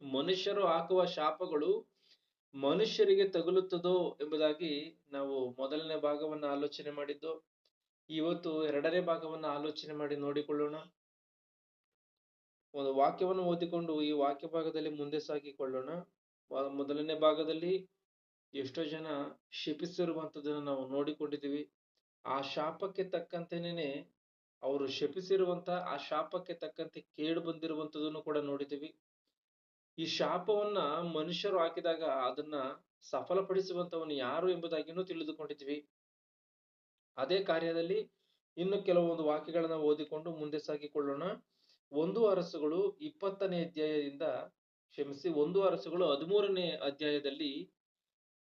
ಮನುಷ್ಯರು ಹಾಕುವ ಶಾಪಗಳು ಮನುಷ್ಯರಿಗೆ ತಗುಲುತ್ತದೋ ಎಂಬುದಾಗಿ ನಾವು ಮೊದಲನೇ ಭಾಗವನ್ನ ಆಲೋಚನೆ ಮಾಡಿದ್ದು. ಇವತ್ತು ಎರಡನೇ ಭಾಗವನ್ನ ಆಲೋಚನೆ ಮಾಡಿ ನೋಡಿಕೊಳ್ಳೋಣ. ಒಂದು ವಾಕ್ಯವನ್ನು ಓದಿಕೊಂಡು ಈ ವಾಕ್ಯ ಭಾಗದಲ್ಲಿ ಮುಂದೆ ಸಾಗಿಕೊಳ್ಳೋಣ. ಮೊದಲನೇ ಭಾಗದಲ್ಲಿ ಎಷ್ಟೋ ಜನ ಶಪಿಸಿರುವಂತದನ್ನ ನಾವು ನೋಡಿಕೊಂಡಿದ್ದೀವಿ. ಆ ಶಾಪಕ್ಕೆ ತಕ್ಕಂತೆನೇ ಅವರು ಶಪಿಸಿರುವಂತ ಆ ಶಾಪಕ್ಕೆ ತಕ್ಕಂತೆ ಕೇಡು ಬಂದಿರುವಂತದನ್ನು ಕೂಡ ನೋಡಿದ್ದೀವಿ. ಈ ಶಾಪವನ್ನ ಮನುಷ್ಯರು ಹಾಕಿದಾಗ ಅದನ್ನ ಸಫಲಪಡಿಸುವಂತವನು ಯಾರು ಎಂಬುದಾಗಿನೂ ತಿಳಿದುಕೊಂಡಿದ್ವಿ. ಅದೇ ಕಾರ್ಯದಲ್ಲಿ ಇನ್ನು ಕೆಲವೊಂದು ವಾಕ್ಯಗಳನ್ನ ಓದಿಕೊಂಡು ಮುಂದೆ ಸಾಗಿಕೊಳ್ಳೋಣ. ಒಂದು ಅರಸುಗಳು 20ನೇ ಅಧ್ಯಾಯದಿಂದ ಕ್ಷಮಿಸಿ, ಒಂದು ಅರಸುಗಳು 13ನೇ ಅಧ್ಯಾಯದಲ್ಲಿ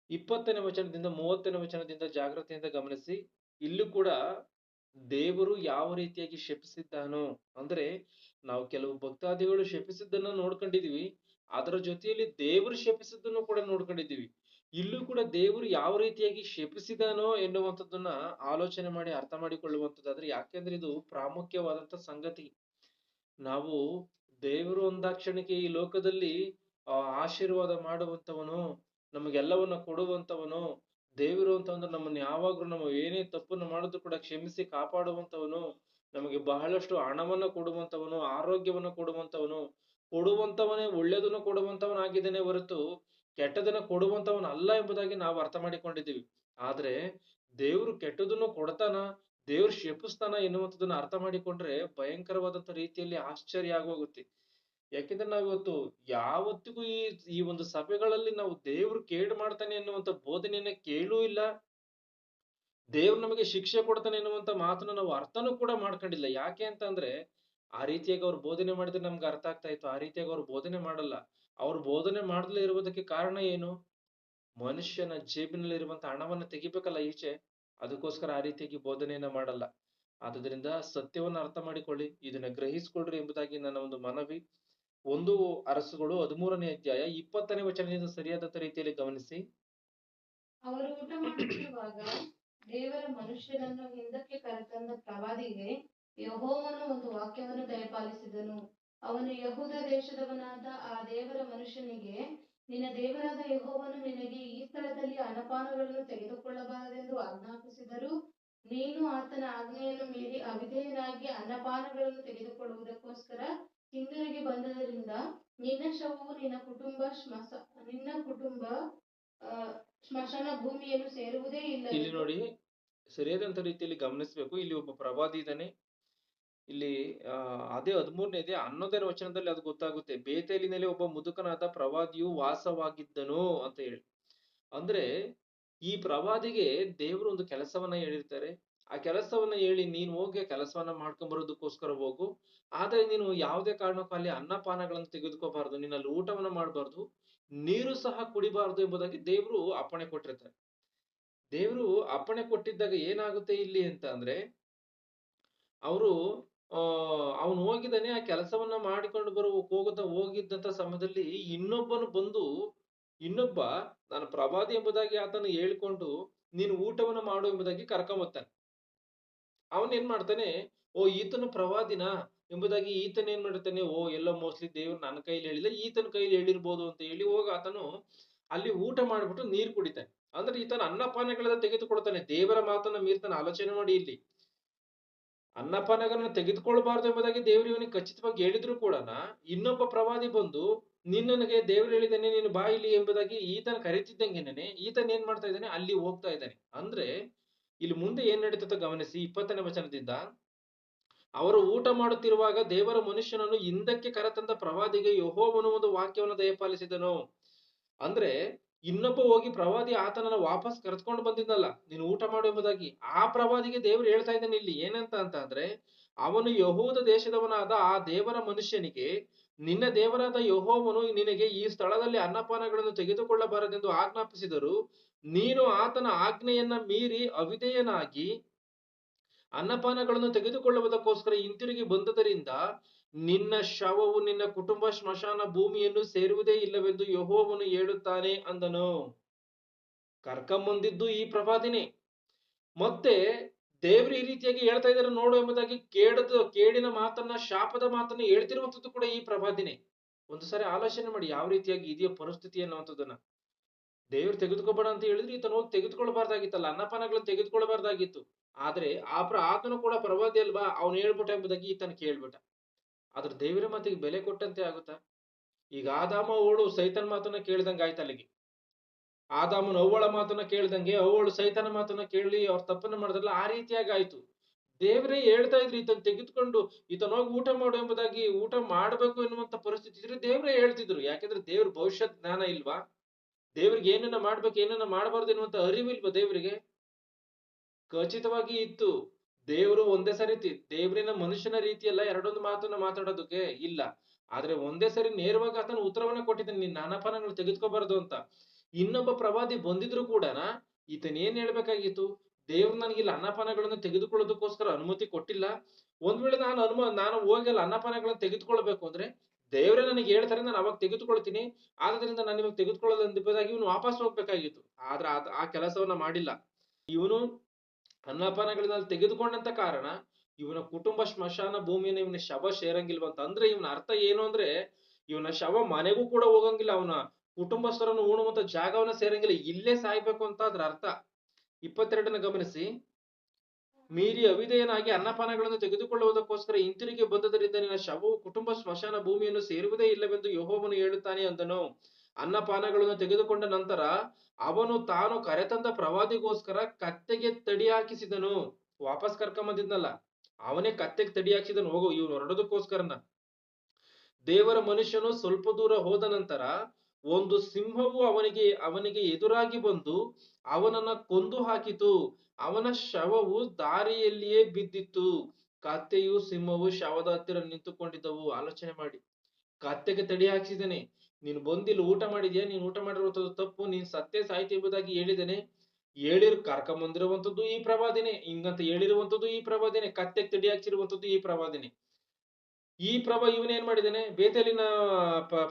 20ನೇ ವಚನದಿಂದ 30ನೇ ವಚನದಿಂದ ಜಾಗ್ರತೆಯಿಂದ ಗಮನಿಸಿ. ಇಲ್ಲೂ ಕೂಡ ದೇವರು ಯಾವ ರೀತಿಯಾಗಿ ಶಪಿಸಿದ್ದಾನೋ, ಅಂದ್ರೆ ನಾವು ಕೆಲವು ಭಕ್ತಾದಿಗಳು ಶಪಿಸಿದ್ದನ್ನ ನೋಡ್ಕೊಂಡಿದೀವಿ, ಅದರ ಜೊತೆಯಲ್ಲಿ ದೇವರು ಶಪಿಸಿದ್ದನ್ನು ಕೂಡ ನೋಡ್ಕೊಂಡಿದ್ದೀವಿ. ಇಲ್ಲೂ ಕೂಡ ದೇವರು ಯಾವ ರೀತಿಯಾಗಿ ಶಪಿಸಿದಾನೋ ಎನ್ನುವಂಥದ್ದನ್ನ ಆಲೋಚನೆ ಮಾಡಿ ಅರ್ಥ ಮಾಡಿಕೊಳ್ಳುವಂಥದ್ದಾದ್ರೆ, ಯಾಕೆಂದ್ರೆ ಇದು ಪ್ರಾಮುಖ್ಯವಾದಂತ ಸಂಗತಿ. ನಾವು ದೇವರು ಒಂದಾಕ್ಷಣಕ್ಕೆ ಈ ಲೋಕದಲ್ಲಿ ಆಶೀರ್ವಾದ ಮಾಡುವಂತವನು, ನಮಗೆಲ್ಲವನ್ನ ಕೊಡುವಂತವನು, ದೇವರು ಅಂತಂದ್ರೆ ನಮ್ಮನ್ನು ಯಾವಾಗ್ಲೂ ನಾವು ಏನೇ ತಪ್ಪನ್ನು ಮಾಡಿದ್ರು ಕೂಡ ಕ್ಷಮಿಸಿ ಕಾಪಾಡುವಂತವನು, ನಮಗೆ ಬಹಳಷ್ಟು ಹಣವನ್ನ ಕೊಡುವಂತವನು, ಆರೋಗ್ಯವನ್ನ ಕೊಡುವಂತವನು, ಕೊಡುವಂತವನೇ ಒಳ್ಳೆಯದನ್ನು ಕೊಡುವಂತವನಾಗಿದ್ದೇನೆ ಹೊರತು ಕೆಟ್ಟದನ್ನ ಕೊಡುವಂತವನು ಅಲ್ಲ ಎಂಬುದಾಗಿ ನಾವು ಅರ್ಥ ಮಾಡಿಕೊಂಡಿದ್ದೀವಿ. ಆದ್ರೆ ದೇವ್ರು ಕೆಟ್ಟದನ್ನು ಕೊಡ್ತಾನ, ದೇವ್ರು ಶಪಿಸ್ತಾನ ಎನ್ನುವಂಥದ್ದನ್ನ ಅರ್ಥ ಮಾಡಿಕೊಂಡ್ರೆ ಭಯಂಕರವಾದಂತ ರೀತಿಯಲ್ಲಿ ಆಶ್ಚರ್ಯ ಆಗೋಗುತ್ತೆ. ಯಾಕೆಂದ್ರೆ ನಾವಿವತ್ತು ಯಾವತ್ತಿಗೂ ಈ ಈ ಒಂದು ಸಭೆಗಳಲ್ಲಿ ನಾವು ದೇವ್ರು ಕೇಡು ಮಾಡ್ತಾನೆ ಎನ್ನುವಂತ ಬೋಧನೆಯನ್ನ ಕೇಳೂ ಇಲ್ಲ. ದೇವ್ರು ನಮಗೆ ಶಿಕ್ಷೆ ಕೊಡ್ತಾನೆ ಎನ್ನುವಂತ ಮಾತನ್ನ ನಾವು ಅರ್ಥನೂ ಕೂಡ ಮಾಡ್ಕೊಂಡಿಲ್ಲ. ಯಾಕೆ ಅಂತ ಅಂದ್ರೆ ಆ ರೀತಿಯಾಗಿ ಅವ್ರು ಬೋಧನೆ ಮಾಡಿದ್ರೆ ನಮ್ಗೆ ಅರ್ಥ ಆಗ್ತಾ ಇತ್ತು. ಆ ರೀತಿಯಾಗಿ ಅವ್ರು ಬೋಧನೆ ಮಾಡಲ್ಲ. ಅವ್ರು ಬೋಧನೆ ಮಾಡದಲೇ ಇರುವುದಕ್ಕೆ ಕಾರಣ ಏನು? ಮನುಷ್ಯನ ಜೇಬಿನಲ್ಲಿರುವಂತ ಹಣವನ್ನ ತೆಗಿಬೇಕಲ್ಲ ಈಚೆ. ಅದಕ್ಕೋಸ್ಕರ ಆ ರೀತಿಯಾಗಿ ಬೋಧನೆಯನ್ನ ಮಾಡಲ್ಲ. ಆದುದರಿಂದ ಸತ್ಯವನ್ನ ಅರ್ಥ ಮಾಡಿಕೊಳ್ಳಿ, ಇದನ್ನ ಗ್ರಹಿಸಿಕೊಳ್ಳ್ರಿ ಎಂಬುದಾಗಿ ನನ್ನ ಒಂದು ಮನವಿ. ಒಂದು ಅರಸುಗಳು 13ನೇ ಅಧ್ಯಾಯ 20ನೇ ವಚನದಿಂದ ಸರಿಯಾದಂತ ರೀತಿಯಲ್ಲಿ ಗಮನಿಸಿ. ಅವರು ಊಟ ಮಾಡುತ್ತಿರುವಾಗ ದೇವರ ಮನುಷ್ಯರನ್ನು ಹಿಂದಕ್ಕೆ ಕರೆತಂದ ಪ್ರವಾದಿಗೆ ಯೆಹೋವನು ಒಂದು ವಾಕ್ಯವನ್ನು ದಯಪಾಲಿಸಿದನು. ಅವನು ಯಹೂದ ದೇಶದವನಾದ ಆ ದೇವರ ಮನುಷ್ಯನಿಗೆ, ನಿನ್ನ ದೇವರಾದ ಯೆಹೋವನು ನಿನಗೆ ಈ ಸ್ಥಳದಲ್ಲಿ ಅನ್ನಪಾನಗಳನ್ನು ತೆಗೆದುಕೊಳ್ಳಬಾರದೆಂದು ಆಜ್ಞಾಪಿಸಿದರೂ ನೀನು ಆತನ ಆಜ್ಞೆಯನ್ನು ಮೀರಿ ಅವಿಧೇಯನಾಗಿ ಅನ್ನಪಾನಗಳನ್ನು ತೆಗೆದುಕೊಳ್ಳುವುದಕ್ಕೋಸ್ಕರ ಹಿಂದಿರುಗಿ ಬಂದದರಿಂದ ನಿನ್ನ ಶವವು ನಿನ್ನ ಕುಟುಂಬ ಸ್ಮಶಾನ ಭೂಮಿಯನ್ನು ಸೇರುವುದೇ ಇಲ್ಲ. ಇಲ್ಲಿ ನೋಡಿ, ಸರಿಯಾದಂತ ರೀತಿಯಲ್ಲಿ ಗಮನಿಸಬೇಕು. ಇಲ್ಲಿ ಒಬ್ಬ ಪ್ರವಾದಿ ಇದ್ದಾನೆ. ಇಲ್ಲಿ ಅದೇ 13ನೇ 11ನೇ ವಚನದಲ್ಲಿ ಅದು ಗೊತ್ತಾಗುತ್ತೆ. ಬೇತೇಲಿನಲ್ಲಿ ಒಬ್ಬ ಮುದುಕನಾದ ಪ್ರವಾದಿಯು ವಾಸವಾಗಿದ್ದನು ಅಂತ ಹೇಳಿ. ಅಂದ್ರೆ ಈ ಪ್ರವಾದಿಗೆ ದೇವರು ಒಂದು ಕೆಲಸವನ್ನ ಹೇಳಿರ್ತಾರೆ. ಆ ಕೆಲಸವನ್ನ ಹೇಳಿ ನೀನು ಹೋಗಿ ಕೆಲಸವನ್ನ ಮಾಡ್ಕೊಂಡ್ ಬರೋದಕ್ಕೋಸ್ಕರ ಹೋಗು. ಆದ್ರೆ ನೀನು ಯಾವುದೇ ಕಾರಣಕ್ಕೂ ಅಲ್ಲಿ ಅನ್ನಪಾನಗಳನ್ನು ತೆಗೆದುಕೋಬಾರದು, ನೀನು ಅಲ್ಲಿ ಊಟವನ್ನ ಮಾಡಬಾರ್ದು, ನೀರು ಸಹ ಕುಡಿಬಾರದು ಎಂಬುದಾಗಿ ದೇವರು ಅಪ್ಪಣೆ ಕೊಟ್ಟಿರ್ತಾರೆ. ದೇವರು ಅಪ್ಪಣೆ ಕೊಟ್ಟಿದ್ದಾಗ ಏನಾಗುತ್ತೆ ಇಲ್ಲಿ ಅಂತ ಅಂದ್ರೆ, ಅವರು ಅವನು ಹೋಗಿದ್ದಾನೆ, ಆ ಕೆಲಸವನ್ನ ಮಾಡಿಕೊಂಡು ಹೋಗಿದ್ದಂತ ಸಮಯದಲ್ಲಿ ಇನ್ನೊಬ್ಬನು ಬಂದು, ಇನ್ನೊಬ್ಬ ನಾನು ಪ್ರವಾದಿ ಎಂಬುದಾಗಿ ಆತನು ಹೇಳಿಕೊಂಡು ನೀನು ಊಟವನ್ನ ಮಾಡು ಎಂಬುದಾಗಿ ಕರ್ಕೊಂಬರ್ತಾನೆ. ಅವನ್ ಏನ್ ಮಾಡ್ತಾನೆ, ಓ ಈತನು ಪ್ರವಾದಿನ ಎಂಬುದಾಗಿ ಈತನ ಏನ್ ಮಾಡಿರ್ತಾನೆ, ಓ ಎಲ್ಲೋ ಮೋಸ್ಟ್ಲಿ ದೇವ್ರು ನನ್ನ ಕೈಲಿ ಹೇಳಿಲ್ಲ, ಈತನ ಕೈಲಿ ಹೇಳಿರ್ಬೋದು ಅಂತ ಹೇಳಿ ಹೋಗ ಆತನು ಅಲ್ಲಿ ಊಟ ಮಾಡ್ಬಿಟ್ಟು ನೀರು ಕುಡಿತಾನೆ. ಅಂದ್ರೆ ಈತನ ಅನ್ನಪಾನಗಳೆಲ್ಲ ತೆಗೆದುಕೊಳ್ತಾನೆ. ದೇವರ ಮಾತನ್ನ ಮೀರ್ತಾನೆ. ಆಲೋಚನೆ ಮಾಡಿ, ಇಲ್ಲಿ ಅನ್ನಪಾನಗಳನ್ನ ತೆಗೆದುಕೊಳ್ಬಾರ್ದು ಎಂಬುದಾಗಿ ದೇವರು ಇವನಿಗೆ ಖಚಿತವಾಗಿ ಹೇಳಿದ್ರು ಕೂಡ ಇನ್ನೊಬ್ಬ ಪ್ರವಾದಿ ಬಂದು ನಿನ್ನನಿಗೆ ದೇವರು ಹೇಳಿದ್ದಾನೆ ನೀನು ಬಾ ಇಲ್ಲಿ ಎಂಬುದಾಗಿ ಈತನ ಕರೀತಿದ್ದಂಗೆನೆ ಈತನ ಏನ್ ಮಾಡ್ತಾ ಇದ್ದಾನೆ, ಅಲ್ಲಿ ಹೋಗ್ತಾ ಇದ್ದಾನೆ. ಅಂದ್ರೆ ಇಲ್ಲಿ ಮುಂದೆ ಏನ್ ನಡೀತದೆ ಗಮನಿಸಿ. 20ನೇ ವಚನದಿಂದ, ಅವರು ಊಟ ಮಾಡುತ್ತಿರುವಾಗ ದೇವರ ಮನುಷ್ಯನನ್ನು ಹಿಂದಕ್ಕೆ ಕರೆತಂದ ಪ್ರವಾದಿಗೆ ಯೆಹೋವನು ಒಂದು ವಾಕ್ಯವನ್ನು ದಯಪಾಲಿಸಿದನು. ಅಂದ್ರೆ ಇನ್ನೊಬ್ಬ ಹೋಗಿ ಪ್ರವಾದಿ ಆತನನ್ನ ವಾಪಸ್ ಕರೆದುಕೊಂಡು ಬಂದಿದ್ನಲ್ಲ, ನೀನು ಊಟ ಮಾಡು ಎಂಬುದಾಗಿ, ಆ ಪ್ರವಾದಿಗೆ ದೇವರು ಹೇಳ್ತಾ ಇದ್ದಾನೆ ಇಲ್ಲಿ ಏನಂತ ಅಂತ ಅಂದ್ರೆ, ಅವನು ಯಹೂದ ದೇಶದವನಾದ ಆ ದೇವರ ಮನುಷ್ಯನಿಗೆ, ನಿನ್ನ ದೇವರಾದ ಯೆಹೋವನು ನಿನಗೆ ಈ ಸ್ಥಳದಲ್ಲಿ ಅನ್ನಪಾನಗಳನ್ನು ತೆಗೆದುಕೊಳ್ಳಬಾರದೆಂದು ಆಜ್ಞಾಪಿಸಿದರು, ನೀನು ಆತನ ಆಜ್ಞೆಯನ್ನ ಮೀರಿ ಅವಿಧೇಯನಾಗಿ ಅನ್ನಪಾನಗಳನ್ನು ತೆಗೆದುಕೊಳ್ಳುವುದಕ್ಕೋಸ್ಕರ ಹಿಂತಿರುಗಿ ಬಂದದರಿಂದ ನಿನ್ನ ಶವವು ನಿನ್ನ ಕುಟುಂಬ ಸ್ಮಶಾನ ಭೂಮಿಯನ್ನು ಸೇರುವುದೇ ಇಲ್ಲವೆಂದು ಯೆಹೋವನು ಹೇಳುತ್ತಾನೆ ಅಂದನು. ಕರ್ಕೊಂಬಂದಿದ್ದು ಈ ಪ್ರವಾದಿನೇ. ಮತ್ತೆ ದೇವ್ರು ಈ ರೀತಿಯಾಗಿ ಹೇಳ್ತಾ ಇದ್ದಾರೆ ನೋಡು ಎಂಬುದಾಗಿ ಕೇಡಿನ ಮಾತನ್ನ, ಶಾಪದ ಮಾತನ್ನ ಹೇಳ್ತಿರುವಂತದ್ದು ಕೂಡ ಈ ಪ್ರವಾದಿನೇ. ಒಂದು ಸಾರಿ ಆಲೋಚನೆ ಮಾಡಿ ಯಾವ ರೀತಿಯಾಗಿ ಇದೆಯೋ ಪರಿಸ್ಥಿತಿ ಅನ್ನುವಂಥದ್ದನ್ನ. ದೇವ್ರು ತೆಗೆದುಕೋಬೇಡ ಅಂತ ಹೇಳಿದ್ರೆ ಈತನು ಹೋಗಿ ತೆಗೆದುಕೊಳ್ಬಾರ್ದಾಗಿತ್ತಲ್ಲ, ಅನ್ನಪಾನಗಳನ್ನು ತೆಗೆದುಕೊಳ್ಬಾರ್ದಾಗಿತ್ತು. ಆದ್ರೆ ಆತನು ಕೂಡ ಪ್ರವಾದಿ ಅಲ್ವಾ, ಅವ್ನು ಹೇಳ್ಬಿಟ್ಟ ಎಂಬುದಾಗಿ ಈತನ ಕೇಳ್ಬಿಟ್ಟ. ಆದ್ರೆ ದೇವರ ಮಾತಿಗೆ ಬೆಲೆ ಕೊಟ್ಟಂತೆ ಆಗುತ್ತಾ? ಈಗ ಆದಾಮ ಅವಳು ಸೈತನ್ ಮಾತನ್ನ ಕೇಳ್ದಂಗೆ ಆಯ್ತು ಅಲ್ಲಿಗೆ. ಆದಾಮನು ಅವ್ವಳ ಮಾತನ್ನ ಕೇಳ್ದಂಗೆ, ಅವ್ವಳು ಸೈತನ ಮಾತನ್ನ ಕೇಳಿ ಅವ್ರ ತಪ್ಪನ್ನ ಮಾಡಿದ್ರಲ್ಲ, ಆ ರೀತಿಯಾಗಿ ಆಯ್ತು. ದೇವರೇ ಹೇಳ್ತಾ ಇದ್ರು ಈತನ್ ತೆಗೆದುಕೊಂಡು ಈತನ ಹೋಗಿ ಊಟ ಮಾಡು ಎಂಬುದಾಗಿ, ಊಟ ಮಾಡ್ಬೇಕು ಎನ್ನುವಂತ ಪರಿಸ್ಥಿತಿ ಇದ್ರೆ ದೇವರೇ ಹೇಳ್ತಿದ್ರು. ಯಾಕಂದ್ರೆ ದೇವ್ರ ಭವಿಷ್ಯತ್ ಜ್ಞಾನ ಇಲ್ವಾ? ದೇವ್ರಿಗೆ ಏನನ್ನ ಮಾಡ್ಬೇಕು ಏನನ್ನ ಮಾಡಬಾರ್ದು ಎನ್ನುವಂತ ಅರಿವಿಲ್ವಾ ದೇವರಿಗೆ? ಖಚಿತವಾಗಿ ಇತ್ತು. ದೇವರು ಒಂದೇ ಸರಿ ದೇವರಿನ ಮನುಷ್ಯನ ರೀತಿಯಲ್ಲ ಎರಡೊಂದು ಮಾತನ್ನ ಮಾತಾಡೋದಕ್ಕೆ ಇಲ್ಲ. ಆದ್ರೆ ಒಂದೇ ಸರಿ ನೇರವಾಗಿ ಆತನ ಉತ್ತರವನ್ನ ಕೊಟ್ಟಿದ್ದಾನೆ, ನಿನ್ನ ಅನ್ನಪಾನಗಳು ತೆಗೆದುಕೋಬಾರದು ಅಂತ. ಇನ್ನೊಬ್ಬ ಪ್ರವಾದಿ ಬಂದಿದ್ರು ಕೂಡ ಈತನ ಏನ್ ಹೇಳ್ಬೇಕಾಗಿತ್ತು? ದೇವ್ರು ನನಗಿಲ್ಲ ಅನ್ನಪಾನಗಳನ್ನು ತೆಗೆದುಕೊಳ್ಳೋದಕ್ಕೋಸ್ಕರ ಅನುಮತಿ ಕೊಟ್ಟಿಲ್ಲ. ಒಂದ್ ವೇಳೆ ನಾನು ಹೋಗಿ ಅಲ್ಲಿ ಅನ್ನಪಾನಗಳನ್ನು ತೆಗೆದುಕೊಳ್ಬೇಕು ಅಂದ್ರೆ ದೇವರೇ ನನಗೆ ಹೇಳ್ತಾರೆ, ನಾನು ಅವಾಗ ತೆಗೆದುಕೊಳ್ತೀನಿ. ಆದ್ರಿಂದ ನಾನು ಇವಾಗ ತೆಗೆದುಕೊಳ್ಳೋದು ಎಂಬುದಾಗಿ ಇವನು ವಾಪಸ್ ಹೋಗ್ಬೇಕಾಗಿತ್ತು. ಆದ್ರೆ ಆ ಕೆಲಸವನ್ನ ಮಾಡಿಲ್ಲ. ಇವನು ಅನ್ನಪಾನಗಳನ್ನ ತೆಗೆದುಕೊಂಡಂತ ಕಾರಣ ಇವನ ಕುಟುಂಬ ಸ್ಮಶಾನ ಭೂಮಿಯನ್ನು ಇವನ ಶವ ಸೇರಂಗಿಲ್ವಂತ. ಅಂದ್ರೆ ಇವನ ಅರ್ಥ ಏನು ಅಂದ್ರೆ, ಇವನ ಶವ ಮನೆಗೂ ಕೂಡ ಹೋಗಂಗಿಲ್ಲ, ಅವನ ಕುಟುಂಬಸ್ಥರನ್ನು ಉಣುವಂತ ಜಾಗವನ್ನ ಸೇರಂಗಿಲ್ಲ, ಇಲ್ಲೇ ಸಾಯ್ಬೇಕು ಅಂತ ಅದ್ರ ಅರ್ಥ. 22ನ ಗಮನಿಸಿ. ಮೀರಿ ಅವಿಧೇಯನಾಗಿ ಅನ್ನಪಾನಗಳನ್ನು ತೆಗೆದುಕೊಳ್ಳುವುದಕ್ಕೋಸ್ಕರ ಹಿಂತಿರುಗಿ ಬಂದದರಿಂದ ನಿನ್ನ ಶವವು ಕುಟುಂಬ ಸ್ಮಶಾನ ಭೂಮಿಯನ್ನು ಸೇರುವುದೇ ಇಲ್ಲವೆಂದು ಯೆಹೋವನು ಹೇಳುತ್ತಾನೆ ಅಂದನು. ಅನ್ನಪಾನಗಳನ್ನು ತೆಗೆದುಕೊಂಡ ನಂತರ ಅವನು ತಾನು ಕರೆತಂದ ಪ್ರವಾದಿಗೋಸ್ಕರ ಕತ್ತೆಗೆ ತಡಿ ಹಾಕಿಸಿದನು. ವಾಪಸ್ ಕರ್ಕೊಂಬಂದಿದ್ನಲ್ಲ, ಅವನೇ ಕತ್ತೆಗೆ ತಡಿ ಹಾಕಿಸಿದನು. ಹೋಗು, ಇವ್ನು ಹೊರಡೋದಕ್ಕೋಸ್ಕರನ. ದೇವರ ಮನುಷ್ಯನು ಸ್ವಲ್ಪ ದೂರ ಹೋದ ನಂತರ ಒಂದು ಸಿಂಹವು ಅವನಿಗೆ ಎದುರಾಗಿ ಬಂದು ಅವನನ್ನ ಕೊಂದು ಹಾಕಿತು. ಅವನ ಶವವು ದಾರಿಯಲ್ಲಿಯೇ ಬಿದ್ದಿತ್ತು. ಕತ್ತೆಯು ಸಿಂಹವು ಶವದ ಹತ್ತಿರ ನಿಂತುಕೊಂಡಿದ್ದವು. ಆಲೋಚನೆ ಮಾಡಿ, ಕತ್ತೆಗೆ ತಡಿ ಹಾಕಿಸಿದ್ದೇನೆ, ನೀನು ಬಂದಿಲ್ಲಿ ಊಟ ಮಾಡಿದ್ಯಾ, ನೀನು ಊಟ ಮಾಡಿರುವಂತದ್ದು ತಪ್ಪು, ನೀನ್ ಸತ್ತೇ ಸಾಯ್ತಿ ಎಂಬುದಾಗಿ ಹೇಳಿದ್ದೇನೆ. ಕರ್ಕೊಂಬಂದಿರುವಂತದ್ದು ಈ ಪ್ರವಾದಿನೇ, ಹಿಂಗಂತ ಹೇಳಿರುವಂತದ್ದು ಈ ಪ್ರವಾದಿನೇ, ಕತ್ತೆಗೆ ತಡಿ ಹಾಕಿಸಿರುವಂತದ್ದು ಈ ಪ್ರವಾದಿನೇ. ಇವನೇನ್ ಮಾಡಿದ್ದಾನೆ? ಬೇತೇಲಿನ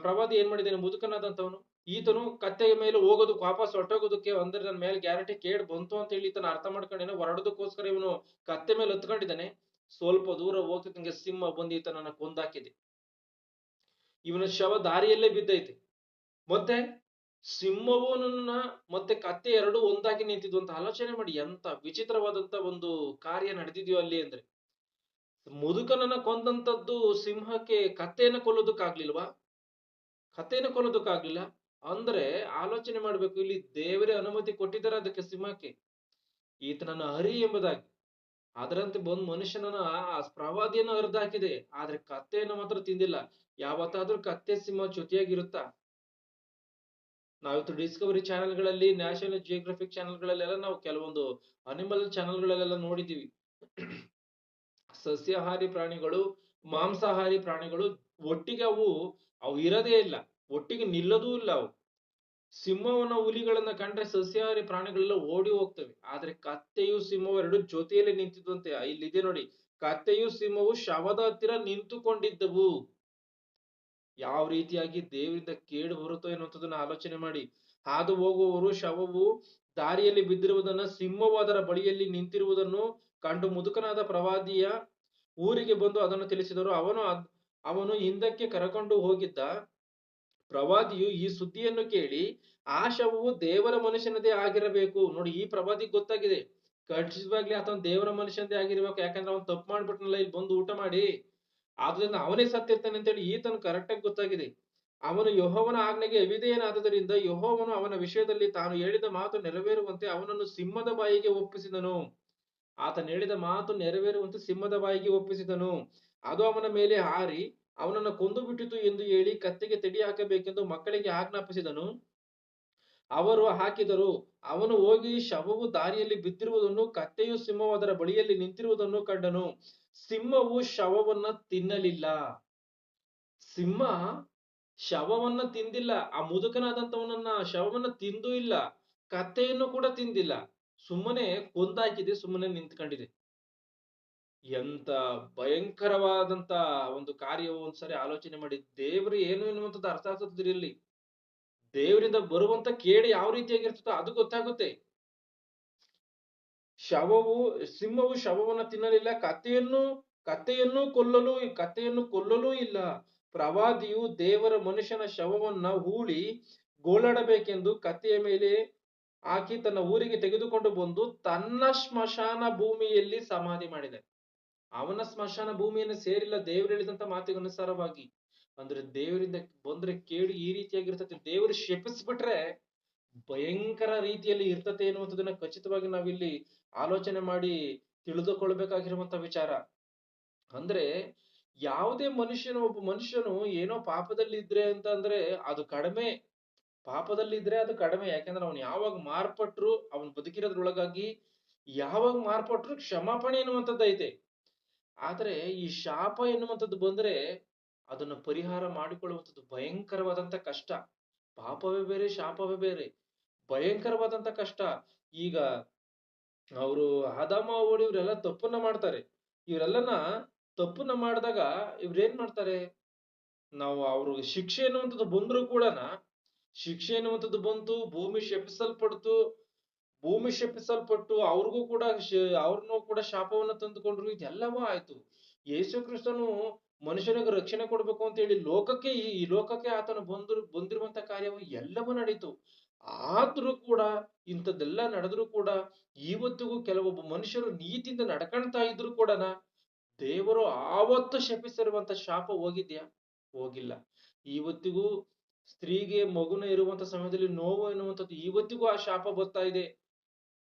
ಪ್ರವಾದಿ ಏನ್ ಮಾಡಿದ್ದಾನೆ? ಮುದುಕನಾದಂತವನು ಈತನು ಕತ್ತೆಯ ಮೇಲೆ ಹೋಗೋದಕ್ಕೆ, ವಾಪಸ್ ಹೊರಟೋಗೋದಕ್ಕೆ, ಅಂದ್ರೆ ನನ್ನ ಮೇಲೆ ಗ್ಯಾರಂಟಿ ಕೇಡ್ ಬಂತು ಅಂತ ಹೇಳಿ ಈತನ ಅರ್ಥ ಮಾಡ್ಕೊಂಡೇನೆ ಹೊರಡೋದಕ್ಕೋಸ್ಕರ ಇವನು ಕತ್ತೆ ಮೇಲೆ ಹತ್ಕೊಂಡಿದ್ದಾನೆ. ಸ್ವಲ್ಪ ದೂರ ಹೋಗ್ತಿದ್ದಂಗೆ ಸಿಂಹ ಬಂದು ಈತನನ್ನ ಕೊಂದಾಕಿದೆ. ಇವನ ಶವ ದಾರಿಯಲ್ಲೇ ಬಿದ್ದೈತೆ. ಮತ್ತೆ ಸಿಂಹವನ್ನ ಮತ್ತೆ ಕತ್ತೆ ಎರಡು ಒಂದಾಗಿ ನಿಂತಿದ್ವು ಅಂತ. ಆಲೋಚನೆ ಮಾಡಿ, ಎಂತ ವಿಚಿತ್ರವಾದಂತ ಒಂದು ಕಾರ್ಯ ನಡೆದಿದ್ಯೋ ಅಲ್ಲಿ. ಅಂದ್ರೆ ಮುದುಕನನ್ನ ಕೊಂದಂತದ್ದು ಸಿಂಹಕ್ಕೆ ಕತ್ತೆಯನ್ನ ಕೊಲ್ಲೋದಕ್ಕಾಗ್ಲಿಲ್ವಾ? ಕತ್ತೆಯನ್ನ ಕೊಲ್ಲೋದಕ್ಕಾಗ್ಲಿಲ್ಲ ಅಂದ್ರೆ ಆಲೋಚನೆ ಮಾಡ್ಬೇಕು, ಇಲ್ಲಿ ದೇವರೇ ಅನುಮತಿ ಕೊಟ್ಟಿದ್ದಾರೆ ಅದಕ್ಕೆ, ಸಿಂಹಕ್ಕೆ, ಈತನನ್ನ ಹರಿ ಎಂಬುದಾಗಿ. ಅದರಂತೆ ಬಂದ್ ಮನುಷ್ಯನನ್ನ, ಆ ಪ್ರವಾದಿಯನ್ನ ಹರಿದು ಹಾಕಿದೆ, ಆದ್ರೆ ಕತ್ತೆಯನ್ನ ಮಾತ್ರ ತಿಂದಿಲ್ಲ. ಯಾವತ್ತಾದ್ರೂ ಕತ್ತೆ ಸಿಂಹ ಜೊತೆಯಾಗಿರುತ್ತಾ? ನಾವಿತ್ತು ಡಿಸ್ಕವರಿ ಚಾನೆಲ್ಗಳಲ್ಲಿ, ನ್ಯಾಷನಲ್ ಜಿಯೋಗ್ರಫಿಕ್ ಚಾನೆಲ್ಗಳಲ್ಲೆಲ್ಲ ನಾವು ಕೆಲವೊಂದು ಅನಿಮಲ್ ಚಾನೆಲ್ಗಳಲ್ಲೆಲ್ಲ ನೋಡಿದೀವಿ. ಸಸ್ಯಾಹಾರಿ ಪ್ರಾಣಿಗಳು, ಮಾಂಸಾಹಾರಿ ಪ್ರಾಣಿಗಳು ಒಟ್ಟಿಗೆ ಅವು ಇರದೇ ಇಲ್ಲ, ಒಟ್ಟಿಗೆ ನಿಲ್ಲೋದೂ ಇಲ್ಲ ಅವು. ಸಿಂಹವನ್ನ, ಹುಲಿಗಳನ್ನ ಕಂಡ್ರೆ ಸಸ್ಯಾಹಾರಿ ಪ್ರಾಣಿಗಳೆಲ್ಲ ಓಡಿ ಹೋಗ್ತವೆ. ಆದ್ರೆ ಕತ್ತೆಯು ಸಿಂಹವು ಎರಡು ಜೊತೆಯಲ್ಲಿ ನಿಂತಿದ್ವಂತೆ. ಇಲ್ಲಿದೆ ನೋಡಿ, ಕತ್ತೆಯು ಸಿಂಹವು ಶವದ ಹತ್ತಿರ ನಿಂತುಕೊಂಡಿದ್ದವು. ಯಾವ ರೀತಿಯಾಗಿ ದೇವರಿಂದ ಕೇಡು ಬರುತ್ತೋ ಎನ್ನುವಂಥದ್ದನ್ನ ಆಲೋಚನೆ ಮಾಡಿ. ಹಾದು ಹೋಗುವವರು ಶವವು ದಾರಿಯಲ್ಲಿ ಬಿದ್ದಿರುವುದನ್ನ, ಸಿಂಹವು ಅದರ ಬಳಿಯಲ್ಲಿ ನಿಂತಿರುವುದನ್ನು ಕಂಡು ಮುದುಕನಾದ ಪ್ರವಾದಿಯ ಊರಿಗೆ ಬಂದು ಅದನ್ನು ತಿಳಿಸಿದರು. ಅವನು ಹಿಂದಕ್ಕೆ ಕರಕೊಂಡು ಹೋಗಿದ್ದ ಪ್ರವಾದಿಯು ಈ ಸುದ್ದಿಯನ್ನು ಕೇಳಿ, ಆ ಶವವು ದೇವರ ಮನುಷ್ಯನದೇ ಆಗಿರಬೇಕು. ನೋಡಿ, ಈ ಪ್ರವಾದಿಗೆ ಗೊತ್ತಾಗಿದೆ ಖಚಿತವಾಗ್ಲಿ ಆತನ ದೇವರ ಮನುಷ್ಯನದೇ ಆಗಿರ್ಬೇಕು. ಯಾಕಂದ್ರೆ ಅವನು ತಪ್ಪು ಮಾಡ್ಬಿಟ್ನಲ್ಲ ಇಲ್ಲಿ ಬಂದು ಊಟ ಮಾಡಿ, ಆದ್ರಿಂದ ಅವನೇ ಸತ್ತಿರ್ತಾನೆ ಅಂತೇಳಿ ಈತನು ಕರೆಕ್ಟ್ ಆಗಿ ಗೊತ್ತಾಗಿದೆ. ಅವನು ಯೆಹೋವನ ಆಜ್ಞೆಗೆ ಅವಿಧೇಯನಾದುದರಿಂದ ಯೆಹೋವನು ಅವನ ವಿಷಯದಲ್ಲಿ ತಾನು ಹೇಳಿದ ಮಾತು ನೆರವೇರುವಂತೆ ಅವನನ್ನು ಸಿಂಹದ ಬಾಯಿಗೆ ಒಪ್ಪಿಸಿದನು. ಆತನು ಹೇಳಿದ ಮಾತು ನೆರವೇರುವಂತೆ ಸಿಂಹದ ಬಾಯಿಗೆ ಒಪ್ಪಿಸಿದನು. ಅದು ಅವನ ಮೇಲೆ ಹಾರಿ ಅವನನ್ನು ಕೊಂದು ಬಿಟ್ಟಿತು ಎಂದು ಹೇಳಿ ಕತ್ತೆಗೆ ತಡಿ ಹಾಕಬೇಕೆಂದು ಮಕ್ಕಳಿಗೆ ಆಜ್ಞಾಪಿಸಿದನು. ಅವರು ಹಾಕಿದರು. ಅವನು ಹೋಗಿ ಶವವು ದಾರಿಯಲ್ಲಿ ಬಿದ್ದಿರುವುದನ್ನು, ಕತ್ತೆಯು ಸಿಂಹವು ಅದರ ಬಳಿಯಲ್ಲಿ ನಿಂತಿರುವುದನ್ನು ಕಂಡನು. ಸಿಂಹವು ಶವವನ್ನ ತಿನ್ನಲಿಲ್ಲ. ಸಿಂಹ ಶವವನ್ನ ತಿಂದಿಲ್ಲ. ಆ ಮುದುಕನಾದಂತವನನ್ನ ಶವವನ್ನ ತಿಂದೂ ಇಲ್ಲ, ಕತ್ತೆಯನ್ನು ಕೂಡ ತಿಂದಿಲ್ಲ. ಸುಮ್ಮನೆ ಕೊಂದಾಕಿದೆ, ಸುಮ್ಮನೆ ನಿಂತ್ಕೊಂಡಿದೆ. ಎಂತ ಭಯಂಕರವಾದಂತ ಒಂದು ಕಾರ್ಯವು. ಒಂದ್ಸರಿ ಆಲೋಚನೆ ಮಾಡಿ, ದೇವ್ರು ಏನು ಎನ್ನುವಂಥದ್ದು ಅರ್ಥ ಆಗ್ತದ್ರಿ ಇಲ್ಲಿ. ದೇವರಿಂದ ಬರುವಂತ ಕೇಡು ಯಾವ ರೀತಿಯಾಗಿರ್ತದೋ ಅದು ಗೊತ್ತಾಗುತ್ತೆ. ಸಿಂಹವು ಶವವನ್ನ ತಿನ್ನಲಿಲ್ಲ, ಕತ್ತೆಯನ್ನು ಕೊಲ್ಲಲೂ ಇಲ್ಲ. ಪ್ರವಾದಿಯು ದೇವರ ಮನುಷ್ಯನ ಶವವನ್ನ ಹೂಳಿ ಗೋಳಾಡಬೇಕೆಂದು ಕತ್ತೆಯ ಮೇಲೆ ಹಾಕಿ ತನ್ನ ಊರಿಗೆ ತೆಗೆದುಕೊಂಡು ಬಂದು ತನ್ನ ಸ್ಮಶಾನ ಭೂಮಿಯಲ್ಲಿ ಸಮಾಧಿ ಮಾಡಿದೆ. ಅವನ ಸ್ಮಶಾನ ಭೂಮಿಯನ್ನು ಸೇರಿಲ್ಲ, ದೇವರು ಹೇಳಿದಂತ ಮಾತಿಗೆ ಅನುಸಾರವಾಗಿ. ಅಂದ್ರೆ ದೇವರಿಂದ ಬಂದ್ರೆ ಕೇಡು ಈ ರೀತಿಯಾಗಿರ್ತದೆ. ದೇವರು ಶಪಿಸ್ಬಿಟ್ರೆ ಭಯಂಕರ ರೀತಿಯಲ್ಲಿ ಇರ್ತತೆ ಎನ್ನುವಂಥದ್ದನ್ನ ಖಚಿತವಾಗಿ ನಾವಿಲ್ಲಿ ಆಲೋಚನೆ ಮಾಡಿ ತಿಳಿದುಕೊಳ್ಬೇಕಾಗಿರುವಂತ ವಿಚಾರ. ಅಂದ್ರೆ ಯಾವುದೇ ಒಬ್ಬ ಮನುಷ್ಯನು ಏನೋ ಪಾಪದಲ್ಲಿ ಇದ್ರೆ ಅಂತ ಅಂದ್ರೆ ಅದು ಕಡಿಮೆ. ಪಾಪದಲ್ಲಿ ಇದ್ರೆ ಅದು ಕಡಿಮೆ. ಯಾಕಂದ್ರೆ ಅವನು ಯಾವಾಗ ಮಾರ್ಪಟ್ರು, ಅವನು ಬದುಕಿರೋದ್ರೊಳಗಾಗಿ ಯಾವಾಗ ಮಾರ್ಪಟ್ರು ಕ್ಷಮಾಪಣೆ ಎನ್ನುವಂಥದ್ದು ಐತೆ. ಆದ್ರೆ ಈ ಶಾಪ ಎನ್ನುವಂಥದ್ದು ಬಂದ್ರೆ ಅದನ್ನು ಪರಿಹಾರ ಮಾಡಿಕೊಳ್ಳುವಂಥದ್ದು ಭಯಂಕರವಾದಂತ ಕಷ್ಟ. ಪಾಪವೇ ಬೇರೆ, ಶಾಪವೇ ಬೇರೆ, ಭಯಂಕರವಾದಂತ ಕಷ್ಟ. ಈಗ ಅವರು ಆದಾಮ ಅವ್ವಳು ಇವರೆಲ್ಲ ತಪ್ಪನ್ನ ಮಾಡ್ತಾರೆ. ಇವರೆಲ್ಲನ ತಪ್ಪನ್ನ ಮಾಡಿದಾಗ ಇವ್ರೇನ್ ಮಾಡ್ತಾರೆ, ನಾವು ಅವ್ರಿಗೆ ಶಿಕ್ಷೆ ಎನ್ನುವಂಥದ್ದು ಬಂದ್ರು ಕೂಡನ, ಶಿಕ್ಷೆ ಎನ್ನುವಂಥದ್ದು ಬಂತು, ಭೂಮಿ ಶಪಿಸಲ್ಪಟ್ಟು ಅವ್ರಿಗೂ ಕೂಡ ಅವ್ರನ್ನೂ ಕೂಡ ಶಾಪವನ್ನ ತಂದುಕೊಂಡ್ರು. ಇದೆಲ್ಲವೂ ಆಯ್ತು. ಯೇಸು ಕ್ರಿಸ್ತನು ಮನುಷ್ಯನಿಗೆ ರಕ್ಷಣೆ ಕೊಡ್ಬೇಕು ಅಂತ ಹೇಳಿ ಈ ಲೋಕಕ್ಕೆ ಆತನು ಬಂದಿರುವಂತ ಕಾರ್ಯವು ಎಲ್ಲವೂ ನಡೀತು. ಆದ್ರೂ ಕೂಡ ಇಂಥದ್ದೆಲ್ಲ ನಡೆದ್ರು ಕೂಡ ಇವತ್ತಿಗೂ ಕೆಲವೊಬ್ಬ ಮನುಷ್ಯರು ನೀತಿಯಿಂದ ನಡ್ಕೊಳ್ತಾ ಇದ್ರು ಕೂಡನ ದೇವರು ಆವತ್ತು ಶಪಿಸಿರುವಂತ ಶಾಪ ಹೋಗಿದ್ಯಾ? ಹೋಗಿಲ್ಲ. ಇವತ್ತಿಗೂ ಸ್ತ್ರೀಗೆ ಮಗುನ ಇರುವಂತ ಸಮಯದಲ್ಲಿ ನೋವು ಎನ್ನುವಂಥದ್ದು ಇವತ್ತಿಗೂ ಆ ಶಾಪ ಬರ್ತಾ ಇದೆ.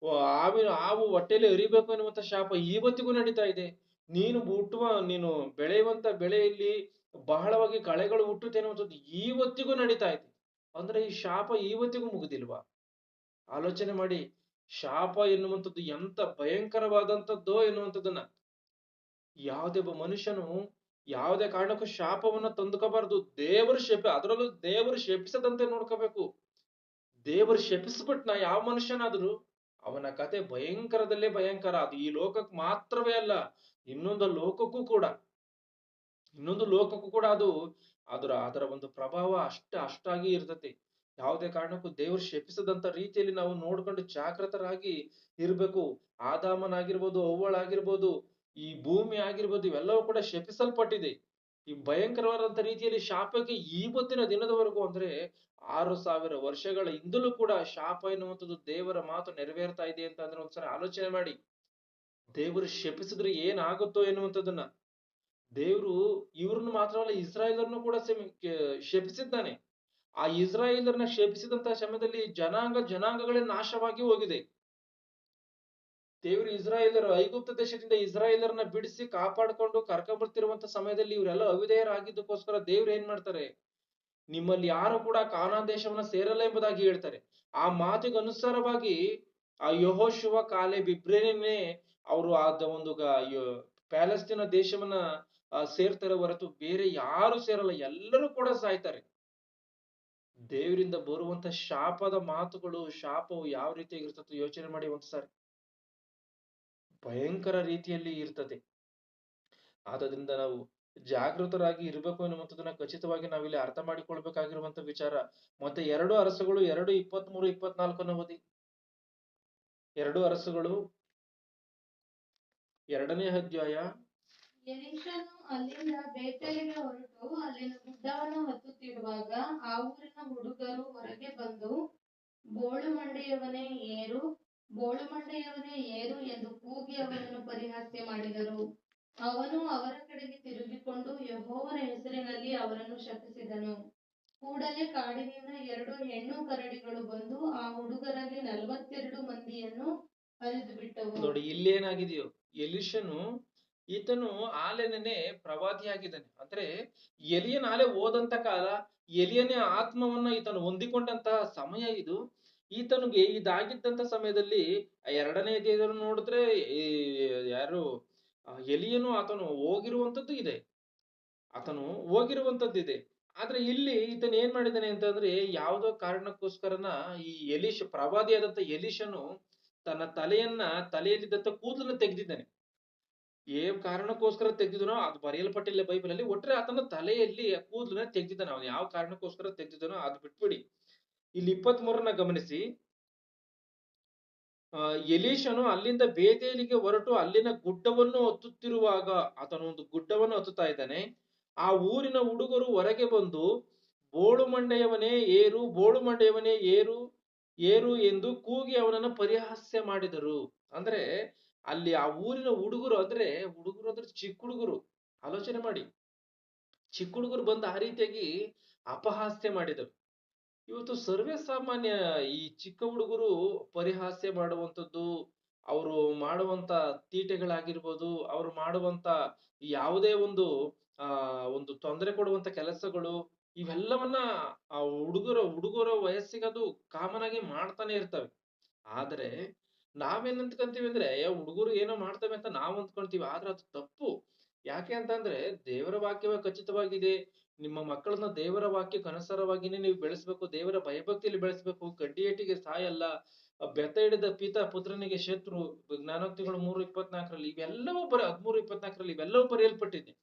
ಹಾವು ಹೊಟ್ಟೆಯಲ್ಲಿ ಹರಿಬೇಕು ಎನ್ನುವಂತ ಶಾಪ ಇವತ್ತಿಗೂ ನಡೀತಾ ಇದೆ. ನೀನು ಬೆಳೆಯುವಂತ ಬೆಳೆಯಲ್ಲಿ ಬಹಳವಾಗಿ ಕಳೆಗಳು ಹುಟ್ಟುತ್ತೆ ಅನ್ನುವಂಥದ್ದು ಇವತ್ತಿಗೂ ನಡೀತಾ ಇದೆ. ಅಂದ್ರೆ ಈ ಶಾಪ ಇವತ್ತಿಗೂ ಮುಗುದಿಲ್ವಾ? ಆಲೋಚನೆ ಮಾಡಿ. ಶಾಪ ಎನ್ನುವಂಥದ್ದು ಎಂತ ಭಯಂಕರವಾದಂಥದ್ದೋ ಎನ್ನುವಂಥದ್ದನ್ನ ಯಾವುದೇ ಒಬ್ಬ ಮನುಷ್ಯನು ಯಾವುದೇ ಕಾರಣಕ್ಕೂ ಶಾಪವನ್ನ ತಂದುಕೋಬಾರದು. ಅದರಲ್ಲೂ ದೇವರು ಶಪಿಸದಂತೆ ನೋಡ್ಕೋಬೇಕು. ದೇವರು ಶಪಿಸ್ಬಿಟ್ನ ಯಾವ ಮನುಷ್ಯನಾದ್ರು ಅವನ ಕತೆ ಭಯಂಕರದಲ್ಲೇ ಭಯಂಕರ. ಅದು ಈ ಲೋಕಕ್ಕೆ ಮಾತ್ರವೇ ಅಲ್ಲ, ಇನ್ನೊಂದು ಲೋಕಕ್ಕೂ ಕೂಡ ಅದು ಅದರ ಒಂದು ಪ್ರಭಾವ ಅಷ್ಟಾಗಿ ಇರ್ತತಿ. ಯಾವುದೇ ಕಾರಣಕ್ಕೂ ದೇವರು ಶಪಿಸದಂತ ರೀತಿಯಲ್ಲಿ ನಾವು ನೋಡ್ಕೊಂಡು ಜಾಗೃತರಾಗಿ ಇರ್ಬೇಕು. ಆದಾಮನಾಗಿರ್ಬೋದು, ಅವ್ವಳಾಗಿರ್ಬೋದು, ಈ ಭೂಮಿ ಆಗಿರ್ಬೋದು, ಇವೆಲ್ಲವೂ ಕೂಡ ಶಪಿಸಲ್ಪಟ್ಟಿದೆ. ಈ ಭಯಂಕರವಾದಂತ ರೀತಿಯಲ್ಲಿ ಶಾಪಕ್ಕೆ ಇವತ್ತಿನ ದಿನದವರೆಗೂ ಅಂದ್ರೆ 6,000 ವರ್ಷಗಳ ಹಿಂದಲೂ ಕೂಡ ಶಾಪ ಎನ್ನುವಂಥದ್ದು ದೇವರ ಮಾತು ನೆರವೇರ್ತಾ ಇದೆ ಅಂತ ಅಂದ್ರೆ ಒಂದ್ಸಲ ಆಲೋಚನೆ ಮಾಡಿ. ದೇವರು ಶಪಿಸಿದ್ರೆ ಏನಾಗುತ್ತೋ ಎನ್ನುವಂಥದ್ದನ್ನ ದೇವರು ಇವ್ರನ್ನು ಮಾತ್ರವಲ್ಲ, ಇಸ್ರಾಯೇಲರನ್ನು ಕೂಡ ಶಪಿಸಿದ್ದಾನೆ. ಆ ಇಸ್ರಾಯೇಲರನ್ನ ಶಪಿಸಿದಂತ ಸಮಯದಲ್ಲಿ ಜನಾಂಗಗಳೇ ನಾಶವಾಗಿ ಹೋಗಿದೆ. ದೇವರು ಐಗುಪ್ತ ದೇಶದಿಂದ ಇಸ್ರಾಯೇಲರನ್ನ ಬಿಡಿಸಿ ಕಾಪಾಡಿಕೊಂಡು ಕರ್ಕೊಂಡ್ಬರ್ತಿರುವಂತ ಸಮಯದಲ್ಲಿ ಇವರೆಲ್ಲ ಅವಿಧೇಯರಾಗಿದ್ದಕ್ಕೋಸ್ಕರ ದೇವ್ರು ಏನ್ ಮಾಡ್ತಾರೆ, ನಿಮ್ಮಲ್ಲಿ ಯಾರು ಕೂಡ ಕಾನಾನ್ ದೇಶವನ್ನ ಸೇರಲ್ಲ ಎಂಬುದಾಗಿ ಹೇಳ್ತಾರೆ. ಆ ಮಾತಿಗೆ ಅನುಸಾರವಾಗಿ ಆ ಯೆಹೋಶುವ, ಕಾಲೇಬ್ ಇಬ್ರೇನೇ ಅವರು ಒಂದು ಪ್ಯಾಲೆಸ್ತೀನ ದೇಶವನ್ನ ಸೇರ್ತಾರೆ ಹೊರತು ಬೇರೆ ಯಾರು ಸೇರಲ್ಲ. ಎಲ್ಲರೂ ಕೂಡ ಸಾಯ್ತಾರೆ. ದೇವರಿಂದ ಬರುವಂತ ಶಾಪದ ಮಾತುಗಳು, ಶಾಪವು ಯಾವ ರೀತಿಯಾಗಿರ್ತದೆ ಯೋಚನೆ ಮಾಡಿ ಒಂದ್ಸಾರಿ. ಭಯಂಕರ ರೀತಿಯಲ್ಲಿ ಇರ್ತದೆ. ಆದ್ರಿಂದ ನಾವು ಜಾಗೃತರಾಗಿ ಇರಬೇಕು ಎನ್ನುವಂಥದ್ದನ್ನ ಖಚಿತವಾಗಿ ನಾವಿಲ್ಲಿ ಅರ್ಥ ಮಾಡಿಕೊಳ್ಬೇಕಾಗಿರುವಂತ ವಿಚಾರ. ಮತ್ತೆ 2 ಅರಸುಗಳು 2:23-24 ಓದಿ. 2 ಅರಸುಗಳು 2ನೇ ಅಧ್ಯಾಯ. ಎಲೀಷನು ಅಲ್ಲಿಂದ ಬೇತೇಲಿಗೆ ಹೊರಟು ಅಲ್ಲಿನ ಗುಡ್ಡವನ್ನು ಹತ್ತುತ್ತಿರುವಾಗ ಆ ಊರಿನ ಹುಡುಗರು ಹೊರಗೆ ಬಂದು, ಬೋಳು ಮಂಡೆಯವನೇ ಏರು ಎಂದು ಕೂಗಿ ಅವನನ್ನು ಪರಿಹಾಸ್ಯ ಮಾಡಿದರು. ಅವನು ಅವರ ಕಡೆಗೆ ತಿರುಗಿಕೊಂಡು ಯೆಹೋವನ ಹೆಸರಿನಲ್ಲಿ ಅವರನ್ನು ಶಪಿಸಿದನು. ಕೂಡಲೇ ಕಾಡಿನಿಂದ 2 ಹೆಣ್ಣು ಕರಡಿಗಳು ಬಂದು ಆ ಹುಡುಗರಲ್ಲಿ 42 ಮಂದಿಯನ್ನು ಹರಿದು ಬಿಟ್ಟವು. ನೋಡಿ ಇಲ್ಲೇನಾಗಿದೆಯೋ, ಎಲೀಷನು ಈತನು ಆಲೆನೇ ಪ್ರವಾದಿಯಾಗಿದ್ದಾನೆ. ಅಂದ್ರೆ ಎಲಿಯನ ಆಲೆ ಹೋದಂತ ಕಾಲ, ಎಲಿಯನೇ ಆತ್ಮವನ್ನ ಈತನು ಹೊಂದಿಕೊಂಡಂತಹ ಸಮಯ ಇದು. ಈತನಿಗೆ ಇದಾಗಿದ್ದಂತ ಸಮಯದಲ್ಲಿ 2ನೇ ಅಧ್ಯಾಯದಲ್ಲಿ ನೋಡಿದ್ರೆ ಯಾರು ಎಲಿಯನು ಆತನು ಹೋಗಿರುವಂತದ್ದು ಇದೆ. ಆದ್ರೆ ಇಲ್ಲಿ ಈತನು ಏನ್ ಮಾಡಿದ್ದಾನೆ ಅಂತಂದ್ರೆ, ಯಾವುದೋ ಕಾರಣಕ್ಕೋಸ್ಕರನ ಈ ಪ್ರವಾದಿಯಾದಂತ ಎಲೀಷನು ತನ್ನ ತಲೆಯಲ್ಲಿದ್ದಂತ ಕೂದಲನ್ನು ತೆಗೆದಿದ್ದಾನೆ. ಏನ್ ಕಾರಣಕ್ಕೋಸ್ಕರ ತೆಗೆದಿದನೋ ಅದು ಬರೆಯಲ್ಪಟ್ಟಿಲ್ಲ ಬೈಬಲಲ್ಲಿ. ಒಟ್ಟರೆ ಆತನ ತಲೆಯಲ್ಲಿ ಕೂದಲನ್ನ ತೆಗೆದಿದ್ದಾನೆ. ಅವನು ಯಾವ ಕಾರಣಕ್ಕೋಸ್ಕರ ತೆಗೆದಿದ್ದಾನೋ ಅದು ಬಿಟ್ಬಿಡಿ. ಇಲ್ಲಿ 23 ಗಮನಿಸಿ. ಎಲೀಷನು ಅಲ್ಲಿಂದ ಬೇತೇಲಿಗೆ ಹೊರಟು ಅಲ್ಲಿನ ಗುಡ್ಡವನ್ನು ಹತ್ತುತ್ತಿರುವಾಗ, ಆತನು ಒಂದು ಗುಡ್ಡವನ್ನು ಹತ್ತುತ್ತಾ ಇದ್ದಾನೆ. ಆ ಊರಿನ ಹುಡುಗರು ಹೊರಗೆ ಬಂದು, ಬೋಳು ಮಂಡೆಯವನೇ ಏರು, ಬೋಳು ಮಂಡೆಯವನೇ ಏರು, ಏರು ಎಂದು ಕೂಗಿ ಅವನನ್ನು ಪರಿಹಾಸ್ಯ ಮಾಡಿದರು. ಅಂದ್ರೆ ಅಲ್ಲಿ ಆ ಊರಿನ ಹುಡುಗರು ಅಂದ್ರೆ ಚಿಕ್ಕ ಹುಡುಗರು. ಆಲೋಚನೆ ಮಾಡಿ, ಚಿಕ್ಕ ಹುಡುಗರು ಬಂದು ಆ ರೀತಿಯಾಗಿ ಅಪಹಾಸ್ಯ ಮಾಡಿದರು. ಇವತ್ತು ಸರ್ವೇ ಸಾಮಾನ್ಯ ಈ ಚಿಕ್ಕ ಹುಡುಗರು ಪರಿಹಾಸ್ಯ ಮಾಡುವಂಥದ್ದು, ಅವರು ಮಾಡುವಂತ ತೀಟೆಗಳಾಗಿರ್ಬೋದು, ಅವರು ಮಾಡುವಂತ ಯಾವುದೇ ಒಂದು ತೊಂದರೆ ಕೊಡುವಂತ ಕೆಲಸಗಳು, ಇವೆಲ್ಲವನ್ನ ಆ ಹುಡುಗರ ವಯಸ್ಸಿಗೆ ಅದು ಕಾಮನ್ ಆಗಿ ಮಾಡ್ತಾನೆ ಇರ್ತವೆ. ಆದ್ರೆ ನಾವೇನ್ ಅಂದ್ಕೊಂತೀವಿ ಅಂದ್ರೆ ಹುಡುಗರು ಏನೋ ಮಾಡ್ತವೆ ಅಂತ ನಾವ್ ಅಂದ್ಕೊಂತೀವಿ, ಆದ್ರೆ ಅದು ತಪ್ಪು. ಯಾಕೆ ಅಂತಂದ್ರೆ ದೇವರ ವಾಕ್ಯವೇ ಖಚಿತವಾಗಿದೆ. ನಿಮ್ಮ ಮಕ್ಕಳನ್ನ ದೇವರ ವಾಕ್ಯಕ್ಕನುಸಾರವಾಗಿನೇ ನೀವು ಬೆಳೆಸ್ಬೇಕು, ದೇವರ ಭಯಭಕ್ತಿಯಲ್ಲಿ ಬೆಳೆಸ್ಬೇಕು. ಕಡ್ಡಿಯೇಟಿಗೆ ಸಾಯಲ್ಲ, ಬೆತ್ತ ಹಿಡಿದ ಪುತ್ರನಿಗೆ ಶತ್ರು, ಜ್ಞಾನೋಕ್ತಿಗಳು 3:24 ಇವೆಲ್ಲವೂ 13:24 ಇವೆಲ್ಲವೂ ಬರೆಯಲ್ಪಟ್ಟಿದೆ.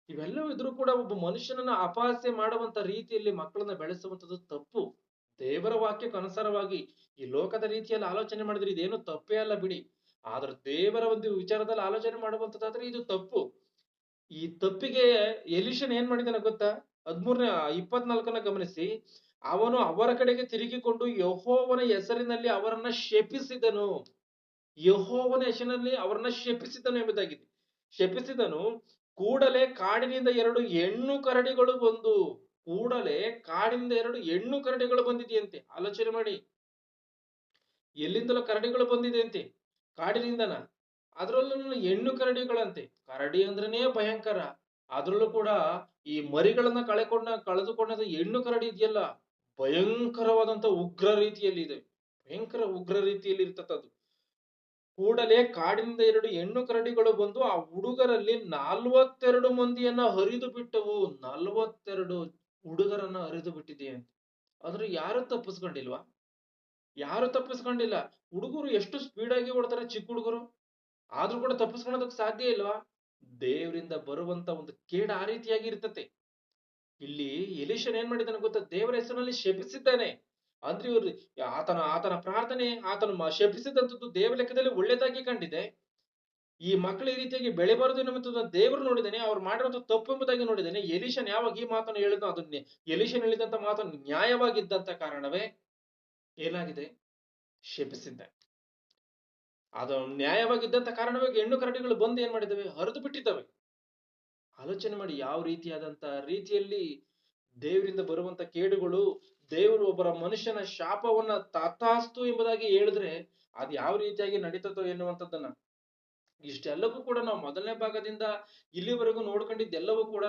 ಇವೆಲ್ಲವೂ ಇದ್ರೂ ಕೂಡ ಒಬ್ಬ ಮನುಷ್ಯನನ್ನ ಅಪಹಾಸ್ಯ ಮಾಡುವಂತ ರೀತಿಯಲ್ಲಿ ಮಕ್ಕಳನ್ನ ಬೆಳೆಸುವಂತದ್ದು ತಪ್ಪು. ದೇವರ ವಾಕ್ಯಕ್ಕೆ ಅನುಸಾರವಾಗಿ ಈ ಲೋಕದ ರೀತಿಯಲ್ಲಿ ಆಲೋಚನೆ ಮಾಡಿದ್ರೆ ಇದೇನು ತಪ್ಪೇ ಅಲ್ಲ ಬಿಡಿ. ಆದ್ರೆ ದೇವರ ಒಂದು ವಿಚಾರದಲ್ಲಿ ಆಲೋಚನೆ ಮಾಡುವಂತದ್ದಾದ್ರೆ ಇದು ತಪ್ಪು. ಈ ತಪ್ಪಿಗೆ ಎಲಿಷನ್ ಏನ್ ಮಾಡಿದಾನೆ ಗೊತ್ತಾ? 24 ಗಮನಿಸಿ. ಅವನು ಅವರ ಕಡೆಗೆ ತಿರುಗಿಕೊಂಡು ಯೆಹೋವನ ಹೆಸರಿನಲ್ಲಿ ಅವರನ್ನ ಶಪಿಸಿದನು. ಯೆಹೋವನ ಹೆಸರಿನಲ್ಲಿ ಅವರನ್ನ ಶಪಿಸಿದನು ಎಂಬುದಾಗಿದೆ. ಶಪಿಸಿದನು. ಕೂಡಲೇ ಕಾಡಿನಿಂದ 2 ಹೆಣ್ಣು ಕರಡಿಗಳು ಬಂದು, ಕೂಡಲೇ ಕಾಡಿನಿಂದ 2 ಹೆಣ್ಣು ಕರಡಿಗಳು ಬಂದಿದೆಯಂತೆ. ಆಲೋಚನೆ ಮಾಡಿ, ಎಲ್ಲಿಂದಲೂ ಕರಡಿಗಳು ಬಂದಿದೆ ಅಂತೆ, ಕಾಡಿನಿಂದನ. ಅದ್ರಲ್ಲೂ ಹೆಣ್ಣು ಕರಡಿಗಳಂತೆ. ಕರಡಿ ಅಂದ್ರೇನೆ ಭಯಂಕರ. ಅದ್ರಲ್ಲೂ ಕೂಡ ಈ ಮರಿಗಳನ್ನ ಕಳೆದುಕೊಂಡ ಹೆಣ್ಣು ಕರಡಿ ಇದೆಯಲ್ಲ, ಭಯಂಕರವಾದಂತ ಉಗ್ರ ರೀತಿಯಲ್ಲಿ ಇದೆ. ಭಯಂಕರ ಉಗ್ರ ರೀತಿಯಲ್ಲಿ ಇರ್ತದೆ. ಕೂಡಲೇ ಕಾಡಿನಿಂದ 2 ಹೆಣ್ಣು ಕರಡಿಗಳು ಬಂದು ಆ ಹುಡುಗರಲ್ಲಿ 42 ಮಂದಿಯನ್ನ ಹರಿದು ಬಿಟ್ಟವು. 42 ಹುಡುಗರನ್ನ ಹರಿದು ಬಿಟ್ಟಿದೆಯಂತೆ. ಆದ್ರೆ ಯಾರು ತಪ್ಪಿಸ್ಕೊಂಡಿಲ್ವಾ? ಯಾರು ತಪ್ಪಿಸ್ಕೊಂಡಿಲ್ಲ. ಹುಡುಗರು ಎಷ್ಟು ಸ್ಪೀಡ್ ಆಗಿ ಓಡ್ತಾರೆ, ಚಿಕ್ಕ ಹುಡುಗರು. ಆದ್ರೂ ಕೂಡ ತಪ್ಪಿಸ್ಕೊಳ್ಳೋದಕ್ಕೆ ಸಾಧ್ಯ ಇಲ್ವಾ? ದೇವರಿಂದ ಬರುವಂತ ಒಂದು ಕೇಡ ಆ ರೀತಿಯಾಗಿ ಇರ್ತತೆ. ಇಲ್ಲಿ ಎಲೀಷನ್ ಏನ್ ಮಾಡಿದಾನೆ ಗೊತ್ತಾ? ದೇವರ ಹೆಸರಿನಲ್ಲಿ ಶಪಿಸಿದ್ದಾನೆ. ಅಂದ್ರೆ ಇವ್ರು ಆತನ ಪ್ರಾರ್ಥನೆ, ಆತನ ಶಪಿಸಿದಂಥದ್ದು ದೇವ ಲೆಕ್ಕದಲ್ಲಿ ಒಳ್ಳೇದಾಗಿ ಕಂಡಿದೆ. ಈ ಮಕ್ಕಳು ಈ ರೀತಿಯಾಗಿ ಬೆಳೆಬಾರದು ಎನ್ನುವಂಥದ್ದು ದೇವರು ನೋಡಿದ್ದಾನೆ, ಅವ್ರು ಮಾಡಿರುವಂತ ತಪ್ಪು ಎಂಬುದಾಗಿ ನೋಡಿದ್ದಾನೆ. ಎಲೀಷನ್ ಯಾವಾಗ ಈ ಮಾತನ್ನು ಹೇಳಿದ್ನೋ ಅದನ್ನೇ, ಎಲೀಷನ್ ಹೇಳಿದಂತ ಮಾತು ನ್ಯಾಯವಾಗಿದ್ದಂತ ಕಾರಣವೇ ಏನಾಗಿದೆ? ಶಪಿಸಿದ್ದಾನೆ. ಅದು ನ್ಯಾಯವಾಗಿದ್ದಂತ ಕಾರಣವೇ ಹೆಣ್ಣು ಕರಡಿಗಳು ಬಂದು ಏನ್ ಮಾಡಿದವೆ? ಹರಿದು ಬಿಟ್ಟಿದ್ದಾವೆ. ಆಲೋಚನೆ ಮಾಡಿ, ಯಾವ ರೀತಿಯಾದಂತ ರೀತಿಯಲ್ಲಿ ದೇವರಿಂದ ಬರುವಂತ ಕೇಡುಗಳು, ದೇವರು ಒಬ್ಬರ ಮನುಷ್ಯನ ಶಾಪವನ್ನ ತಥಾಸ್ತು ಎಂಬುದಾಗಿ ಹೇಳಿದ್ರೆ ಅದ್ ಯಾವ ರೀತಿಯಾಗಿ ನಡೀತದೋ ಎನ್ನುವಂಥದ್ದನ್ನ, ಇಷ್ಟೆಲ್ಲವೂ ಕೂಡ ನಾವು ಮೊದಲನೇ ಭಾಗದಿಂದ ಇಲ್ಲಿವರೆಗೂ ನೋಡ್ಕೊಂಡಿದ್ದೆಲ್ಲವೂ ಕೂಡ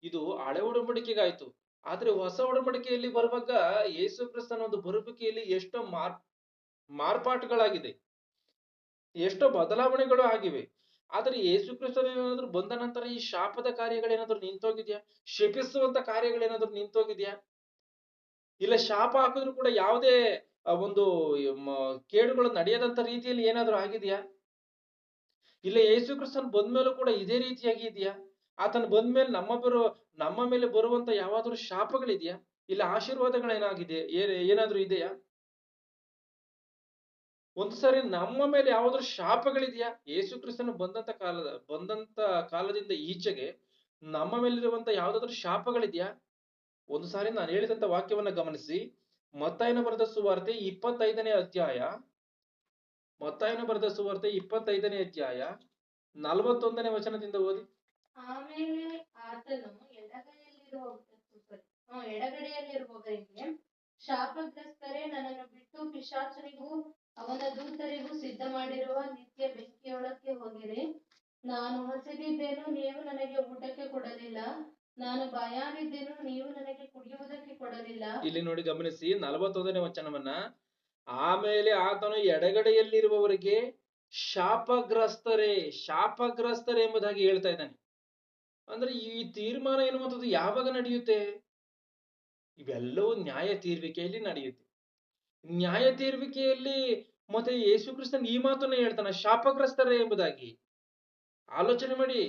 ಇದು ಹಳೆ ಒಡಂಬಡಿಕೆಗಾಯ್ತು. ಆದ್ರೆ ಹೊಸ ಒಡಂಬಡಿಕೆಯಲ್ಲಿ ಬರುವಾಗ ಯೇಸು ಕ್ರಿಸ್ತನ ಒಂದು ಬರುವಿಕೆಯಲ್ಲಿ ಎಷ್ಟೋ ಮಾರ್ಪಾಟುಗಳಾಗಿದೆ, ಎಷ್ಟೋ ಬದಲಾವಣೆಗಳು ಆಗಿವೆ. ಆದ್ರೆ ಯೇಸು ಕ್ರಿಸ್ತನೇನಾದ್ರೂ ಬಂದ ನಂತರ ಈ ಶಾಪದ ಕಾರ್ಯಗಳೇನಾದ್ರೂ ನಿಂತೋಗಿದ್ಯಾ? ಶಪಿಸುವಂತ ಕಾರ್ಯಗಳೇನಾದ್ರೂ ನಿಂತೋಗಿದ್ಯಾ? ಇಲ್ಲ ಶಾಪ ಹಾಕಿದ್ರು ಕೂಡ ಯಾವುದೇ ಒಂದು ಕೇಡುಗಳು ನಡೆಯದಂತ ರೀತಿಯಲ್ಲಿ ಏನಾದ್ರೂ ಆಗಿದೆಯಾ? ಇಲ್ಲ ಯೇಸು ಕ್ರಿಸ್ತನ್ ಬಂದ್ಮೇಲೂ ಕೂಡ ಇದೇ ರೀತಿಯಾಗಿ ಇದೆಯಾ? ಆತನ ಬಂದ್ಮೇಲೆ ನಮ್ಮ ಮೇಲೆ ಬರುವಂತ ಯಾವಾದ್ರೂ ಶಾಪಗಳಿದೆಯಾ? ಇಲ್ಲ ಆಶೀರ್ವಾದಗಳೇನಾಗಿದೆ? ಏನಾದ್ರೂ ಇದೆಯಾ? ಒಂದು ಸಾರಿ ನಮ್ಮ ಮೇಲೆ ಯಾವ್ದಾದ್ರು ಶಾಪಗಳಿದೆಯಾ? ಯೇಸು ಕ್ರಿಸ್ತನು ಬಂದಂತ ಕಾಲದಿಂದ ಈಚೆಗೆ ನಮ್ಮ ಮೇಲಿರುವಂತ ಯಾವ್ದಾದ್ರು ಶಾಪಗಳಿದೆಯಾ? ಒಂದು ಸಾರಿ ನಾನು ಹೇಳಿದಂತ ವಾಕ್ಯವನ್ನ ಗಮನಿಸಿ. ಮತ್ತಾಯನ ಬರೆದ ಸುವಾರ್ತೆ 25ನೇ ಅಧ್ಯಾಯ, ಮತ್ತಾಯನ ಬರೆದ ಸುವಾರ್ತೆ 25ನೇ ಅಧ್ಯಾಯ 41ನೇ ವಚನದಿಂದ ಓದಿ. ಆಮೇಲೆ ಆತನು ಎಡಗಡೆಯಲ್ಲಿರುವವರಿಗೆ, ಶಾಪಗ್ರಸ್ತರೇ, ನನ್ನನ್ನು ಬಿಟ್ಟು ಪಿಶಾಚನಿಗೂ ಅವನ ದೂತರಿಗೂ ಸಿದ್ಧ ಮಾಡಿರುವ ನಿತ್ಯ ಬೆಂಕಿಯೊಳಕ್ಕೆ ಹೋಗಿರಿ. ನಾನು ಹಸಿದಿದ್ದೇನು, ನೀವು ನನಗೆ ಊಟಕ್ಕೆ ಕೊಡಲಿಲ್ಲ. ನಾನು ಬಾಯಾರಿದ್ದೇನು, ನೀವು ನನಗೆ ಕುಡಿಯುವುದಕ್ಕೆ ಕೊಡಲಿಲ್ಲ. ಇಲ್ಲಿ ನೋಡಿ ಗಮನಿಸಿ 41ನೇ ವಚನವನ್ನ. ಆಮೇಲೆ ಆತನು ಎಡಗಡೆಯಲ್ಲಿರುವವರಿಗೆ ಶಾಪಗ್ರಸ್ತರೇ ಎಂಬುದಾಗಿ ಹೇಳ್ತಾ ಇದ್ದಾನೆ. ಅಂದ್ರೆ ಈ ತೀರ್ಮಾನ ಎನ್ನುವಂಥದ್ದು ಯಾವಾಗ ನಡೆಯುತ್ತೆ? ಇವೆಲ್ಲವೂ ನ್ಯಾಯ ತೀರ್ವಿಕೆಯಲ್ಲಿ ನಡೆಯುತ್ತೆ. ನ್ಯಾಯ ತೀರ್ವಿಕೆಯಲ್ಲಿ ಮತ್ತೆ ಯೇಸು ಕ್ರಿಸ್ತನ್ ಈ ಮಾತನ್ನ ಹೇಳ್ತಾನೆ, ಶಾಪಗ್ರಸ್ತರೇ ಎಂಬುದಾಗಿ. ಆಲೋಚನೆ ಮಾಡಿ,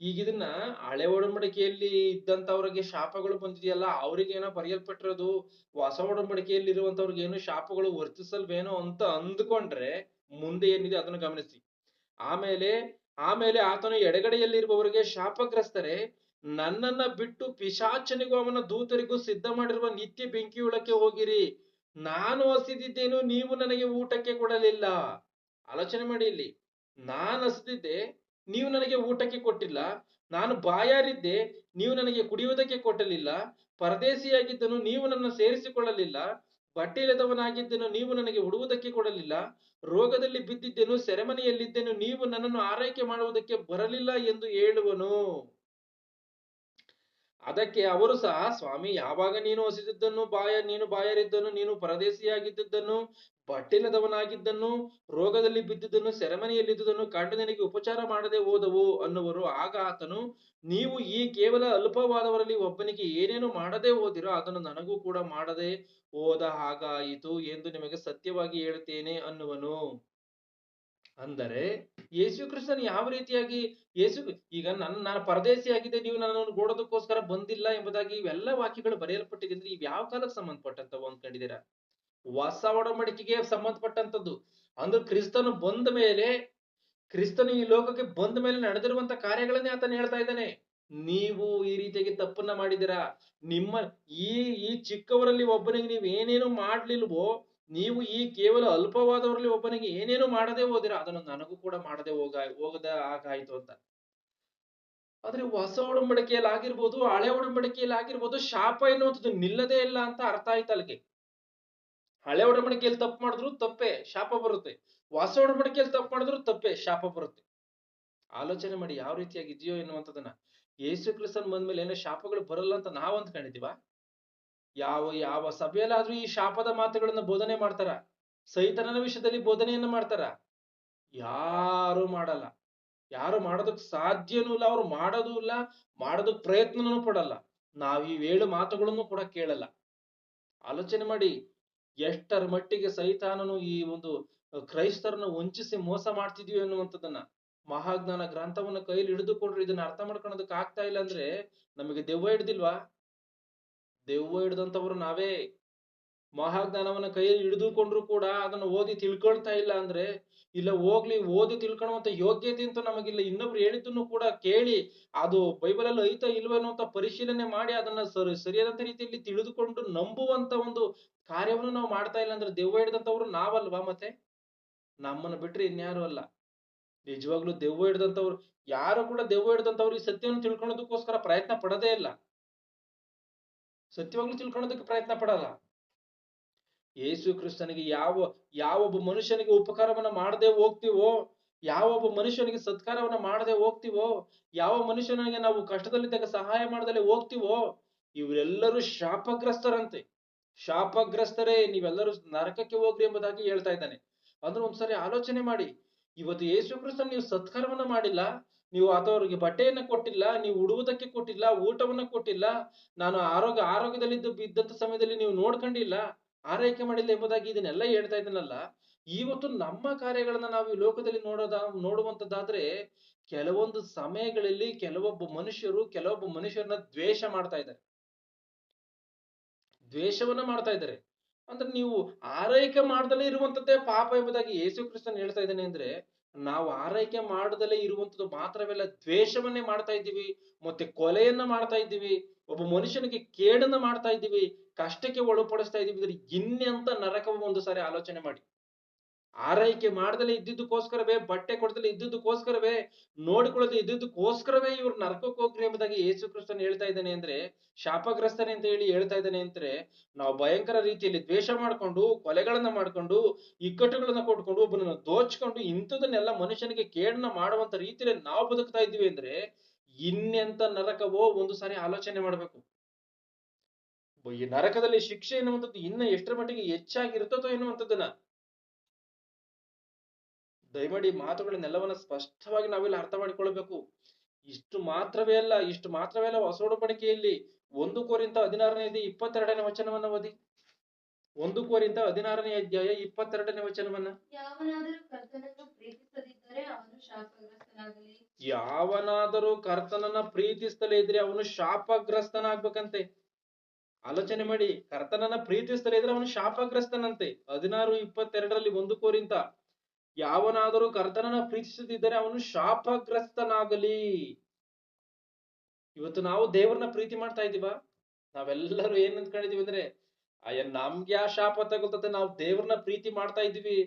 ಈಗ ಇದನ್ನ ಹಳೆ ಒಡಂಬಡಿಕೆಯಲ್ಲಿ ಇದ್ದಂತವ್ರಿಗೆ ಶಾಪಗಳು ಬಂದಿದೆಯಲ್ಲ, ಅವ್ರಿಗೇನೋ ಬರೆಯಲ್ಪಟ್ಟಿರೋದು, ಹೊಸ ಒಡಂಬಡಿಕೆಯಲ್ಲಿ ಇರುವಂತವ್ರಿಗೆ ಏನೋ ಶಾಪಗಳು ವರ್ತಿಸಲ್ವೇನೋ ಅಂತ ಅಂದ್ಕೊಂಡ್ರೆ ಮುಂದೆ ಏನಿದೆ ಅದನ್ನು ಗಮನಿಸಿ. ಆಮೇಲೆ ಆತನು ಎಡಗಡೆಯಲ್ಲಿರುವವರಿಗೆ ಶಾಪಗ್ರಸ್ತರೇ, ನನ್ನನ್ನ ಬಿಟ್ಟು ಪಿಶಾಚನಿಗೂ ಅವನ ದೂತರಿಗೂ ಸಿದ್ಧ ಮಾಡಿರುವ ನಿತ್ಯ ಬೆಂಕಿಯೊಳಕ್ಕೆ ಹೋಗಿರಿ. ನಾನು ಹಸಿದಿದ್ದೇನು, ನೀವು ನನಗೆ ಊಟಕ್ಕೆ ಕೊಡಲಿಲ್ಲ. ಆಲೋಚನೆ ಮಾಡಿ ಇಲ್ಲಿ. ನಾನು ಹಸಿದಿದ್ದೆ, ನೀವು ನನಗೆ ಊಟಕ್ಕೆ ಕೊಟ್ಟಿಲ್ಲ. ನಾನು ಬಾಯಾರಿದ್ದೆ, ನೀವು ನನಗೆ ಕುಡಿಯುವುದಕ್ಕೆ ಕೊಟ್ಟಲಿಲ್ಲ. ಪರದೇಶಿಯಾಗಿದ್ದನು, ನೀವು ನನ್ನ ಸೇರಿಸಿಕೊಳ್ಳಲಿಲ್ಲ. ಬಟ್ಟೆ ಇಲ್ಲದವನಾಗಿದ್ದೆನು, ನೀವು ನನಗೆ ಉಡುವುದಕ್ಕೆ ಕೊಡಲಿಲ್ಲ. ರೋಗದಲ್ಲಿ ಬಿದ್ದಿದ್ದೆನು, ಸೆರೆಮನೆಯಲ್ಲಿದ್ದೆನು, ನೀವು ನನ್ನನ್ನು ಆರೈಕೆ ಮಾಡುವುದಕ್ಕೆ ಬರಲಿಲ್ಲ ಎಂದು ಹೇಳುವನು. ಅದಕ್ಕೆ ಅವರು ಸಹ, ಸ್ವಾಮಿ, ಯಾವಾಗ ನೀನು ಹಸಿದಿದ್ದನ್ನು, ನೀನು ಬಾಯಾರಿದ್ದನು, ನೀನು ಪರದೇಶಿಯಾಗಿದ್ದನ್ನು, ಬಟ್ಟಿಲ್ಲದವನಾಗಿದ್ದನ್ನು, ರೋಗದಲ್ಲಿ ಬಿದ್ದಿದ್ದನ್ನು, ಸೆರೆಮನೆಯಲ್ಲಿದ್ದುದನ್ನು ಕಂಡು ನಿನಗೆ ಉಪಚಾರ ಮಾಡದೆ ಹೋದವು ಅನ್ನುವರು. ಆಗ ಆತನು, ನೀವು ಈ ಕೇವಲ ಅಲ್ಪವಾದವರಲ್ಲಿ ಒಬ್ಬನಿಗೆ ಏನೇನು ಮಾಡದೆ ಹೋದಿರೋ ಅದನ್ನು ನನಗೂ ಕೂಡ ಮಾಡದೆ ಹೋದ ಹಾಗಾಯಿತು ಎಂದು ನಿಮಗೆ ಸತ್ಯವಾಗಿ ಹೇಳುತ್ತೇನೆ ಅನ್ನುವನು. ಅಂದರೆ ಯೇಸು ಕ್ರಿಸ್ತನು ಯಾವ ರೀತಿಯಾಗಿ ಈಗ ನಾನು ಪರದೇಶಿಯಾಗಿದೆ, ನೀವು ನನ್ನನ್ನು ನೋಡೋದಕ್ಕೋಸ್ಕರ ಬಂದಿಲ್ಲ ಎಂಬುದಾಗಿ ಇವೆಲ್ಲ ವಾಕ್ಯಗಳು ಬರೆಯಲ್ಪಟ್ಟಿದೆ ಅಂದ್ರೆ ಇವ್ ಯಾವ ಕಾಲಕ್ಕೆ ಸಂಬಂಧಪಟ್ಟಂತವು ಅಂದ್ಕೊಂಡಿದ್ದೀರಾ? ಹೊಸ ಒಡಂಬಡಿಕೆಗೆ ಸಂಬಂಧಪಟ್ಟಂತದ್ದು. ಅಂದ್ರೆ ಕ್ರಿಸ್ತನು ಬಂದ ಮೇಲೆ, ಕ್ರಿಸ್ತನು ಈ ಲೋಕಕ್ಕೆ ಬಂದ ಮೇಲೆ ನಡೆದಿರುವಂತ ಕಾರ್ಯಗಳನ್ನೇ ಆತನು ಹೇಳ್ತಾ ಇದ್ದಾನೆ. ನೀವು ಈ ರೀತಿಯಾಗಿ ತಪ್ಪನ್ನ ಮಾಡಿದಿರಾ, ನಿಮ್ಮ ಈ ಈ ಚಿಕ್ಕವರಲ್ಲಿ ಒಬ್ಬನಿಗೆ ನೀವು ಏನೇನು ಮಾಡ್ಲಿಲ್ವೋ, ನೀವು ಈ ಕೇವಲ ಅಲ್ಪವಾದವರಲ್ಲಿ ಒಬ್ಬನಿಗೆ ಏನೇನು ಮಾಡದೆ ಹೋದಿರ ಅದನ್ನು ನನಗೂ ಕೂಡ ಮಾಡದೆ ಹೋಗದ ಹಾಗಾಯ್ತು ಅಂತ. ಆದ್ರೆ ಹೊಸ ಒಡಂಬಡಿಕೆಯಲ್ಲಿ ಆಗಿರ್ಬೋದು, ಹಳೆ ಒಡಂಬಡಿಕೆಯಲ್ಲಿ ಆಗಿರ್ಬೋದು, ಶಾಪ ಎನ್ನುವಂಥದ್ದು ನಿಲ್ಲದೇ ಇಲ್ಲ ಅಂತ ಅರ್ಥ ಆಯ್ತು ಅಲ್ಲಿಗೆ. ಹಳೆ ಒಡಂಬಡಿಕೆಯಲ್ಲಿ ತಪ್ಪು ಮಾಡಿದ್ರು ತಪ್ಪೆ, ಶಾಪ ಬರುತ್ತೆ. ಹೊಸ ಒಡಂಬಡಿಕೆಯಲ್ಲಿ ತಪ್ಪು ಮಾಡಿದ್ರು ತಪ್ಪೆ, ಶಾಪ ಬರುತ್ತೆ. ಆಲೋಚನೆ ಮಾಡಿ ಯಾವ ರೀತಿಯಾಗಿ ಇದೆಯೋ ಎನ್ನುವಂಥದ್ದನ್ನ. ಯೇಸು ಕ್ರಿಸ್ತನ್ ಬಂದ್ಮೇಲೆ ಏನೋ ಶಾಪಗಳು ಬರಲ್ಲ ಅಂತ ನಾವ್ ಅಂದ್ಕೊಂಡಿದೀವ? ಯಾವ ಯಾವ ಸಭೆಯಲ್ಲಾದ್ರೂ ಈ ಶಾಪದ ಮಾತುಗಳನ್ನ ಬೋಧನೆ ಮಾಡ್ತಾರ? ಸೈತನನ ವಿಷಯದಲ್ಲಿ ಬೋಧನೆಯನ್ನ ಮಾಡ್ತಾರ? ಯಾರು ಮಾಡಲ್ಲ. ಯಾರು ಮಾಡೋದಕ್ ಸಾಧ್ಯನೂ ಇಲ್ಲ, ಅವ್ರು ಮಾಡೋದೂ ಇಲ್ಲ, ಮಾಡೋದಕ್ ಪ್ರಯತ್ನನೂ ಪಡಲ್ಲ. ನಾವ್ ಈ 7 ಮಾತುಗಳನ್ನು ಕೂಡ ಕೇಳಲ್ಲ. ಆಲೋಚನೆ ಮಾಡಿ ಎಷ್ಟರ ಮಟ್ಟಿಗೆ ಸೈತಾನನು ಈ ಒಂದು ಕ್ರೈಸ್ತರನ್ನು ವಂಚಿಸಿ ಮೋಸ ಮಾಡ್ತಿದ್ವಿ ಅನ್ನುವಂಥದ್ದನ್ನ. ಮಹಾಜ್ಞಾನ ಗ್ರಂಥವನ್ನ ಕೈಲಿ ಹಿಡಿದುಕೊಂಡ್ರು ಇದನ್ನ ಅರ್ಥ ಮಾಡ್ಕೊಳ್ಳೋದಕ್ಕೆ ಆಗ್ತಾ ಇಲ್ಲ ಅಂದ್ರೆ ನಮಗೆ ದೆವ್ವ ಹಿಡ್ದಿಲ್ವಾ? ದೆವ್ವ ಹಿಡ್ದಂತವ್ರು ನಾವೇ. ಮಹಾಜ್ಞಾನವನ್ನ ಕೈಯಲ್ಲಿ ಹಿಡಿದುಕೊಂಡ್ರು ಕೂಡ ಅದನ್ನ ಓದಿ ತಿಳ್ಕೊಳ್ತಾ ಇಲ್ಲ ಅಂದ್ರೆ, ಇಲ್ಲ ಹೋಗ್ಲಿ ಓದಿ ತಿಳ್ಕೊಳ್ಳುವಂತ ಯೋಗ್ಯತೆ ಅಂತೂ ನಮಗಿಲ್ಲ. ಇನ್ನೊಬ್ರು ಹೇಳಿದ್ದನ್ನು ಕೂಡ ಕೇಳಿ ಅದು ಬೈಬಲ್ ಅಲ್ಲಿ ಐತಾ ಇಲ್ವೇನೋ ಅಂತ ಪರಿಶೀಲನೆ ಮಾಡಿ ಅದನ್ನ ಸರಿಯಾದಂತ ರೀತಿಯಲ್ಲಿ ತಿಳಿದುಕೊಂಡು ನಂಬುವಂತ ಒಂದು ಕಾರ್ಯವನ್ನು ನಾವು ಮಾಡ್ತಾ ಇಲ್ಲ ಅಂದ್ರೆ ದೆವ್ವ ಹಿಡಿದಂತವ್ರು ನಾವಲ್ವಾ? ಮತ್ತೆ ನಮ್ಮನ್ನ ಬಿಟ್ರೆ ಇನ್ಯಾರು ಅಲ್ಲ. ನಿಜವಾಗ್ಲೂ ದೆವ್ವ ಹಿಡಿದಂತವ್ರು ಯಾರು ಕೂಡ ದೆವ್ವ ಹಿಡಿದಂತವ್ರು ಈ ಸತ್ಯವನ್ನು ತಿಳ್ಕೊಳ್ಳೋದಕ್ಕೋಸ್ಕರ ಪ್ರಯತ್ನ ಪಡದೇ ಇಲ್ಲ. ಸತ್ಯವಾಗ್ಲೂ ತಿಳ್ಕೊಳ್ಳೋದಕ್ಕೆ ಪ್ರಯತ್ನ ಪಡಲ್ಲ. ಯೇಸು ಕ್ರಿಸ್ತನಿಗೆ ಯಾವೊಬ್ಬ ಮನುಷ್ಯನಿಗೆ ಉಪಕಾರವನ್ನ ಮಾಡದೆ ಹೋಗ್ತೀವೋ, ಯಾವೊಬ್ಬ ಮನುಷ್ಯನಿಗೆ ಸತ್ಕಾರವನ್ನ ಮಾಡದೆ ಹೋಗ್ತೀವೋ, ಯಾವ ಮನುಷ್ಯನಿಗೆ ನಾವು ಕಷ್ಟದಲ್ಲಿದ್ದಾಗ ಸಹಾಯ ಮಾಡದಲ್ಲೇ ಹೋಗ್ತೀವೋ, ಇವರೆಲ್ಲರೂ ಶಾಪಗ್ರಸ್ತರಂತೆ. ಶಾಪಗ್ರಸ್ತರೇ, ನೀವೆಲ್ಲರೂ ನರಕಕ್ಕೆ ಹೋಗ್ರಿ ಎಂಬುದಾಗಿ ಹೇಳ್ತಾ ಇದ್ದಾನೆ. ಅಂದ್ರೆ ಒಂದ್ಸರಿ ಆಲೋಚನೆ ಮಾಡಿ. ಇವತ್ತು ಯೇಸು ಕ್ರಿಸ್ತನ್ ನೀವು ಸತ್ಕಾರವನ್ನ ಮಾಡಿಲ್ಲ, ನೀವು ಆತವರಿಗೆ ಬಟ್ಟೆಯನ್ನ ಕೊಟ್ಟಿಲ್ಲ, ನೀವು ಉಡುವುದಕ್ಕೆ ಕೊಟ್ಟಿಲ್ಲ, ಊಟವನ್ನ ಕೊಟ್ಟಿಲ್ಲ, ನಾನು ಆರೋಗ್ಯದಲ್ಲಿದ್ದಂತ ಸಮಯದಲ್ಲಿ ನೀವು ನೋಡ್ಕೊಂಡಿಲ್ಲ, ಆರೈಕೆ ಮಾಡಿಲ್ಲ ಎಂಬುದಾಗಿ ಇದನ್ನೆಲ್ಲ ಹೇಳ್ತಾ ಇದ್ದಾನಲ್ಲ. ಇವತ್ತು ನಮ್ಮ ಕಾರ್ಯಗಳನ್ನ ನಾವು ಈ ಲೋಕದಲ್ಲಿ ನೋಡುವಂತದ್ದಾದ್ರೆ ಕೆಲವೊಂದು ಸಮಯಗಳಲ್ಲಿ ಕೆಲವೊಬ್ಬ ಮನುಷ್ಯರನ್ನ ದ್ವೇಷ ಮಾಡ್ತಾ ಇದ್ದಾರೆ. ದ್ವೇಷವನ್ನ ಮಾಡ್ತಾ ಇದ್ದಾರೆ. ಅಂದ್ರೆ ನೀವು ಆರೈಕೆ ಮಾಡದಲ್ಲೇ ಇರುವಂತದ್ದೇ ಪಾಪ ಎಂಬುದಾಗಿ ಯೇಸು ಕ್ರಿಸ್ತನ್ ಹೇಳ್ತಾ ಇದ್ದಾನೆ. ಅಂದ್ರೆ ನಾವು ಆರೈಕೆ ಮಾಡದಲ್ಲೇ ಇರುವಂತದ್ದು ಮಾತ್ರವಲ್ಲ, ದ್ವೇಷವನ್ನೇ ಮಾಡ್ತಾ ಇದ್ದೀವಿ, ಮತ್ತೆ ಕೊಲೆಯನ್ನ ಮಾಡ್ತಾ ಇದ್ದೀವಿ, ಒಬ್ಬ ಮನುಷ್ಯನಿಗೆ ಕೇಡನ್ನ ಮಾಡ್ತಾ ಇದ್ದೀವಿ, ಕಷ್ಟಕ್ಕೆ ಒಳಪಡಿಸ್ತಾ ಇದ್ದೀವಿ. ಇದ್ರೆ ಇನ್ನೆಂತ ನರಕವ ಒಂದು ಸಾರಿ ಆಲೋಚನೆ ಮಾಡಿ. ಆರೈಕೆ ಮಾಡದಲ್ಲೇ ಇದ್ದಿದ್ದಕ್ಕೋಸ್ಕರವೇ, ಬಟ್ಟೆ ಕೊಡದಲ್ಲೇ ಇದ್ದಿದ್ದಕ್ಕೋಸ್ಕರವೇ, ನೋಡಿಕೊಳ್ಳದೆ ಇದ್ದಿದ್ದಕ್ಕೋಸ್ಕರವೇ ಇವ್ರು ನರಕಕ್ಕೆ ಹೋಗ್ರಿ ಎಂಬುದಾಗಿ ಯೇಸು ಕ್ರಿಸ್ತನ್ ಹೇಳ್ತಾ ಇದ್ದಾನೆ. ಅಂದ್ರೆ ಶಾಪಗ್ರಸ್ತನೆ ಅಂತ ಹೇಳಿ ಹೇಳ್ತಾ ಇದ್ದಾನೆ ಅಂದ್ರೆ ನಾವು ಭಯಂಕರ ರೀತಿಯಲ್ಲಿ ದ್ವೇಷ ಮಾಡ್ಕೊಂಡು, ಕೊಲೆಗಳನ್ನ ಮಾಡ್ಕೊಂಡು, ಇಕ್ಕಟ್ಟುಗಳನ್ನ ಕೊಟ್ಕೊಂಡು, ಒಬ್ಬನನ್ನ ದೋಚ್ಕೊಂಡು, ಇಂಥದನ್ನೆಲ್ಲ ಮನುಷ್ಯನಿಗೆ ಕೇಡನ್ನ ಮಾಡುವಂತ ರೀತಿಯಲ್ಲಿ ನಾವು ಬದುಕ್ತಾ ಇದ್ದೀವಿ ಅಂದ್ರೆ ಇನ್ನೆಂತ ನರಕವೋ ಒಂದು ಸಾರಿ ಆಲೋಚನೆ ಮಾಡ್ಬೇಕು. ಈ ನರಕದಲ್ಲಿ ಶಿಕ್ಷೆ ಎನ್ನುವಂಥದ್ದು ಇನ್ನ ಎಷ್ಟರ ಮಟ್ಟಿಗೆ ಹೆಚ್ಚಾಗಿರ್ತದೋ ಎನ್ನುವಂಥದ್ದನ್ನ ದಯಮಾಡಿ ಮಾತುಗಳನ್ನೆಲ್ಲವನ್ನ ಸ್ಪಷ್ಟವಾಗಿ ನಾವೆಲ್ಲ ಅರ್ಥ ಮಾಡಿಕೊಳ್ಬೇಕು. ಇಷ್ಟು ಮಾತ್ರವೇ ಅಲ್ಲ ಹೊಸ ಒಡಂಬಡಿಕೆಯಲ್ಲಿ 1 ಕೊರಿಂಥ 16ನೇ 22ನೇ ವಚನವನ್ನ ಓದಿ. 1 ಕೊರಿಂಥ 16ನೇ ಅಧ್ಯಾಯ 22ನೇ ವಚನವನ್ನ. ಯಾವನಾದರೂ ಕರ್ತನನ್ನು ಪ್ರೀತಿಸದಿದ್ದರೆ ಅವನು ಶಾಪಗ್ರಸ್ತನಾಗಲಿ. ಯಾವನಾದರೂ ಕರ್ತನನ್ನ ಪ್ರೀತಿಸ್ತಲೇ ಇದ್ರೆ ಅವನು ಶಾಪಗ್ರಸ್ತನಾಗ್ಬೇಕಂತೆ. ಆಲೋಚನೆ ಮಾಡಿ, ಕರ್ತನನ್ನ ಪ್ರೀತಿಸ್ತಲೇ ಇದ್ರೆ ಅವನು ಶಾಪಗ್ರಸ್ತನಂತೆ. 16:22ರಲ್ಲಿ 1 ಕೊರಿಂಥ, ಯಾವನಾದರೂ ಕರ್ತನನ್ನ ಪ್ರೀತಿಸದಿದ್ದರೆ ಅವನು ಶಾಪಗ್ರಸ್ತನಾಗಲಿ. ಇವತ್ತು ನಾವು ದೇವ್ರನ್ನ ಪ್ರೀತಿ ಮಾಡ್ತಾ ಇದೀವ? ನಾವೆಲ್ಲರೂ ಏನ್ ಅಂದ್ಕೊಂಡಿದೀವಿ ಅಂದ್ರೆ, ಅಯ್ಯ ನಮ್ಗೆ ಯಾವ ಶಾಪ ತಗೊಳ್ತದೆ, ನಾವು ದೇವ್ರನ್ನ ಪ್ರೀತಿ ಮಾಡ್ತಾ ಇದೀವಿ.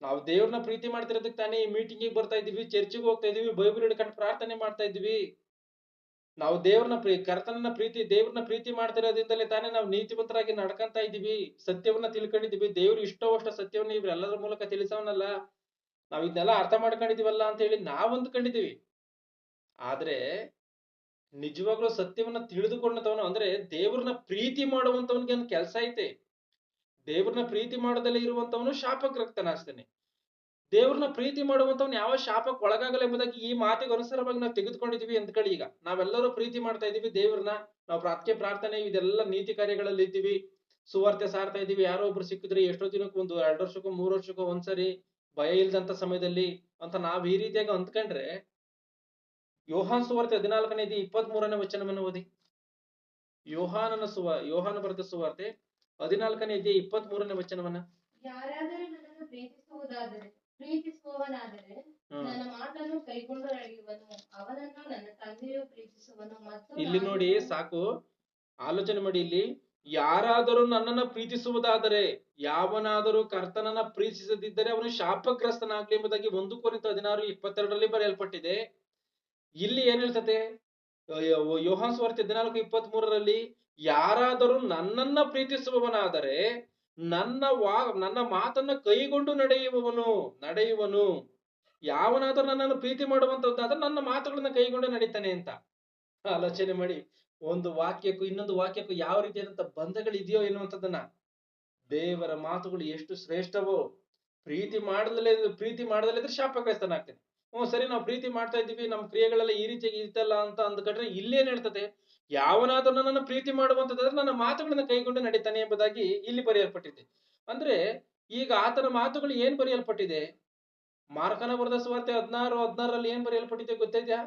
ನಾವು ದೇವ್ರನ್ನ ಪ್ರೀತಿ ಮಾಡ್ತಿರೋದಕ್ಕೆ ತಾನೇ ಈ ಮೀಟಿಂಗಿಗೆ ಬರ್ತಾ ಇದೀವಿ, ಚರ್ಚಿಗೆ ಹೋಗ್ತಾ ಇದೀವಿ, ಬೈಬಲ್ ಹಿಡ್ಕೊಂಡು ಪ್ರಾರ್ಥನೆ ಮಾಡ್ತಾ ಇದೀವಿ. ನಾವು ದೇವ್ರನ್ನ ಪ್ರೀತಿ ಮಾಡ್ತಿರೋದ್ರಿಂದಲೇ ತಾನೇ ನಾವು ನೀತಿವಂತರಾಗಿ ನಡ್ಕಂತ ಇದೀವಿ. ಸತ್ಯವನ್ನ ತಿಳ್ಕೊಂಡಿದೀವಿ. ದೇವ್ರು ಇಷ್ಟವಷ್ಟ ಸತ್ಯವನ್ನ ಇವ್ರೆಲ್ಲರ ಮೂಲಕ ತಿಳಿಸವನಲ್ಲ. ನಾವ್ ಇದನ್ನೆಲ್ಲ ಅರ್ಥ ಮಾಡ್ಕೊಂಡಿದೀವಲ್ಲ ಅಂತ ಹೇಳಿ ನಾವ್ ಅಂದ್ಕೊಂಡಿದೀವಿ. ಆದ್ರೆ ನಿಜವಾಗ್ಲೂ ಸತ್ಯವನ್ನ ತಿಳಿದುಕೊಂಡವನು ಅಂದ್ರೆ ದೇವ್ರನ್ನ ಪ್ರೀತಿ ಮಾಡುವಂತವನಿಗೆ ಒಂದು ಕೆಲಸ ಐತೆ. ದೇವ್ರನ್ನ ಪ್ರೀತಿ ಮಾಡದಲ್ಲೇ ಇರುವಂತವನು ಶಾಪಗ್ರಸ್ತನಾಗ್ತಾನೆ. ದೇವ್ರನ್ನ ಪ್ರೀತಿ ಮಾಡುವಂತವ್ನು ಯಾವ ಶಾಪಕ್ಕೆ ಒಳಗಾಗಲ್ಲ ಎಂಬುದಾಗಿ ಈ ಮಾತಿಗೆ ಅನುಸಾರವಾಗಿ ನಾವು ತೆಗೆದುಕೊಂಡಿದೀವಿ ಅಂದ್ಕೊಳ್ಳಿ. ಈಗ ನಾವೆಲ್ಲರೂ ಪ್ರೀತಿ ಮಾಡ್ತಾ ಇದೀವಿ ದೇವ್ರನ್ನ. ನಾವು ಪ್ರಾರ್ಥನೆ ಇದೆಲ್ಲ ನೀತಿ ಕಾರ್ಯಗಳಲ್ಲಿ ಇದ್ದೀವಿ. ಸುವಾರ್ತೆ ಸಾರ್ತಾ ಇದೀವಿ. ಯಾರೋ ಒಬ್ರು ಸಿಕ್ಕಿದ್ರೆ ಎಷ್ಟೋ ದಿನಕ್ಕೆ 2 ವರ್ಷಕ್ಕೋ 3 ವರ್ಷಕ್ಕೋ ಒಂದ್ಸರಿ ಭಯ ಇಲ್ದಂತ ಸಮಯದಲ್ಲಿ ಅಂತ ನಾವ್ ಈ ರೀತಿಯಾಗಿ ಅಂದ್ಕೊಂಡ್ರೆ, ಯೋಹಾನ್ ಸುವಾರ್ತೆ 14ನೇ ಅಧ್ಯಾಯ 23ನೇ ವಚನವನ್ನು ಓದಿ. ಯೋಹಾನ ಬರೆದ ಸುವಾರ್ತೆ 14ನೇ ಅಧ್ಯಾಯ 23ನೇ ವಚನವನ್ನ. ಯಾರಾದರೂ ನನ್ನನ್ನು ಪ್ರೀತಿಸುವವನಾದರೆ ನನ್ನ ಮಾತನ್ನು ಕೈಕೊಂಡು ನಡೆಯುವನು, ಅವನನ್ನು ನನ್ನ ತಂದೆಯು ಪ್ರೀತಿಸುವನು ಮತ್ತು ಇಲ್ಲಿ ನೋಡಿ ಸಾಕು, ಆಲೋಚನೆ ಮಾಡಿ. ಇಲ್ಲಿ ಯಾರಾದರೂ ನನ್ನನ್ನ ಪ್ರೀತಿಸುವುದಾದರೆ, ಯಾವನಾದರೂ ಕರ್ತನನ್ನ ಪ್ರೀತಿಸದಿದ್ದರೆ ಅವನು ಶಾಪಗ್ರಸ್ತನಾಗ್ಲಿ ಎಂಬುದಾಗಿ 1 ಕೊರಿಂಥ 16:22 ಬರೆಯಲ್ಪಟ್ಟಿದೆ. ಇಲ್ಲಿ ಏನ್ ಹೇಳ್ತದೆ? ಯೋಹಾನ್ ಸುವಾರ್ತೆ 14:23 ಯಾರಾದರೂ ನನ್ನನ್ನ ಪ್ರೀತಿಸುವವನಾದರೆ ನನ್ನ ಮಾತನ್ನ ಕೈಗೊಂಡು ನಡೆಯುವನು. ಯಾವನಾದರೂ ನನ್ನನ್ನು ಪ್ರೀತಿ ಮಾಡುವಂತದ್ದಾದ್ರೆ ನನ್ನ ಮಾತುಗಳನ್ನ ಕೈಗೊಂಡು ನಡೀತಾನೆ ಅಂತ. ಆಲೋಚನೆ ಮಾಡಿ, ಒಂದು ವಾಕ್ಯಕ್ಕೂ ಇನ್ನೊಂದು ವಾಕ್ಯಕ್ಕೂ ಯಾವ ರೀತಿಯಾದಂತ ಬಂಧಗಳಿದೆಯೋ ಎನ್ನುವಂಥದ್ದನ್ನ. ದೇವರ ಮಾತುಗಳು ಎಷ್ಟು ಶ್ರೇಷ್ಠವೋ. ಪ್ರೀತಿ ಮಾಡದಲ್ಲಿದ್ರೆ ಶಾಪಗ್ರಸ್ತನಾಗ್ತೇನೆ. ಸರಿ, ನಾವು ಪ್ರೀತಿ ಮಾಡ್ತಾ ಇದ್ದೀವಿ, ನಮ್ಮ ಕ್ರಿಯೆಗಳೆಲ್ಲ ಈ ರೀತಿಯಾಗಿ ಇರ್ತಲ್ಲ ಅಂತ ಅಂದ್ಕೊಂಡ್ರೆ ಇಲ್ಲೇನ್ ಹೇಳ್ತದೆ? ಯಾವನಾದರೂ ನನ್ನನ್ನು ಪ್ರೀತಿ ಮಾಡುವಂತದ್ದಾದ್ರೆ ನನ್ನ ಮಾತುಗಳನ್ನ ಕೈಗೊಂಡು ನಡೀತಾನೆ ಎಂಬುದಾಗಿ ಇಲ್ಲಿ ಬರೆಯಲ್ಪಟ್ಟಿದೆ. ಅಂದ್ರೆ ಈಗ ಆತನ ಮಾತುಗಳು ಏನ್ ಬರೆಯಲ್ಪಟ್ಟಿದೆ? ಮಾರ್ಕನ ಬರೆದ ಸುವಾರ್ತೆ 16:16 ಏನ್ ಬರೆಯಲ್ಪಟ್ಟಿದೆ ಗೊತ್ತಿದ್ಯಾ?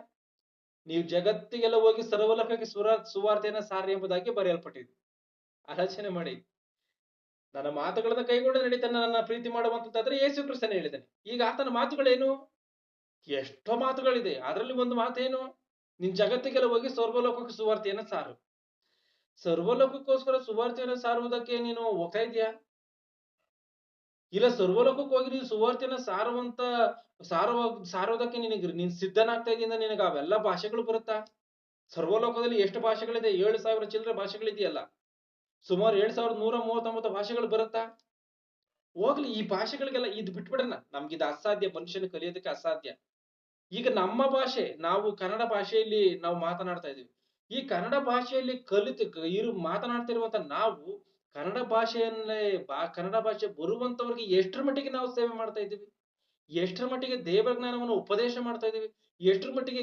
ನೀವು ಜಗತ್ತಿಗೆಲ್ಲ ಹೋಗಿ ಸರ್ವಲೋಕಕ್ಕೆ ಸುವಾರ್ತೆಯನ್ನ ಸಾರಿ ಎಂಬುದಾಗಿ ಬರೆಯಲ್ಪಟ್ಟಿದೆ. ಆಲೋಚನೆ ಮಾಡಿ. ನನ್ನ ಮಾತುಗಳನ್ನ ಕೈಗೊಂಡು ನಡೀತಾನೆ ನನ್ನ ಪ್ರೀತಿ ಮಾಡುವಂತದ್ದಾದ್ರೆ ಯೇಸು ಕ್ರಿಸ್ತನೇ ಹೇಳಿದ್ದಾನೆ. ಈಗ ಆತನ ಮಾತುಗಳೇನು? ಎಷ್ಟೋ ಮಾತುಗಳಿದೆ. ಅದರಲ್ಲಿ ಒಂದು ಮಾತೇನು? ನಿನ್ ಜಗತ್ತಿಗೆಲ್ಲ ಹೋಗಿ ಸರ್ವಲೋಕಕ್ಕೆ ಸುವಾರ್ತೆಯನ್ನ ಸಾರು. ಸರ್ವಲೋಕಕ್ಕೋಸ್ಕರ ಸುವಾರ್ತೆಯನ್ನ ಸಾರುವುದಕ್ಕೆ ನೀನು ಹೋಗ್ತಾ ಇದೀಯಾ? ಇಲ್ಲ ಸರ್ವಲೋಕಕ್ಕೆ ಹೋಗಿ ನೀನು ಸುವಾರ್ತೆಯನ್ನ ಸಾರೋದಕ್ಕೆ ನೀನ್ ಸಿದ್ಧನಾಗ್ತಾ ಇದೀಯ? ನಿನಗೆ ಅವೆಲ್ಲ ಭಾಷೆಗಳು ಬರುತ್ತಾ? ಸರ್ವಲೋಕದಲ್ಲಿ ಎಷ್ಟು ಭಾಷೆಗಳಿದೆ? 7,000 ಚಿಲ್ಲರೆ ಭಾಷೆಗಳಿದೆಯಲ್ಲ. ಸುಮಾರು 7,139 ಭಾಷೆಗಳು ಬರುತ್ತಾ? ಹೋಗ್ಲಿ, ಈ ಭಾಷೆಗಳಿಗೆಲ್ಲ ಇದು ಬಿಟ್ಬಿಡೋಣ. ನಮ್ಗಿದು ಅಸಾಧ್ಯ, ಮನುಷ್ಯನ ಕಲಿಯೋದಕ್ಕೆ ಅಸಾಧ್ಯ. ಈಗ ನಮ್ಮ ಭಾಷೆ, ನಾವು ಕನ್ನಡ ಭಾಷೆಯಲ್ಲಿ ನಾವು ಮಾತನಾಡ್ತಾ ಇದೀವಿ. ಈ ಕನ್ನಡ ಭಾಷೆಯಲ್ಲಿ ಮಾತನಾಡ್ತಿರುವಂತ ನಾವು ಕನ್ನಡ ಭಾಷೆ ಬರುವಂತವ್ರಿಗೆ ಎಷ್ಟರ ಮಟ್ಟಿಗೆ ನಾವು ಸೇವೆ ಮಾಡ್ತಾ ಇದ್ದೀವಿ? ಎಷ್ಟರ ಮಟ್ಟಿಗೆ ದೇವರ ಜ್ಞಾನವನ್ನು ಉಪದೇಶ ಮಾಡ್ತಾ ಇದೀವಿ? ಎಷ್ಟರ ಮಟ್ಟಿಗೆ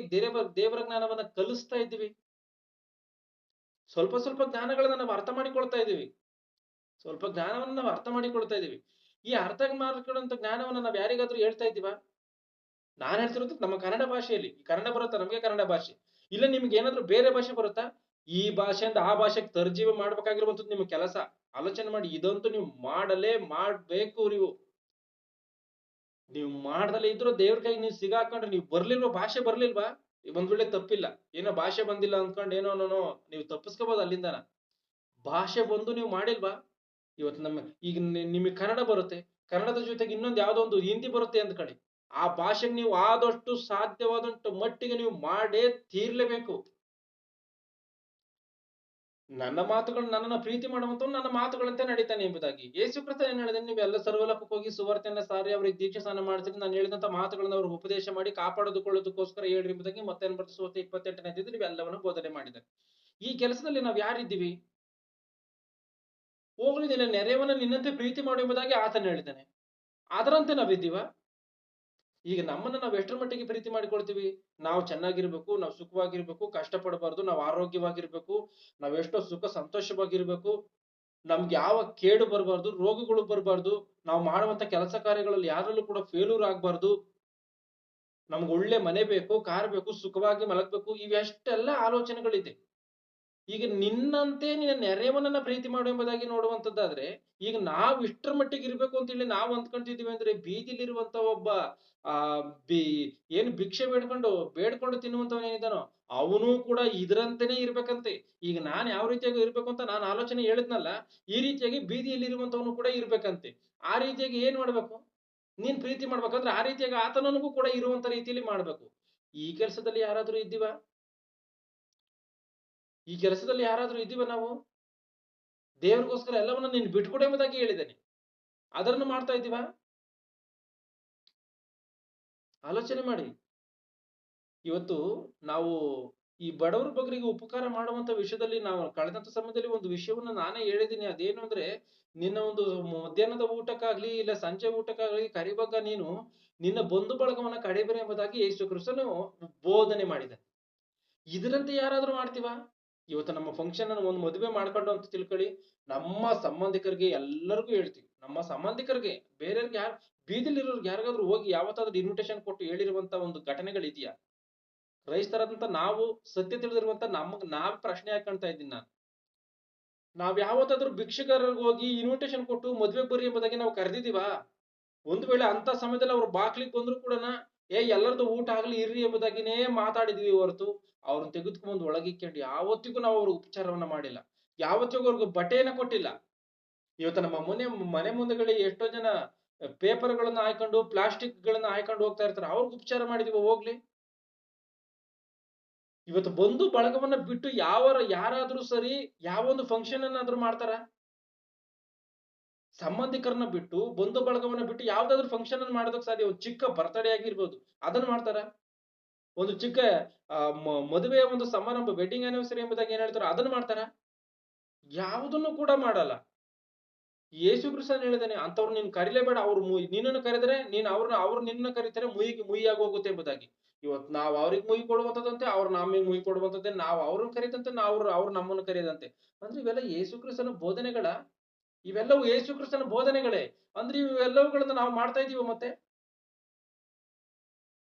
ದೇವರ ಜ್ಞಾನವನ್ನ ಕಲಿಸ್ತಾ ಇದ್ದೀವಿ? ಸ್ವಲ್ಪ ಸ್ವಲ್ಪ ಜ್ಞಾನಗಳನ್ನ ನಾವು ಅರ್ಥ ಮಾಡಿಕೊಳ್ತಾ ಇದೀವಿ. ಈ ಅರ್ಥ ಮಾಡಿಕೊಳ್ಳುವಂತ ಜ್ಞಾನವನ್ನ ನಾವು ಯಾರಿಗಾದ್ರೂ ಹೇಳ್ತಾ ಇದ್ದೀವಾ? ನಾನ್ ಹೇಳ್ತಿರೋದು ನಮ್ಮ ಕನ್ನಡ ಭಾಷೆಯಲ್ಲಿ. ಕನ್ನಡ ಬರುತ್ತಾ ನಮ್ಗೆ? ಕನ್ನಡ ಭಾಷೆ ಇಲ್ಲ. ನಿಮ್ಗೆ ಏನಾದ್ರೂ ಬೇರೆ ಭಾಷೆ ಬರುತ್ತಾ? ಈ ಭಾಷೆಯಿಂದ ಆ ಭಾಷೆಗೆ ತರ್ಜೀವ ಮಾಡ್ಬೇಕಾಗಿರುವಂತದ್ದು ನಿಮ್ಮ ಕೆಲಸ. ಆಲೋಚನೆ ಮಾಡಿ. ಇದಂತೂ ನೀವು ಮಾಡ್ಬೇಕು. ನೀವು ಮಾಡ್ದಲೇ ಇದ್ರು ದೇವ್ರ ಕೈಗೆ ನೀವು ಸಿಗಾಕೊಂಡ್ರೆ, ನೀವು ಬರ್ಲಿಲ್ವಾ, ಭಾಷೆ ಬರ್ಲಿಲ್ವಾ, ಒಂದ್ ವೇಳೆ ತಪ್ಪಿಲ್ಲ, ಏನೋ ಭಾಷೆ ಬಂದಿಲ್ಲ ಅಂದ್ಕೊಂಡು ಏನೋ ನೀವು ತಪ್ಪಿಸ್ಕೋಬಹುದು ಅಲ್ಲಿಂದ. ಭಾಷೆ ಬಂದು ನೀವು ಮಾಡಿಲ್ವಾ? ಇವತ್ತು ಈಗ ನಿಮಗೆ ಕನ್ನಡ ಬರುತ್ತೆ, ಕನ್ನಡದ ಜೊತೆಗೆ ಇನ್ನೊಂದು ಯಾವ್ದೋ ಒಂದು ಹಿಂದಿ ಬರುತ್ತೆ ಅಂದ್ಕೊಳ್ಳಿ. ಆ ಭಾಷೆಗೆ ನೀವು ಆದಷ್ಟು ಸಾಧ್ಯವಾದಷ್ಟು ಮಟ್ಟಿಗೆ ನೀವು ಮಾಡೇ ತೀರ್ಲೇಬೇಕು. ನನ್ನ ಮಾತುಗಳು ನನ್ನನ್ನ ಪ್ರೀತಿ ಮಾಡುವಂತವ್ನು ನನ್ನ ಮಾತುಗಳಂತೆ ನಡೀತಾನೆ ಎಂಬುದಾಗಿ ಯೇಸು ಕ್ರಿಸ್ತ ಏನ್ ಹೇಳಿದ್ರೆ, ನೀವೆಲ್ಲ ಸರ್ವಲೋಕಕ್ಕೆ ಹೋಗಿ ಸುವಾರ್ತೆಯನ್ನ ಸಾರಿ ಅವರಿಗೆ ದೀಕ್ಷಾ ಸ್ನಾನ ಮಾಡಿದ್ರೆ ನಾನು ಹೇಳಿದಂತ ಮಾತುಗಳನ್ನ ಅವ್ರಿಗೆ ಉಪದೇಶ ಮಾಡಿ ಕಾಪಾಡಿಕೊಳ್ಳೋದಕ್ಕೋಸ್ಕರ ಹೇಳ್ರಿ ಎಂಬುದಾಗಿ ಮತ್ತೆ 28ನೇ ಅಧ್ಯಾಯದಲ್ಲಿ ನೀವೆಲ್ಲವನ್ನು ಬೋಧನೆ ಮಾಡಿದ್ದಾರೆ. ಈ ಕೆಲಸದಲ್ಲಿ ನಾವ್ ಯಾರಿದ್ದೀವಿ? ಹೋಗ್ಲಿ, ನಿನ್ನ ನೆರೆಯವನ್ನ ನಿನ್ನಂತೆ ಪ್ರೀತಿ ಮಾಡು ಎಂಬುದಾಗಿ ಆತನ ಹೇಳಿದ್ದಾನೆ. ಅದರಂತೆ ನಾವಿದ್ದೀವ? ಈಗ ನಮ್ಮನ್ನ ನಾವು ಎಷ್ಟರ ಮಟ್ಟಿಗೆ ಪ್ರೀತಿ ಮಾಡಿಕೊಳ್ತೀವಿ? ನಾವು ಚೆನ್ನಾಗಿರ್ಬೇಕು, ನಾವು ಸುಖವಾಗಿರ್ಬೇಕು, ಕಷ್ಟಪಡಬಾರ್ದು, ನಾವು ಆರೋಗ್ಯವಾಗಿರ್ಬೇಕು, ನಾವೆಷ್ಟೋ ಸುಖ ಸಂತೋಷವಾಗಿರ್ಬೇಕು, ನಮ್ಗೆ ಯಾವ ಕೇಡು ಬರಬಾರ್ದು, ರೋಗಗಳು ಬರಬಾರ್ದು, ನಾವು ಮಾಡುವಂತ ಕೆಲಸ ಕಾರ್ಯಗಳಲ್ಲಿ ಯಾರಲ್ಲೂ ಕೂಡ ಫೇಲ್ಯೂರ್ ಆಗ್ಬಾರ್ದು, ನಮ್ಗೆ ಒಳ್ಳೆ ಮನೆ ಬೇಕು, ಕಾರ್ ಬೇಕು, ಸುಖವಾಗಿ ಮಲಗಬೇಕು, ಇವೆಷ್ಟೆಲ್ಲ ಆಲೋಚನೆಗಳಿದೆ. ಈಗ ನಿನ್ನಂತೆ ನಿನ್ನ ನೆರೆಯವನನ್ನ ಪ್ರೀತಿ ಮಾಡು ಎಂಬುದಾಗಿ ನೋಡುವಂತದ್ದಾದ್ರೆ, ಈಗ ನಾವು ಇಷ್ಟರ ಮಟ್ಟಿಗೆ ಇರ್ಬೇಕು ಅಂತ ಹೇಳಿ ನಾವು ಅಂದ್ಕೊಂತಿದೀವಿ ಅಂದ್ರೆ, ಬೀದಿಲಿರುವಂತ ಒಬ್ಬ ಆ ಬಿ ಏನು ಭಿಕ್ಷೆ ಬೇಡ್ಕೊಂಡು ತಿನ್ನುವಂತವನೇನಿದ್ದಾನೋ ಅವನು ಕೂಡ ಇದರಂತೆನೇ ಇರ್ಬೇಕಂತೆ. ಈಗ ನಾನ್ ಯಾವ ರೀತಿಯಾಗಿ ಇರ್ಬೇಕು ಅಂತ ನಾನು ಆಲೋಚನೆ ಹೇಳಿದ್ನಲ್ಲ, ಈ ರೀತಿಯಾಗಿ ಬೀದಿಯಲ್ಲಿರುವಂತವನು ಕೂಡ ಇರ್ಬೇಕಂತೆ. ಆ ರೀತಿಯಾಗಿ ಏನ್ ಮಾಡ್ಬೇಕು? ನೀನ್ ಪ್ರೀತಿ ಮಾಡ್ಬೇಕಂದ್ರೆ ಆ ರೀತಿಯಾಗಿ ಆತನನಿಗೂ ಕೂಡ ಇರುವಂತ ರೀತಿಯಲ್ಲಿ ಮಾಡ್ಬೇಕು. ಈ ಕೆಲಸದಲ್ಲಿ ಯಾರಾದ್ರೂ ಇದ್ದೀವಾ? ಈ ಕೆಲಸದಲ್ಲಿ ಯಾರಾದ್ರೂ ಇದ್ದೀವ ನಾವು? ದೇವರಿಗೋಸ್ಕರ ಎಲ್ಲವನ್ನ ನೀನು ಬಿಟ್ಕೊಡು ಎಂಬುದಾಗಿ ಹೇಳಿದ್ದೇನೆ. ಅದನ್ನು ಮಾಡ್ತಾ ಇದ್ದೀವಾ? ಆಲೋಚನೆ ಮಾಡಿ. ಇವತ್ತು ನಾವು ಈ ಬಡವರ ಬಗ್ಗರಿಗೆ ಉಪಕಾರ ಮಾಡುವಂತ ವಿಷಯದಲ್ಲಿ ನಾವು ಕಳೆದಂತ ಸಮಯದಲ್ಲಿ ಒಂದು ವಿಷಯವನ್ನ ನಾನೇ ಹೇಳಿದ್ದೀನಿ. ಅದೇನು ಅಂದ್ರೆ, ನಿನ್ನ ಒಂದು ಮಧ್ಯಾಹ್ನದ ಊಟಕ್ಕಾಗ್ಲಿ ಇಲ್ಲ ಸಂಜೆ ಊಟಕ್ಕಾಗ್ಲಿ ಕರಿವಾಗ ನೀನು ನಿನ್ನ ಬಂಧು ಬಳಗವನ್ನ ಕಡಿಬೇಡಿ ಎಂಬುದಾಗಿ ಯೇಸು ಕ್ರಿಸ್ತನು ಬೋಧನೆ ಮಾಡಿದ. ಇದರಂತೆ ಯಾರಾದ್ರೂ ಮಾಡ್ತೀವಾ? ಇವತ್ತು ನಮ್ಮ ಫಂಕ್ಷನ್ ಅನ್ನು ಒಂದು ಮದುವೆ ಮಾಡ್ಕೊಂಡು ಅಂತ ತಿಳ್ಕೊಳ್ಳಿ, ನಮ್ಮ ಸಂಬಂಧಿಕರಿಗೆ ಎಲ್ಲರಿಗೂ ಹೇಳ್ತೀವಿ. ನಮ್ಮ ಸಂಬಂಧಿಕರಿಗೆ, ಬೇರೆಯವ್ರಿಗೆ ಯಾರು ಬೀದಿಲಿರೋರ್ಗೆ ಯಾರಿಗಾದ್ರೂ ಹೋಗಿ ಯಾವತ್ತಾದ್ರೂ ಇನ್ವಿಟೇಷನ್ ಕೊಟ್ಟು ಹೇಳಿರುವಂತ ಒಂದು ಘಟನೆಗಳಿದೆಯಾ? ಕ್ರೈಸ್ತರಾದಂತ ನಾವು ಸತ್ಯ ತಿಳಿದಿರುವಂತ ನಮಗ್ ನಾವ್ ಪ್ರಶ್ನೆ ಹಾಕೊಂತ ಇದ್ದೀನಿ ನಾನು. ನಾವ್ ಯಾವತ್ತಾದ್ರೂ ಭಿಕ್ಷುಕರಿಗೆ ಹೋಗಿ ಇನ್ವಿಟೇಷನ್ ಕೊಟ್ಟು ಮದ್ವೆಗ್ ಬರ್ರಿ ಎಂಬುದಾಗಿ ನಾವು ಕರೆದಿದೀವಾ? ಒಂದು ವೇಳೆ ಅಂತ ಸಮಯದಲ್ಲಿ ಅವ್ರು ಬಾಕ್ಲಿಗ್ ಬಂದ್ರು ಕೂಡನ ಎಲ್ಲರದು ಊಟ ಆಗ್ಲಿ ಇರ್ರಿ ಎಂಬುದಾಗಿನೇ ಮಾತಾಡಿದ್ವಿ ಹೊರತು ಅವ್ರನ್ನ ತೆಗೆದುಕೊಂಡು ಒಳಗಿಕ್ಕೊಂಡು ಯಾವತ್ತಿಗೂ ನಾವು ಅವ್ರಿಗೆ ಉಪಚಾರವನ್ನ ಮಾಡಿಲ್ಲ. ಯಾವತ್ತಿಗೂ ಅವ್ರಿಗೆ ಬಟ್ಟೆಯನ್ನ ಕೊಟ್ಟಿಲ್ಲ. ಇವತ್ತು ನಮ್ಮ ಮನೆ ಮುಂದೆಗಡೆ ಎಷ್ಟೋ ಜನ ಪೇಪರ್ಗಳನ್ನ ಹಾಕೊಂಡು ಪ್ಲಾಸ್ಟಿಕ್ ಗಳನ್ನ ಹಾಕೊಂಡು ಹೋಗ್ತಾ ಇರ್ತಾರೆ. ಅವ್ರಿಗೆ ಉಪಚಾರ ಮಾಡಿದೀವ ಹೋಗ್ಲಿ? ಇವತ್ತು ಬಂಧು ಬಳಗವನ್ನ ಬಿಟ್ಟು ಯಾರಾದ್ರೂ ಸರಿ ಯಾವೊಂದು ಫಂಕ್ಷನ್ ಅನ್ನಾದ್ರೂ ಮಾಡ್ತಾರ? ಸಂಬಂಧಿಕರನ್ನ ಬಿಟ್ಟು ಬಂಧು ಬಳಗವನ್ನ ಬಿಟ್ಟು ಯಾವ್ದಾದ್ರು ಫಂಕ್ಷನ್ ಅನ್ನು ಮಾಡೋದಕ್ಕೆ ಸಾಧ್ಯ? ಒಂದು ಚಿಕ್ಕ ಬರ್ತಡೇ ಆಗಿರ್ಬೋದು, ಅದನ್ನ ಮಾಡ್ತಾರ? ಒಂದು ಚಿಕ್ಕ ಮದುವೆಯ ಒಂದು ಸಮಾರಂಭ ವೆಡ್ಡಿಂಗ್ ಆನಿವರ್ಸರಿ ಎಂಬುದಾಗಿ ಏನ್ ಹೇಳ್ತಾರೋ ಅದನ್ನ ಮಾಡ್ತಾರ? ಯಾವುದನ್ನು ಕೂಡ ಮಾಡಲ್ಲ. ಯೇಸು ಕ್ರಿಸ್ತನು ಹೇಳಿದಾನೆ, ಅಂತವ್ರು ನೀನ್ ಕರಿಲೇಬೇಡ. ಅವ್ರು ನಿನ್ನನ್ನು ಕರೆದರೆ ನೀನ್ ಅವ್ರು ನಿನ್ನ ಕರೀತಾರೆ, ಮುಯ್ಯಾಗಿ ಹೋಗುತ್ತೆ ಎಂಬುದಾಗಿ. ಇವತ್ತು ನಾವು ಅವ್ರಿಗೆ ಮುಯಿ ಕೊಡುವಂತದಂತೆ, ಅವ್ರು ನಮಗೆ ಮುಯಿ ಕೊಡುವಂತದ್ದೇ. ನಾವು ಅವ್ರನ್ನ ಕರೀದಂತೆ, ಅವ್ರು ನಮ್ಮನ್ನು ಕರೆಯದಂತೆ. ಅಂದ್ರೆ ಇವೆಲ್ಲ ಯೇಸು ಕ್ರಿಸ್ತನ ಬೋಧನೆಗಳ? ಇವೆಲ್ಲವೂ ಯೇಸು ಕ್ರಿಸ್ತನ ಬೋಧನೆಗಳೇ. ಅಂದ್ರೆ ಇವೆಲ್ಲವುಗಳನ್ನ ನಾವು ಮಾಡ್ತಾ ಇದೀವಿ. ಮತ್ತೆ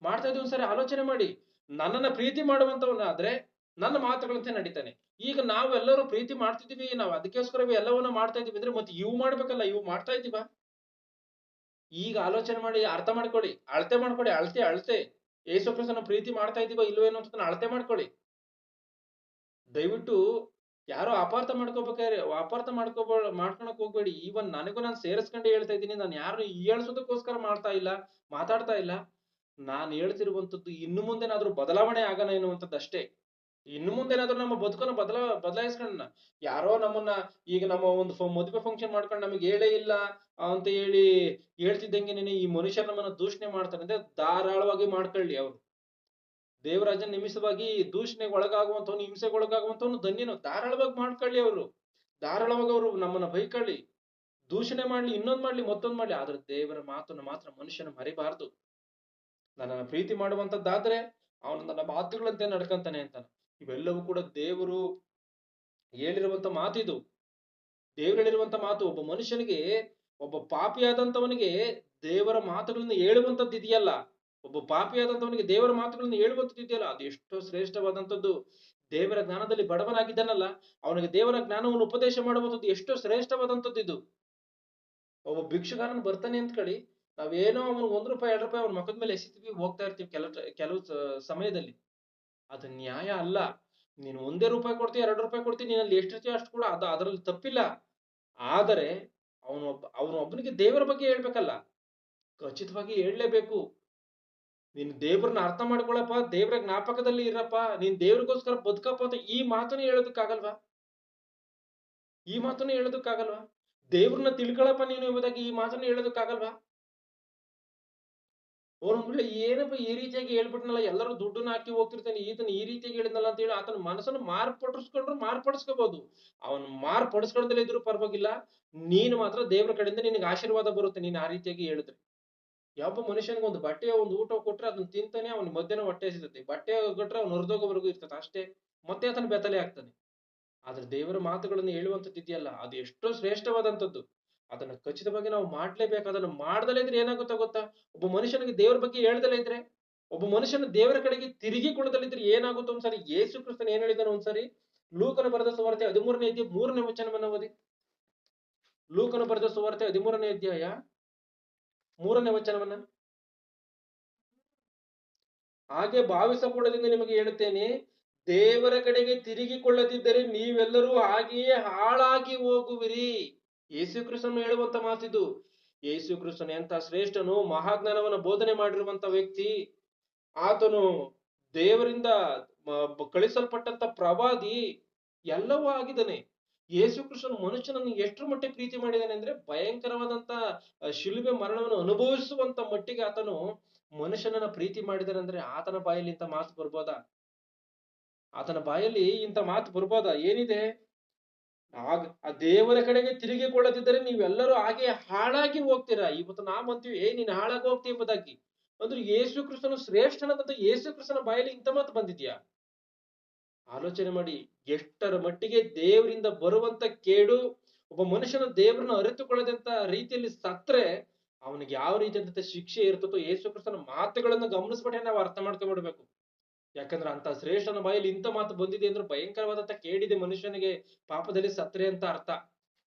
ಮಾಡ್ತಾ ಇದೀವಿ ಒಂದ್ಸರಿ ಆಲೋಚನೆ ಮಾಡಿ. ನನ್ನನ್ನ ಪ್ರೀತಿ ಮಾಡುವಂತವನಾದ್ರೆ ನನ್ನ ಮಾತುಗಳಂತೆ ನಡೀತಾನೆ. ಈಗ ನಾವೆಲ್ಲರೂ ಪ್ರೀತಿ ಮಾಡ್ತಿದೀವಿ, ನಾವು ಅದಕ್ಕೋಸ್ಕರವೇ ಎಲ್ಲವನ್ನ ಮಾಡ್ತಾ ಇದೀವಿ ಅಂದ್ರೆ ಮತ್ತೆ ಇವು ಮಾಡ್ಬೇಕಲ್ಲ, ಇವು ಮಾಡ್ತಾ ಇದೀವ? ಈಗ ಆಲೋಚನೆ ಮಾಡಿ, ಅರ್ಥ ಮಾಡ್ಕೊಳ್ಳಿ, ಅಳತೆ ಮಾಡ್ಕೊಳ್ಳಿ. ಅಳತೆ ಯೇಸು ಕ್ರಿಸ್ತನ ಪ್ರೀತಿ ಮಾಡ್ತಾ ಇದೀವ ಇಲ್ವೋ ಏನೋ ಅಂತ ಅಳತೆ ಮಾಡ್ಕೊಳ್ಳಿ. ದಯವಿಟ್ಟು ಯಾರೋ ಅಪಾರ್ಥ ಮಾಡ್ಕೊಳಕ್ ಹೋಗ್ಬೇಡಿ. ಈವನ್ ನನಗೂ ನಾನು ಸೇರಿಸ್ಕೊಂಡೆ ಹೇಳ್ತಾ ಇದ್ದೀನಿ. ನಾನು ಯಾರು ಹೀಯಾಳ್ಸೋದಕ್ಕೋಸ್ಕರ ಮಾತಾಡ್ತಾ ಇಲ್ಲ. ನಾನು ಹೇಳ್ತಿರುವಂತದ್ದು ಇನ್ನು ಮುಂದೆನಾದ್ರೂ ಬದಲಾವಣೆ ಆಗೋಣ ಎನ್ನುವಂಥದ್ದು ಅಷ್ಟೇ. ಇನ್ನು ಮುಂದೆನಾದ್ರೂ ನಮ್ಮ ಬದುಕನ್ನು ಬದಲಾಯಿಸ್ಕೊಳ್ಳೋಣ. ಯಾರೋ ನಮ್ಮನ್ನ ಈಗ ನಮ್ಮ ಒಂದು ಮದುವೆ ಫಂಕ್ಷನ್ ಮಾಡ್ಕೊಂಡು ನಮಗೆ ಹೇಳೇ ಇಲ್ಲ ಅಂತ ಹೇಳಿ ಹೇಳ್ತಿದ್ದಂಗೆನೆ ಈ ಮನುಷ್ಯ ನಮ್ಮನ್ನ ದೂಷಣೆ ಮಾಡ್ತಾನೆ ಅಂದ್ರೆ ಧಾರಾಳವಾಗಿ ಮಾಡ್ಕೊಳ್ಳಿ. ಅವ್ರು ದೇವರಾಜನ ನಿಮಿಷವಾಗಿ ದೂಷಣೆಗೆ ಒಳಗಾಗುವಂತವನು, ಹಿಂಸೆಗೆ ಒಳಗಾಗುವಂತವನು ಧನ್ಯನು. ಧಾರಾಳವಾಗಿ ಮಾಡ್ಕೊಳ್ಳಿ. ಧಾರಾಳವಾಗಿ ಅವರು ನಮ್ಮನ್ನ ಬೈಕೊಳ್ಳಿ, ದೂಷಣೆ ಮಾಡ್ಲಿ, ಇನ್ನೊಂದ್ ಮಾಡ್ಲಿ, ಮತ್ತೊಂದ್ ಮಾಡ್ಲಿ. ಆದ್ರೆ ದೇವರ ಮಾತನ್ನು ಮಾತ್ರ ಮನುಷ್ಯನ ಮರಿಬಾರದು. ನನ್ನನ್ನು ಪ್ರೀತಿ ಮಾಡುವಂತದ್ದಾದ್ರೆ ಅವನು ನನ್ನ ಮಾತುಗಳಂತೆ ನಡ್ಕಂತಾನೆ ಅಂತಾನೆ. ಇವೆಲ್ಲವೂ ಕೂಡ ದೇವರು ಹೇಳಿರುವಂತ ಮಾತಿದು. ದೇವರು ಹೇಳಿರುವಂತ ಮಾತು. ಒಬ್ಬ ಮನುಷ್ಯನಿಗೆ, ಒಬ್ಬ ಪಾಪಿಯಾದಂತವನಿಗೆ ದೇವರ ಮಾತುಗಳನ್ನು ಹೇಳುವಂತದ್ದು ಇದೆಯಲ್ಲ, ಒಬ್ಬ ಪಾಪಿಯಾದಂತವನಿಗೆ ದೇವರ ಮಾತುಗಳನ್ನು ಹೇಳುವಂತದ್ದು ಇದೆಯಲ್ಲ, ಅದು ಎಷ್ಟೋ ಶ್ರೇಷ್ಠವಾದಂತದ್ದು. ದೇವರ ಜ್ಞಾನದಲ್ಲಿ ಬಡವನಾಗಿದ್ದಾನಲ್ಲ, ಅವನಿಗೆ ದೇವರ ಜ್ಞಾನವನ್ನು ಉಪದೇಶ ಮಾಡುವಂತದ್ದು ಎಷ್ಟೋ ಶ್ರೇಷ್ಠವಾದಂತದ್ದು ಇದು. ಒಬ್ಬ ಭಿಕ್ಷುಗಾರನ್ ಬರ್ತಾನೆ ಅಂತ ಕಳಿ, ನಾವೇನೋ ಅವನು ₹1 ₹2 ಅವನ ಮುಖದ ಮೇಲೆ ಎಸಿತೀವಿ, ಹೋಗ್ತಾ ಇರ್ತೀವಿ ಕೆಲವು ಸಮಯದಲ್ಲಿ. ಅದು ನ್ಯಾಯ ಅಲ್ಲ. ನೀನು ₹1 ಕೊಡ್ತೀಯ, ₹2 ಕೊಡ್ತೀಯ, ನೀನಲ್ಲಿ ಎಷ್ಟಿರ್ತೀಯೋ ಅಷ್ಟು ಕೂಡ ಅದರಲ್ಲಿ ತಪ್ಪಿಲ್ಲ. ಆದರೆ ಅವನೊಬ್ಬನಿಗೆ ದೇವರ ಬಗ್ಗೆ ಹೇಳ್ಬೇಕಲ್ಲ, ಖಚಿತವಾಗಿ ಹೇಳಲೇಬೇಕು. ನೀನು ದೇವ್ರನ್ನ ಅರ್ಥ ಮಾಡ್ಕೊಳಪ್ಪ, ದೇವರ ಜ್ಞಾಪಕದಲ್ಲಿ ಇರಪ್ಪ, ನೀನ್ ದೇವ್ರಿಗೋಸ್ಕರ ಬದುಕಪ್ಪ ಅಂತ ಈ ಮಾತನ್ನು ಹೇಳೋದಕ್ಕಾಗಲ್ವಾ? ಈ ಮಾತನ್ನು ಹೇಳೋದಕ್ಕಾಗಲ್ವಾ? ದೇವ್ರನ್ನ ತಿಳ್ಕೊಳಪ್ಪ ನೀನು ಎಂಬುದಾಗಿ ಈ ಮಾತನ್ನು ಹೇಳೋದಕ್ಕಾಗಲ್ವಾ? ಅವ್ರೊಂದ್ವೇಳೆ ಏನಪ್ಪ ಈ ರೀತಿಯಾಗಿ ಹೇಳ್ಬಿಟ್ನಲ್ಲ, ಎಲ್ಲರೂ ದುಡ್ಡನ್ನ ಹಾಕಿ ಹೋಗ್ತಿರ್ತಾನೆ, ಈತನ ಈ ರೀತಿಯಾಗಿ ಹೇಳಿದ್ನಲ್ಲ ಅಂತ ಹೇಳಿ ಆತನ ಮನಸ್ಸನ್ನು ಮಾರ್ಪಡಿಸ್ಕೋಬಹುದು. ಅವನ್ ಮಾರ್ಪಡಿಸ್ಕೊಳ್ದಲೇ ಇದ್ರು ಪರವಾಗಿಲ್ಲ. ನೀನು ಮಾತ್ರ ದೇವ್ರ ಕಡೆಯಿಂದ ನಿನಗೆ ಆಶೀರ್ವಾದ ಬರುತ್ತೆ, ನೀನ್ ಆ ರೀತಿಯಾಗಿ ಹೇಳಿದ್ರೆ. ಯಾವ ಮನುಷ್ಯನಿಗೆ ಒಂದು ಬಟ್ಟೆ, ಒಂದು ಊಟ ಕೊಟ್ರೆ ಅದನ್ನ ತಿಂತಾನೆ, ಅವ್ನ ಮಧ್ಯಾಹ್ನ ಹೊಟ್ಟೆ ಹಸಿತೈತೆ. ಬಟ್ಟೆ ಕೊಟ್ರೆ ಅವ್ನು ಹೊರದೋಗೋವರೆಗೂ ಇರ್ತದೆ ಅಷ್ಟೇ. ಮತ್ತೆ ಆತನ ಬೆತ್ತಲೆ ಆಗ್ತಾನೆ. ಆದ್ರೆ ದೇವರ ಮಾತುಗಳನ್ನು ಹೇಳುವಂತದ್ದು ಇದೆಯಲ್ಲ, ಅದು ಎಷ್ಟೋ ಶ್ರೇಷ್ಠವಾದಂತದ್ದು. ಅದನ್ನ ಖಚಿತವಾಗಿ ನಾವು ಮಾಡ್ಲೇಬೇಕು. ಅದನ್ನ ಮಾಡ್ದಲೇ ಇದ್ರೆ ಏನಾಗುತ್ತಾ ಗೊತ್ತಾ? ಒಬ್ಬ ಮನುಷ್ಯನಿಗೆ ದೇವರ ಬಗ್ಗೆ ಹೇಳ್ದಲೇ ಇದ್ರೆ, ಒಬ್ಬ ಮನುಷ್ಯನ ದೇವರ ಕಡೆಗೆ ತಿರುಗಿ ಕೊಡದಲ್ಲಿದ್ರೆ ಏನಾಗುತ್ತೋ ಒಂದ್ಸರಿ ಯೇಸು ಕ್ರಿಸ್ತನ್ ಏನ್ ಹೇಳಿದಾನೆ ಒಂದ್ಸರಿ, ಲೂಕನ ಬರೆದ ಸುವಾರ್ತೆ 13ನೇ ಅಧ್ಯಾಯ 3ನೇ ವಚನವನ್ನು ಓದಿ. ಲೂಕನ ಬರೆದ ಸುವಾರ್ತೆ 13ನೇ ಅಧ್ಯಾಯ 3ನೇ ವಚನವನ್ನ. ಹಾಗೆ ಭಾವಿಸಕೂಡದೆಂದು ನಿಮಗೆ ಹೇಳುತ್ತೇನೆ, ದೇವರ ಕಡೆಗೆ ತಿರುಗಿಕೊಳ್ಳದಿದ್ದರೆ ನೀವೆಲ್ಲರೂ ಹಾಗೆಯೇ ಹಾಳಾಗಿ ಹೋಗುವಿರಿ. ಯೇಸು ಕ್ರಿಸ್ತನು ಹೇಳುವಂತ ಮಾತಿದು. ಯೇಸು ಕ್ರಿಸ್ತನು ಎಂತ ಶ್ರೇಷ್ಠನು, ಮಹಾಜ್ಞಾನವನ್ನು ಬೋಧನೆ ಮಾಡಿರುವಂತ ವ್ಯಕ್ತಿ. ಆತನು ದೇವರಿಂದ ಕಳಿಸಲ್ಪಟ್ಟಂತ ಪ್ರವಾದಿ, ಎಲ್ಲವೂ ಆಗಿದ್ದಾನೆ. ಯೇಸು ಕ್ರಿಸ್ತನು ಮನುಷ್ಯನನ್ನು ಎಷ್ಟರ ಮಟ್ಟಿಗೆ ಪ್ರೀತಿ ಮಾಡಿದ್ದಾನೆ ಅಂದ್ರೆ, ಭಯಂಕರವಾದಂತ ಶಿಲುಬೆ ಮರಣವನ್ನು ಅನುಭವಿಸುವಂತ ಮಟ್ಟಿಗೆ ಆತನು ಮನುಷ್ಯನನ್ನ ಪ್ರೀತಿ ಮಾಡಿದಾನೆ. ಅಂದ್ರೆ ಆತನ ಬಾಯಲ್ಲಿ ಇಂಥ ಮಾತು ಬರ್ಬೋದಾ? ಆತನ ಬಾಯಲ್ಲಿ ಇಂಥ ಮಾತು ಬರ್ಬೋದಾ? ಏನಿದೆ? ಆ ದೇವರ ಕಡೆಗೆ ತಿರುಗಿಕೊಳ್ಳದಿದ್ದರೆ ನೀವೆಲ್ಲರೂ ಹಾಗೆ ಹಾಳಾಗಿ ಹೋಗ್ತೀರಾ. ಇವತ್ತು ನಾವ್ ಅಂತೀವಿ, ನೀನ್ ಹಾಳಾಗಿ ಹೋಗ್ತಿ ಎಂಬುದಾಗಿ. ಅಂದ್ರೆ ಯೇಸು ಕ್ರಿಸ್ತನು ಶ್ರೇಷ್ಠನಂತ ಯೇಸು ಕ್ರಿಸ್ತನ ಬಾಯಲ್ಲಿ ಇಂಥ ಮಾತು ಬಂದಿದ್ಯಾ? ಆಲೋಚನೆ ಮಾಡಿ. ಎಷ್ಟರ ಮಟ್ಟಿಗೆ ದೇವರಿಂದ ಬರುವಂತ ಕೇಡು, ಒಬ್ಬ ಮನುಷ್ಯನ ದೇವರನ್ನ ಅರಿತುಕೊಳ್ಳದಂತ ರೀತಿಯಲ್ಲಿ ಸತ್ರೆ ಅವನಿಗೆ ಯಾವ ರೀತಿಯಾದಂತ ಶಿಕ್ಷೆ ಇರ್ತದೋ, ಯೇಸು ಕ್ರಿಸ್ತನ ಮಾತುಗಳನ್ನು ಗಮನಿಸ್ಬಿಟ್ಟೆ ನಾವು ಅರ್ಥ ಮಾಡ್ಕೊಂಡ್ಬಿಡ್ಬೇಕು. ಯಾಕಂದ್ರೆ ಅಂತ ಶ್ರೇಷ್ಠನ ಬಾಯಲ್ಲಿ ಇಂಥ ಮಾತು ಬಂದಿದೆ ಅಂದ್ರೆ ಭಯಂಕರವಾದಂತ ಕೇಡಿದೆ ಮನುಷ್ಯನಿಗೆ, ಪಾಪದಲ್ಲಿ ಸತ್ರೆ ಅಂತ ಅರ್ಥ.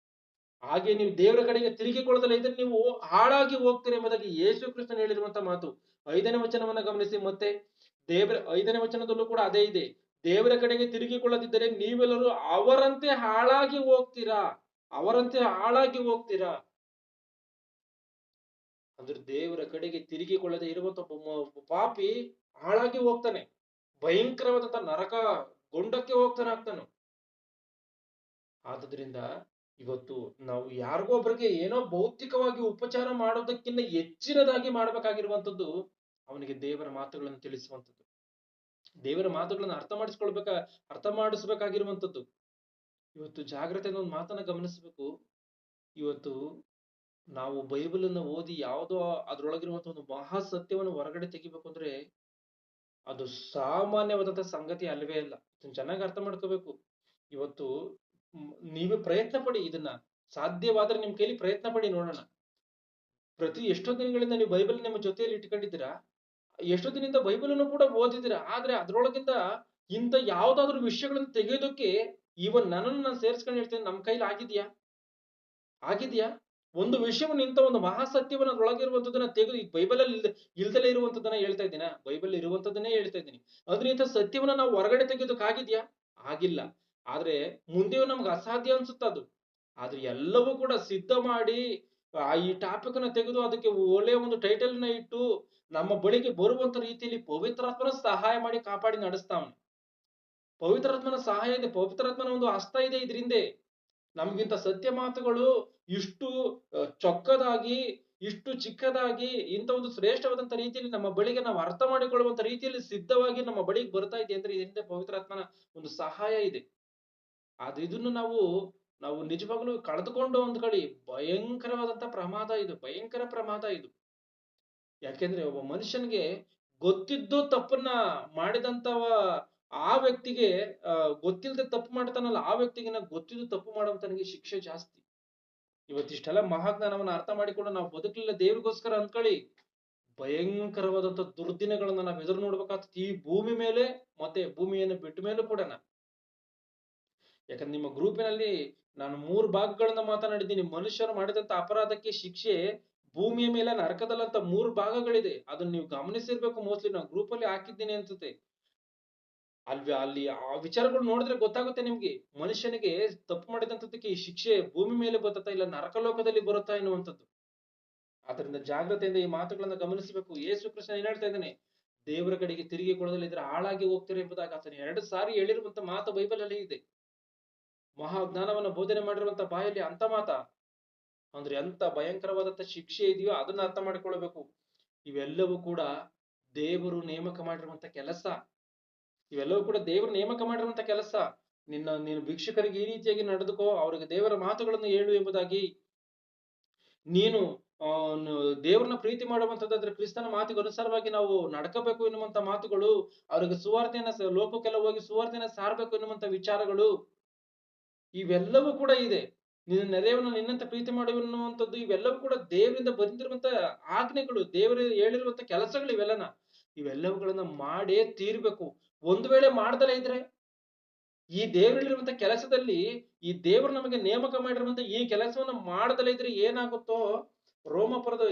ಹಾಗೆ ನೀವು ದೇವರ ಕಡೆಗೆ ತಿರುಗಿಕೊಳ್ಳದಲ್ಲ ಇದ್ರೆ ನೀವು ಹಾಳಾಗಿ ಹೋಗ್ತೀರಿ ಎಂಬುದಾಗಿ ಯೇಸು ಕ್ರಿಸ್ತನು ಹೇಳಿರುವಂತ ಮಾತು. 5ನೇ ವಚನವನ್ನ ಗಮನಿಸಿ. ಮತ್ತೆ 5ನೇ ವಚನದಲ್ಲೂ ಕೂಡ ಅದೇ ಇದೆ. ದೇವರ ಕಡೆಗೆ ತಿರುಗಿಕೊಳ್ಳದಿದ್ದರೆ ನೀವೆಲ್ಲರೂ ಅವರಂತೆ ಹಾಳಾಗಿ ಹೋಗ್ತೀರಾ. ಅವರಂತೆ ಹಾಳಾಗಿ ಹೋಗ್ತೀರಾ. ಅಂದ್ರೆ ದೇವರ ಕಡೆಗೆ ತಿರುಗಿಕೊಳ್ಳದೆ ಇರುವಂತ ಒಬ್ಬ ಪಾಪಿ ಹಾಳಾಗಿ ಹೋಗ್ತಾನೆ. ಭಯಂಕರವಾದಂತ ನರಕ ಗೊಂಡಕ್ಕೆ ಆಗ್ತಾನೆ. ಆದ್ರಿಂದ ಇವತ್ತು ನಾವು ಯಾರಿಗೋ ಒಬ್ಬರಿಗೆ ಏನೋ ಭೌತಿಕವಾಗಿ ಉಪಚಾರ ಮಾಡೋದಕ್ಕಿಂತ ಹೆಚ್ಚಿನದಾಗಿ ಮಾಡ್ಬೇಕಾಗಿರುವಂತದ್ದು ಅವನಿಗೆ ದೇವರ ಮಾತುಗಳನ್ನು ತಿಳಿಸುವಂಥದ್ದು, ದೇವರ ಮಾತುಗಳನ್ನು ಅರ್ಥ ಮಾಡಿಸ್ಬೇಕಾಗಿರುವಂಥದ್ದು. ಇವತ್ತು ಜಾಗ್ರತೆಯಿಂದ ಒಂದು ಮಾತನ್ನ ಗಮನಿಸಬೇಕು. ಇವತ್ತು ನಾವು ಬೈಬಲ್ ಅನ್ನ ಓದಿ ಯಾವುದೋ ಅದ್ರೊಳಗಿರುವಂತ ಒಂದು ಮಹಾ ಸತ್ಯವನ್ನು ಹೊರಗಡೆ ತೆಗಿಬೇಕು ಅಂದ್ರೆ ಅದು ಸಾಮಾನ್ಯವಾದಂತ ಸಂಗತಿ ಅಲ್ವೇ ಅಲ್ಲ. ಚೆನ್ನಾಗಿ ಅರ್ಥ ಮಾಡ್ಕೋಬೇಕು. ಇವತ್ತು ನೀವೇ ಪ್ರಯತ್ನ ಪಡಿ, ಇದನ್ನ ಸಾಧ್ಯವಾದ್ರೆ ನಿಮ್ ಕೈಲಿ ಪ್ರಯತ್ನ ಪಡಿ ನೋಡೋಣ. ಎಷ್ಟೋ ದಿನಗಳಿಂದ ನೀವು ಬೈಬಲ್ ನಿಮ್ಮ ಜೊತೆಯಲ್ಲಿ ಇಟ್ಕೊಂಡಿದ್ದೀರಾ, ಎಷ್ಟೋ ದಿನದಿಂದ ಬೈಬಲ್ ಅನ್ನು ಕೂಡ ಓದಿದ್ದೀರಾ. ಆದ್ರೆ ಅದ್ರೊಳಗಿಂದ ಇಂಥ ಯಾವ್ದಾದ್ರು ವಿಷಯಗಳನ್ನು ತೆಗೆಯೋದಕ್ಕೆ ಇವನ್ ನಾನು ಸೇರಿಸ್ಕೊಂಡು ಹೇಳ್ತೇನೆ, ನಮ್ ಕೈಲಿ ಆಗಿದ್ಯಾ? ಒಂದು ವಿಷಯವನ್ನು ಇಂಥ ಒಂದು ಮಹಾಸತ್ಯವನ್ನ ಅದ್ರೊಳಗಿರುವಂತದನ್ನ ತೆಗೆದು ಬೈಬಲ್ ಅಲ್ಲಿ ಇಲ್ದಲೇ ಇರುವಂತದನ್ನ ಹೇಳ್ತಾ ಇದ್ದೀನ? ಬೈಬಲ್ ಇರುವಂತದನ್ನೇ ಹೇಳ್ತಾ ಇದ್ದೀನಿ. ಆದ್ರೆ ಇಂಥ ಸತ್ಯವನ್ನ ನಾವು ಹೊರಗಡೆ ತೆಗೆಯೋದಕ್ಕಾಗಿದ್ಯಾ? ಆಗಿಲ್ಲ. ಆದ್ರೆ ಮುಂದೆಯೂ ನಮ್ಗೆ ಅಸಾಧ್ಯ ಅನ್ಸುತ್ತ ಅದು. ಆದ್ರೆ ಎಲ್ಲವೂ ಕೂಡ ಸಿದ್ಧ ಮಾಡಿ ಈ ಟಾಪಿಕ್ ಅನ್ನ ತೆಗೆದು ಅದಕ್ಕೆ ಒಳ್ಳೆಯ ಒಂದು ಟೈಟಲ್ ನ ಇಟ್ಟು ನಮ್ಮ ಬಳಿಗೆ ಬರುವಂತ ರೀತಿಯಲ್ಲಿ ಪವಿತ್ರಾತ್ಮನ ಸಹಾಯ ಮಾಡಿ ಕಾಪಾಡಿ ನಡೆಸ್ತಾವನೆ. ಪವಿತ್ರಾತ್ಮನ ಸಹಾಯ ಇದೆ, ಪವಿತ್ರಾತ್ಮನ ಒಂದು ಹಸ್ತ ಇದೆ ಇದ್ರಿಂದೆ. ನಮ್ಗಿಂತ ಸತ್ಯ ಮಾತುಗಳು ಇಷ್ಟು ಚೊಕ್ಕದಾಗಿ, ಇಷ್ಟು ಚಿಕ್ಕದಾಗಿ, ಇಂಥ ಒಂದು ಶ್ರೇಷ್ಠವಾದಂತ ರೀತಿಯಲ್ಲಿ ನಮ್ಮ ಬಳಿಗೆ ನಾವು ಅರ್ಥ ಮಾಡಿಕೊಳ್ಳುವಂತ ರೀತಿಯಲ್ಲಿ ಸಿದ್ಧವಾಗಿ ನಮ್ಮ ಬಳಿಗೆ ಬರ್ತಾ ಇದೆ ಅಂದ್ರೆ ಇದರಿಂದ ಪವಿತ್ರಾತ್ಮನ ಒಂದು ಸಹಾಯ ಇದೆ. ಆದ್ರೆ ಇದನ್ನು ನಾವು ನಿಜವಾಗ್ಲೂ ಕಳೆದುಕೊಂಡು ಅಂದ್ಕೊಳ್ಳಿ, ಭಯಂಕರವಾದಂತ ಪ್ರಮಾದ ಇದು, ಭಯಂಕರ ಪ್ರಮಾದ ಇದು. ಯಾಕೆಂದ್ರೆ ಒಬ್ಬ ಮನುಷ್ಯನಿಗೆ ಗೊತ್ತಿದ್ದು ತಪ್ಪನ್ನ ಮಾಡಿದಂತವ ಆ ವ್ಯಕ್ತಿಗೆ ಗೊತ್ತಿಲ್ಲದೆ ತಪ್ಪು ಮಾಡ್ತಾನಲ್ಲ ಆ ವ್ಯಕ್ತಿಗೆ ಗೊತ್ತಿದ್ದು ತಪ್ಪು ಮಾಡುವಂತನಿಗೆ ಶಿಕ್ಷೆ ಜಾಸ್ತಿ. ಇವತ್ತಿಷ್ಟೆಲ್ಲ ಮಹಾಜ್ಞಾನವನ್ನ ಅರ್ಥ ಮಾಡಿಕೊಂಡು ನಾವು ಬದುಕಲಿಲ್ಲ ದೇವ್ರಿಗೋಸ್ಕರ ಅಂದ್ಕೊಳ್ಳಿ, ಭಯಂಕರವಾದಂತ ದುರ್ದಿನಗಳನ್ನ ನಾವು ಎದುರು ನೋಡ್ಬೇಕಾಗ್ತದೆ ಈ ಭೂಮಿ ಮೇಲೆ, ಮತ್ತೆ ಭೂಮಿಯನ್ನು ಬಿಟ್ಟ ಮೇಲೂ ಕೂಡ. ಯಾಕಂದ್ರೆ ನಿಮ್ಮ ಗ್ರೂಪಿನಲ್ಲಿ ನಾನು 3 ಭಾಗಗಳನ್ನ ಮಾತನಾಡಿದ್ದೀನಿ. ಮನುಷ್ಯರು ಮಾಡಿದಂತ ಅಪರಾಧಕ್ಕೆ ಶಿಕ್ಷೆ ಭೂಮಿಯ ಮೇಲೆ, ನರಕದಲ್ಲಂತ 3 ಭಾಗಗಳಿದೆ. ಅದನ್ನ ನೀವು ಗಮನಿಸಿರ್ಬೇಕು. ಮೋಸ್ಟ್ಲಿ ನಾನು ಗ್ರೂಪ್ ಅಲ್ಲಿ ಹಾಕಿದ್ದೀನಿ ಅನ್ಸುತ್ತೆ. ಅಲ್ಲಿ ಆ ವಿಚಾರಗಳು ನೋಡಿದ್ರೆ ಗೊತ್ತಾಗುತ್ತೆ ನಿಮ್ಗೆ, ಮನುಷ್ಯನಿಗೆ ತಪ್ಪು ಮಾಡಿದಂತದಕ್ಕೆ ಈ ಶಿಕ್ಷೆ ಭೂಮಿ ಮೇಲೆ ಬರುತ್ತಾ ಇಲ್ಲ ನರಕಲೋಕದಲ್ಲಿ ಬರುತ್ತಾ ಎನ್ನುವಂಥದ್ದು. ಆದ್ರಿಂದ ಜಾಗ್ರತೆಯಿಂದ ಈ ಮಾತುಗಳನ್ನ ಗಮನಿಸಬೇಕು. ಯೇಸು ಕೃಷ್ಣ ಏನ್ ಹೇಳ್ತಾ ಇದ್ದಾನೆ? ದೇವರ ಕಡೆಗೆ ತಿರುಗಿಕೊಳ್ಳದಲ್ಲ ಇದ್ರೆ ಹಾಳಾಗಿ ಹೋಗ್ತಾರೆ ಎಂಬುದಾಗಿ ಆತನ 2 ಸಾರಿ ಹೇಳಿರುವಂತ ಮಾತು ಬೈಬಲ್ ಅಲ್ಲಿ ಇದೆ. ಮಹಾಜ್ಞಾನವನ್ನ ಬೋಧನೆ ಮಾಡಿರುವಂತ ಬಾಯಲ್ಲಿ ಅಂತ ಮಾತ ಅಂದ್ರೆ ಎಂತ ಭಯಂಕರವಾದಂತ ಶಿಕ್ಷೆ ಇದೆಯೋ ಅದನ್ನ ಅರ್ಥ ಮಾಡಿಕೊಳ್ಬೇಕು. ಇವೆಲ್ಲವೂ ಕೂಡ ದೇವರು ನೇಮಕ ಮಾಡಿರುವಂತ ಕೆಲಸ. ಇವೆಲ್ಲವೂ ಕೂಡ ದೇವರು ನೇಮಕ ಮಾಡಿರುವಂತ ಕೆಲಸ. ನೀನು ಭಿಕ್ಷುಕರಿಗೆ ಈ ರೀತಿಯಾಗಿ ನಡೆದುಕೋ, ಅವರಿಗೆ ದೇವರ ಮಾತುಗಳನ್ನು ಹೇಳು ಎಂಬುದಾಗಿ. ನೀನು ದೇವರನ್ನ ಪ್ರೀತಿ ಮಾಡುವಂತದ್ದಾದ್ರೆ ಕ್ರಿಸ್ತನ ಮಾತಿಗೆ ಅನುಸಾರವಾಗಿ ನಾವು ನಡ್ಕಬೇಕು ಎನ್ನುವಂತ ಮಾತುಗಳು, ಅವರಿಗೆ ಸುವಾರ್ತೆಯನ್ನ ಲೋಕಕ್ಕೆಲ್ಲ ಹೋಗಿ ಸುವಾರ್ತೆಯನ್ನ ಸಾರಬೇಕು ಎನ್ನುವಂತ ವಿಚಾರಗಳು, ಇವೆಲ್ಲವೂ ಕೂಡ ಇದೆ. ನಿನ್ನ ನೆರೆಯವನ್ನ ನಿನ್ನಂತ ಪ್ರೀತಿ ಮಾಡುವಂತದ್ದು, ಇವೆಲ್ಲವೂ ಕೂಡ ದೇವರಿಂದ ಬಂದಿರುವಂತ ಆಜ್ಞೆಗಳು, ದೇವರು ಹೇಳಿರುವಂತ ಕೆಲಸಗಳು ಇವೆಲ್ಲವುಗಳನ್ನ ಮಾಡೇ ತೀರ್ಬೇಕು. ಒಂದು ವೇಳೆ ಮಾಡ್ದಲೇ ಇದ್ರೆ ಈ ದೇವರಲ್ಲಿರುವಂತ ಕೆಲಸದಲ್ಲಿ ಈ ದೇವರು ನಮಗೆ ನೇಮಕ ಮಾಡಿರುವಂತ ಈ ಕೆಲಸವನ್ನು ಮಾಡದಲ್ಲೇ ಇದ್ರೆ ಏನಾಗುತ್ತೋ ರೋಮಪುರದ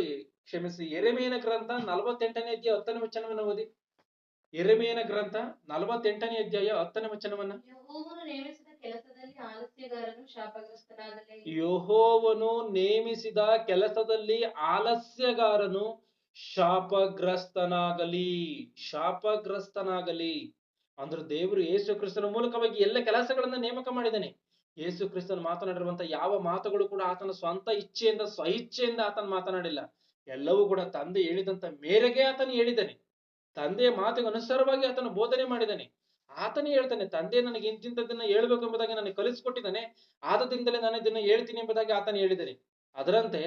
ಕ್ಷಮಿಸಿ ಯೆರೆಮೀಯನ ಗ್ರಂಥ 48ನೇ ಅಧ್ಯಾಯ 10ನೇ ವಚನವನ್ನು ಓದಿ. ಯೆರೆಮೀಯನ ಗ್ರಂಥ 48ನೇ ಅಧ್ಯಾಯ 10ನೇ ವಚನವನ್ನ. ಯೆಹೋವನು ನೇಮಿಸಿದ ಕೆಲಸದಲ್ಲಿ ಆಲಸ್ಯಗಾರನು ಶಾಪಗ್ರಸ್ತನಾಗಲಿ. ಯೆಹೋವನು ನೇಮಿಸಿದ ಕೆಲಸದಲ್ಲಿ ಆಲಸ್ಯಗಾರನು ಶಾಪಗ್ರಸ್ತನಾಗಲಿ. ಶಾಪಗ್ರಸ್ತನಾಗಲಿ ಅಂದ್ರೆ ದೇವರು ಯೇಸು ಕ್ರಿಸ್ತನ ಮೂಲಕವಾಗಿ ಎಲ್ಲ ಕೆಲಸಗಳನ್ನ ನೇಮಕ ಮಾಡಿದ್ದಾನೆ. ಯೇಸು ಕ್ರಿಸ್ತನ ಮಾತನಾಡಿರುವಂತ ಯಾವ ಮಾತುಗಳು ಕೂಡ ಆತನ ಸ್ವಂತ ಇಚ್ಛೆಯಿಂದ ಸ್ವಇಚ್ಛೆಯಿಂದ ಆತನ ಮಾತನಾಡಿಲ್ಲ. ಎಲ್ಲವೂ ಕೂಡ ತಂದೆ ಹೇಳಿದಂತ ಮೇರೆಗೆ ಆತನು ಹೇಳಿದ್ದಾನೆ. ತಂದೆಯ ಮಾತಿಗೆ ಅನುಸಾರವಾಗಿ ಆತನ ಬೋಧನೆ ಮಾಡಿದ್ದಾನೆ. ಆತನೇ ಹೇಳ್ತಾನೆ, ತಂದೆ ನನಗೆ ಇಂತಿಂತದನ್ನ ಹೇಳ್ಬೇಕು ಎಂಬುದಾಗಿ ನನಗೆ ಕಲಿಸಿಕೊಟ್ಟಿದ್ದಾನೆ, ಆದದಿಂದಲೇ ನಾನು ಇದನ್ನ ಹೇಳ್ತೀನಿ ಎಂಬುದಾಗಿ ಆತನು ಹೇಳಿದ್ದಾನೆ. ಅದರಂತೆ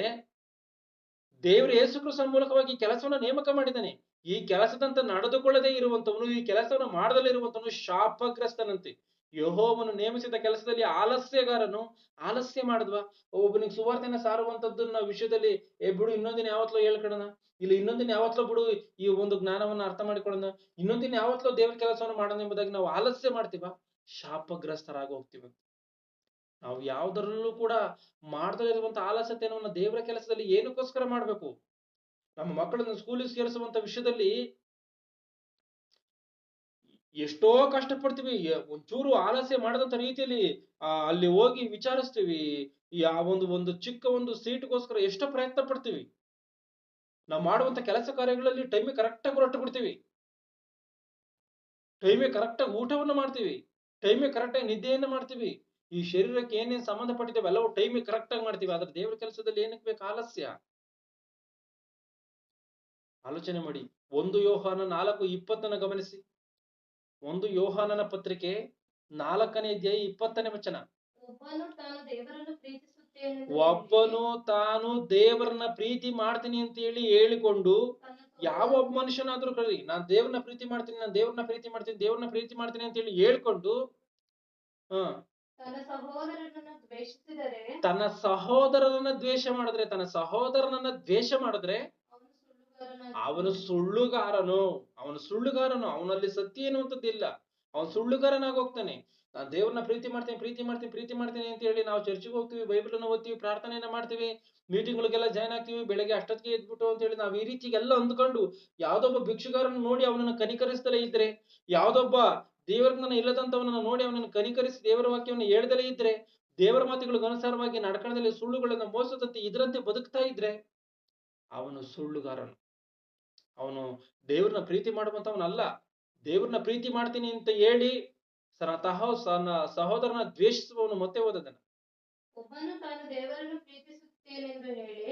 ದೇವರು ಯೇಸು ಕ್ರಿಸ್ತನ ಮೂಲಕವಾಗಿ ಕೆಲಸವನ್ನು ನೇಮಕ ಮಾಡಿದ್ದಾನೆ. ಈ ಕೆಲಸದಂತೆ ನಡೆದುಕೊಳ್ಳದೆ ಇರುವಂತವನು, ಈ ಕೆಲಸವನ್ನು ಮಾಡದಲ್ಲೇ ಇರುವಂತವನು ಶಾಪಗ್ರಸ್ತನಂತೆ. ಯೆಹೋವನು ನೇಮಿಸಿದ ಕೆಲಸದಲ್ಲಿ ಆಲಸ್ಯಗಾರನು ಆಲಸ್ಯ ಮಾಡಿದ್ವಾ? ಒಬ್ಬನಿಗೆ ಸುವಾರ್ತೆನ ಸಾರುವಂತದ್ದನ್ನ ವಿಷಯದಲ್ಲಿ ಬಿಡು ಇನ್ನೊಂದಿನ ಯಾವತ್ತೋ ಹೇಳ್ಕೊಳ್ಳೋಣ, ಇಲ್ಲ ಇನ್ನೊಂದಿನ ಯಾವತ್ತೋ ಬಿಡು ಈ ಒಂದು ಜ್ಞಾನವನ್ನ ಅರ್ಥ ಮಾಡಿಕೊಳ್ಳೋಣ, ಇನ್ನೊಂದಿನ ಯಾವತ್ತೋ ದೇವರ ಕೆಲಸವನ್ನು ಮಾಡೋಣ ಎಂಬುದಾಗಿ ನಾವು ಆಲಸ್ಯ ಮಾಡ್ತೀವ, ಶಾಪಗ್ರಸ್ತರಾಗಿ ಹೋಗ್ತೀವಿ. ನಾವು ಯಾವ್ದರಲ್ಲೂ ಕೂಡ ಮಾಡದೇ ಇರುವಂತ ಆಲಸ್ಯತೆಯನ್ನು ದೇವರ ಕೆಲಸದಲ್ಲಿ ಏನಕ್ಕೋಸ್ಕರ ಮಾಡ್ಬೇಕು? ನಮ್ಮ ಮಕ್ಕಳನ್ನು ಸ್ಕೂಲಿಗೆ ಸೇರಿಸುವಂತ ವಿಷಯದಲ್ಲಿ ಎಷ್ಟೋ ಕಷ್ಟಪಡ್ತೀವಿ. ಒಂಚೂರು ಆಲಸ್ಯ ಮಾಡದಂತ ರೀತಿಯಲ್ಲಿ ಅಲ್ಲಿ ಹೋಗಿ ವಿಚಾರಿಸ್ತೀವಿ. ಆ ಒಂದು ಚಿಕ್ಕ ಒಂದು ಸೀಟ್ಗೋಸ್ಕರ ಎಷ್ಟೋ ಪ್ರಯತ್ನ ಪಡ್ತೀವಿ. ನಾವು ಮಾಡುವಂತ ಕೆಲಸ ಕಾರ್ಯಗಳಲ್ಲಿ ಟೈಮಿಗೆ ಕರೆಕ್ಟಾಗಿ ಹೊರಟು ಬಿಡ್ತೀವಿ. ಟೈಮಿಗೆ ಕರೆಕ್ಟಾಗಿ ಊಟವನ್ನು ಮಾಡ್ತೀವಿ, ಟೈಮಿಗೆ ಕರೆಕ್ಟಾಗಿ ನಿದ್ದೆಯನ್ನು ಮಾಡ್ತೀವಿ. ಈ ಶರೀರಕ್ಕೆ ಏನೇನ್ ಸಂಬಂಧಪಟ್ಟಿದ್ದೇವೆ ಎಲ್ಲವೂ ಟೈಮಿಗೆ ಕರೆಕ್ಟಾಗಿ ಮಾಡ್ತೀವಿ. ಆದ್ರೆ ದೇವರ ಕೆಲಸದಲ್ಲಿ ಏನಕ್ಕೆ ಬೇಕು ಆಲಸ್ಯ? ಆಲೋಚನೆ ಮಾಡಿ. 1 ಯೋಹಾನ 4:20 ಗಮನಿಸಿ. 1 ಯೋಹಾನನ ಪತ್ರಿಕೆ 4ನೇ ಅಧ್ಯಾಯ 20ನೇ ವಚನ. ಒಬ್ಬನು ತಾನು ದೇವರನ್ನ ಪ್ರೀತಿ ಮಾಡ್ತೀನಿ ಅಂತ ಹೇಳಿಕೊಂಡು ಯಾವ ಒಬ್ಬ ಮನುಷ್ಯನಾದ್ರೂ ಕಲಿ, ನಾನ್ ದೇವ್ರನ್ನ ಪ್ರೀತಿ ಮಾಡ್ತೀನಿ, ನಾನು ದೇವ್ರನ್ನ ಪ್ರೀತಿ ಮಾಡ್ತೀನಿ, ದೇವ್ರನ್ನ ಪ್ರೀತಿ ಮಾಡ್ತೀನಿ ಅಂತ ಹೇಳ್ಕೊಂಡು ತನ್ನ ಸಹೋದರನನ್ನ ದ್ವೇಷ ಮಾಡಿದ್ರೆ, ತನ್ನ ಸಹೋದರನನ್ನ ದ್ವೇಷ ಮಾಡಿದ್ರೆ ಅವನು ಸುಳ್ಳುಗಾರನು. ಅವನಲ್ಲಿ ಸತ್ಯ ಎನ್ನುವಂಥದ್ದಿಲ್ಲ. ಅವನು ಸುಳ್ಳುಗಾರನಾಗಿ ಹೋಗ್ತಾನೆ. ನಾನು ದೇವ್ರನ್ನ ಪ್ರೀತಿ ಮಾಡ್ತೀನಿ ಅಂತ ಹೇಳಿ ನಾವು ಚರ್ಚಿಗೆ ಹೋಗ್ತೀವಿ, ಬೈಬಲ್ ಓದ್ತೀವಿ, ಪ್ರಾರ್ಥನೆಯನ್ನ ಮಾಡ್ತೀವಿ, ಮೀಟಿಂಗ್ಗಳಿಗೆಲ್ಲ ಜಾಯ್ನ್ ಆಗ್ತೀವಿ, ಬೆಳಗ್ಗೆ ಅಷ್ಟೊತ್ತಿಗೆ ಎದ್ಬಿಟ್ಟು ಅಂತ ಹೇಳಿ ನಾವು ಈ ರೀತಿಗೆಲ್ಲ ಅಂದ್ಕೊಂಡು ಯಾವ್ದೊಬ್ಬ ಭಿಕ್ಷುಗಾರನ ನೋಡಿ ಅವನನ್ನ ಕನಿಕರಿಸ್ತಲೇ ಇದ್ರೆ, ಯಾವ್ದೊಬ್ಬ ದೇವರನ್ನ ಇಲ್ಲದಂತವನನ್ನ ನೋಡಿ ಅವನನ್ನು ಕನಿಕರಿಸಿ ದೇವರ ವಾಕ್ಯವನ್ನು ಹೇಳ್ದಲೇ ಇದ್ರೆ, ದೇವರ ಮಾತುಗಳಿಗೆ ಅನುಸಾರವಾಗಿ ನಡ್ಕಣದಲ್ಲಿ ಸುಳ್ಳುಗಳನ್ನ ಮೋಸದಂತೆ ಇದರಂತೆ ಬದುಕ್ತಾ ಇದ್ರೆ ಅವನು ಸುಳ್ಳುಗಾರನು. ಅವನು ದೇವ್ರನ್ನ ಪ್ರೀತಿ ಮಾಡುವಂತವನಲ್ಲ. ದೇವ್ರನ್ನ ಪ್ರೀತಿ ಮಾಡ್ತೀನಿ ಅಂತ ಹೇಳಿ ಸಹೋದರನ ದ್ವೇಷಿಸುವವನು. ಮತ್ತೆ ಓದದನ್ನ. ಒಬ್ಬನು ತಾನು ದೇವರನ್ನು ಪ್ರೀತಿಸುತ್ತೇನೆಂದು ಹೇಳಿ